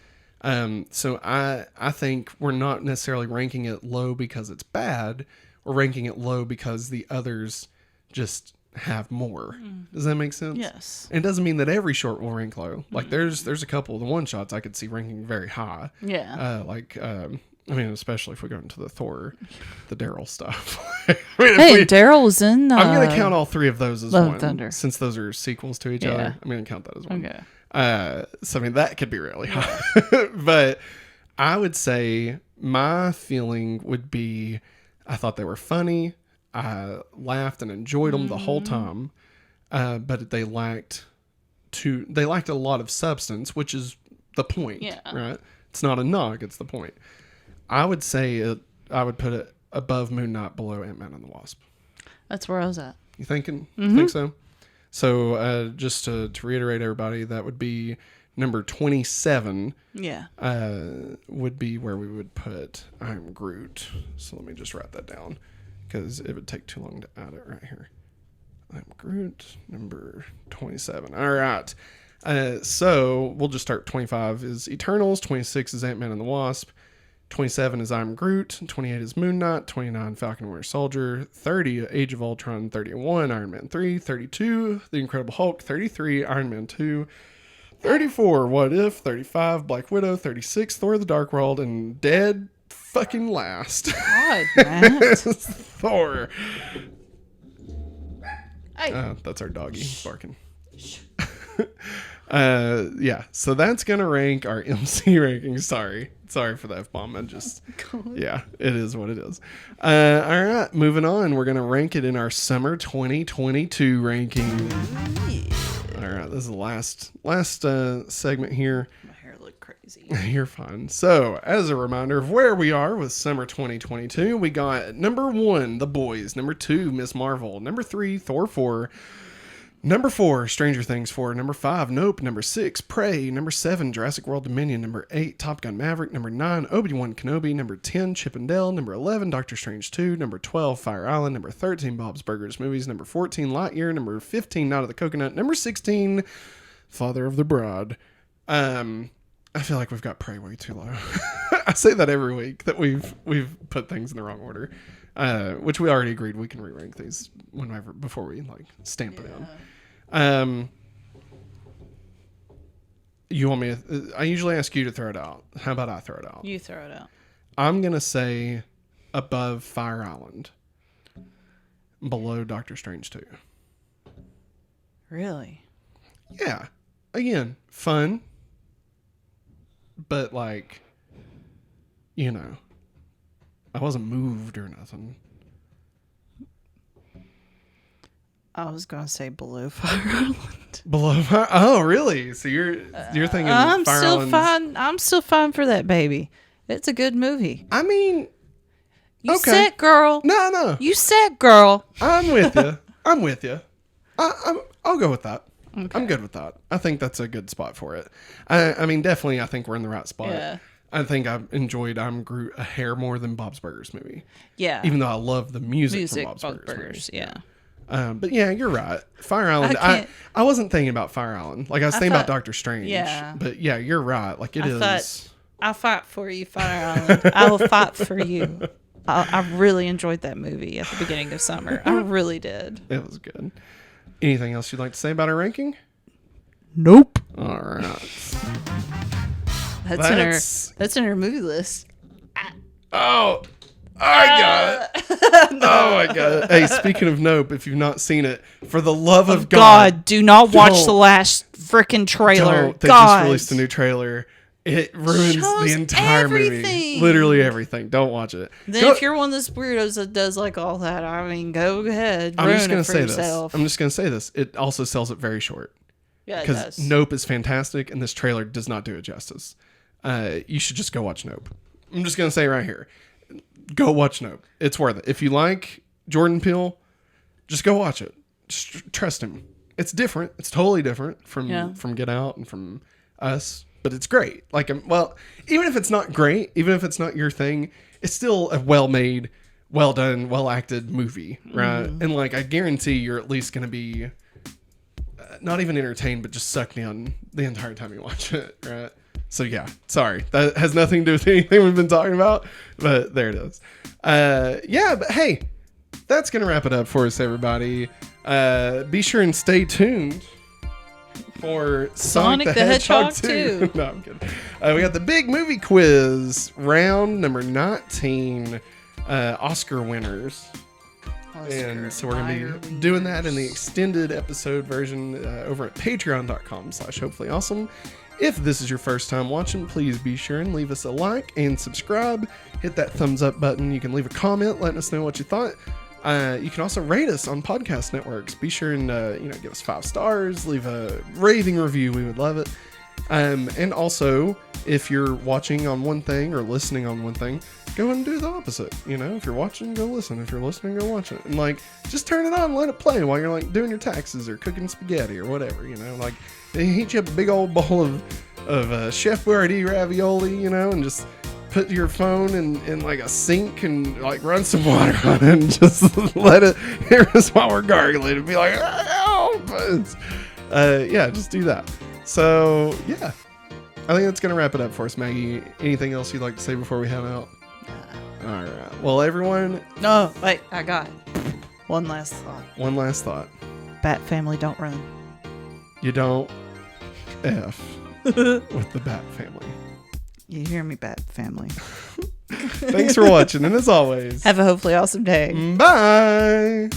Yeah. So I think we're not necessarily ranking it low because it's bad. We're ranking it low because the others just have more. Does that make sense? Yes. And it doesn't mean that every short will rank low. Like there's a couple of the one shots I could see ranking very high. Yeah. I mean, especially if we go into the Thor, the Daryl stuff. Daryl was in. I'm going to count all three of those as Love one, Thunder. Since those are sequels to each other. I'm going to count that as one. Okay. So I mean, that could be really high. But I would say my feeling would be, I thought they were funny. I laughed and enjoyed them the whole time, but they lacked a lot of substance, which is the point, right? It's not a knock; it's the point. I would say I would put it above Moon Knight, below Ant-Man and the Wasp. That's where I was at. You thinking? Think so? So just to reiterate, everybody, that would be number 27. Yeah. Would be where we would put I'm Groot. So let me just write that down because it would take too long to add it right here. I'm Groot, number 27. All right. So we'll just start. 25 is Eternals. 26 is Ant-Man and the Wasp. 27 is I'm Groot. 28 is Moon Knight. 29 Falcon and Winter Soldier. 30 Age of Ultron. 31 Iron Man 3. 32 The Incredible Hulk. 33 Iron Man 2. 34 What If. 35 Black Widow. 36 Thor the Dark World. And dead fucking last. God, Matt. Thor. Hey. That's our doggy barking. Yeah, so that's gonna rank our MC ranking. Sorry for the F-bomb. Yeah, it is what it is. All right, moving on. We're gonna rank it in our summer 2022 ranking. All right, this is the last segment here. My hair looked crazy. You're fine. So, as a reminder of where we are with summer 2022, we got number 1, The Boys. Number 2, Miss Marvel. Number 3, Thor 4. Number 4, Stranger Things 4. Number 5, Nope. Number 6, Prey. Number 7, Jurassic World Dominion. Number 8, Top Gun Maverick. Number 9, Obi-Wan Kenobi. Number 10, Chip and Dale. Number 11, Doctor Strange 2. Number 12, Fire Island. Number 13, Bob's Burgers Movies. Number 14, Lightyear. Number 15, Night of the Coconut. Number 16, Father of the Bride. I feel like we've got Prey way too low. I say that every week that we've put things in the wrong order. Which we already agreed we can re-rank these whenever before we stamp it down. You want me to, I usually ask you to throw it out. How about I throw it out? You throw it out. I'm going to say above Fire Island, below Doctor Strange 2. Really? Yeah. Again, fun. But I wasn't moved or nothing. I was gonna say below Fire Island. Below Fire? Oh, really? So you're thinking I'm Fire still Island's... fine. I'm still fine for that baby. It's a good movie. I mean, you set, girl. No. You set, girl. I'm with you. I'll go with that. Okay. I'm good with that. I think that's a good spot for it. I mean, definitely, I think we're in the right spot. Yeah. I think I've enjoyed I'm Groot a hair more than Bob's Burgers movie. Yeah. Even though I love the music from Bob's Burgers. Yeah. But yeah, you're right. Fire Island. I wasn't thinking about Fire Island. Like I was thinking about Doctor Strange. Yeah. But yeah, you're right. Like it is. I'll fight for you, Fire Island. I will fight for you. I really enjoyed that movie at the beginning of summer. I really did. It was good. Anything else you'd like to say about our ranking? Nope. All right. That's in our movie list. Oh, I got it. Oh my god. Hey, speaking of Nope, if you've not seen it, for the love of God, do not watch the last freaking trailer. They just released a new trailer. It ruins the entire movie. Literally everything. Don't watch it. Then if you're one of those weirdos that does like all that, I mean, go ahead. I'm just going gonna to say this. I'm just gonna say this. It also sells it very short. Yeah, it because does. Nope is fantastic, and this trailer does not do it justice. You should just go watch Nope. I'm just gonna say right here, go watch Nope. It's worth it. If you like Jordan Peele, just go watch it. Just trust him. It's different. It's totally different from Get Out and from Us, but it's great. Like, well, even if it's not great, even if it's not your thing, it's still a well-made, well done, well acted movie, right? And like, I guarantee you're at least gonna be not even entertained, but just sucked in the entire time you watch it, right? So yeah, sorry. That has nothing to do with anything we've been talking about, but there it is. Yeah, but hey, that's going to wrap it up for us, everybody. Be sure and stay tuned for Sonic the Hedgehog 2. No, I'm kidding. We got the big movie quiz, round number 19, Oscar winners. And so we're going to be doing that in the extended episode version over at patreon.com/HopefullyAwesome. If this is your first time watching, please be sure and leave us a like and subscribe. Hit that thumbs up button. You can leave a comment letting us know what you thought. You can also rate us on podcast networks. Be sure and give us 5 stars. Leave a raving review. We would love it. And also, if you're watching on one thing or listening on one thing, go and do the opposite. If you're watching, go listen. If you're listening, go watch it. And just turn it on and let it play while you're doing your taxes or cooking spaghetti or whatever. They heat you up a big old bowl of Chef Boyardee ravioli, and just put your phone in a sink and run some water on it and just let it hear us while we're gargling and be like, oh, just do that. So yeah, I think that's gonna wrap it up for us, Maggie. Anything else you'd like to say before we head out? All right. Well, everyone. No, wait. I got one last thought. Bat family, don't run. You don't F with the Bat family. You hear me, Bat family. Thanks for watching, and as always, have a hopefully awesome day. Bye.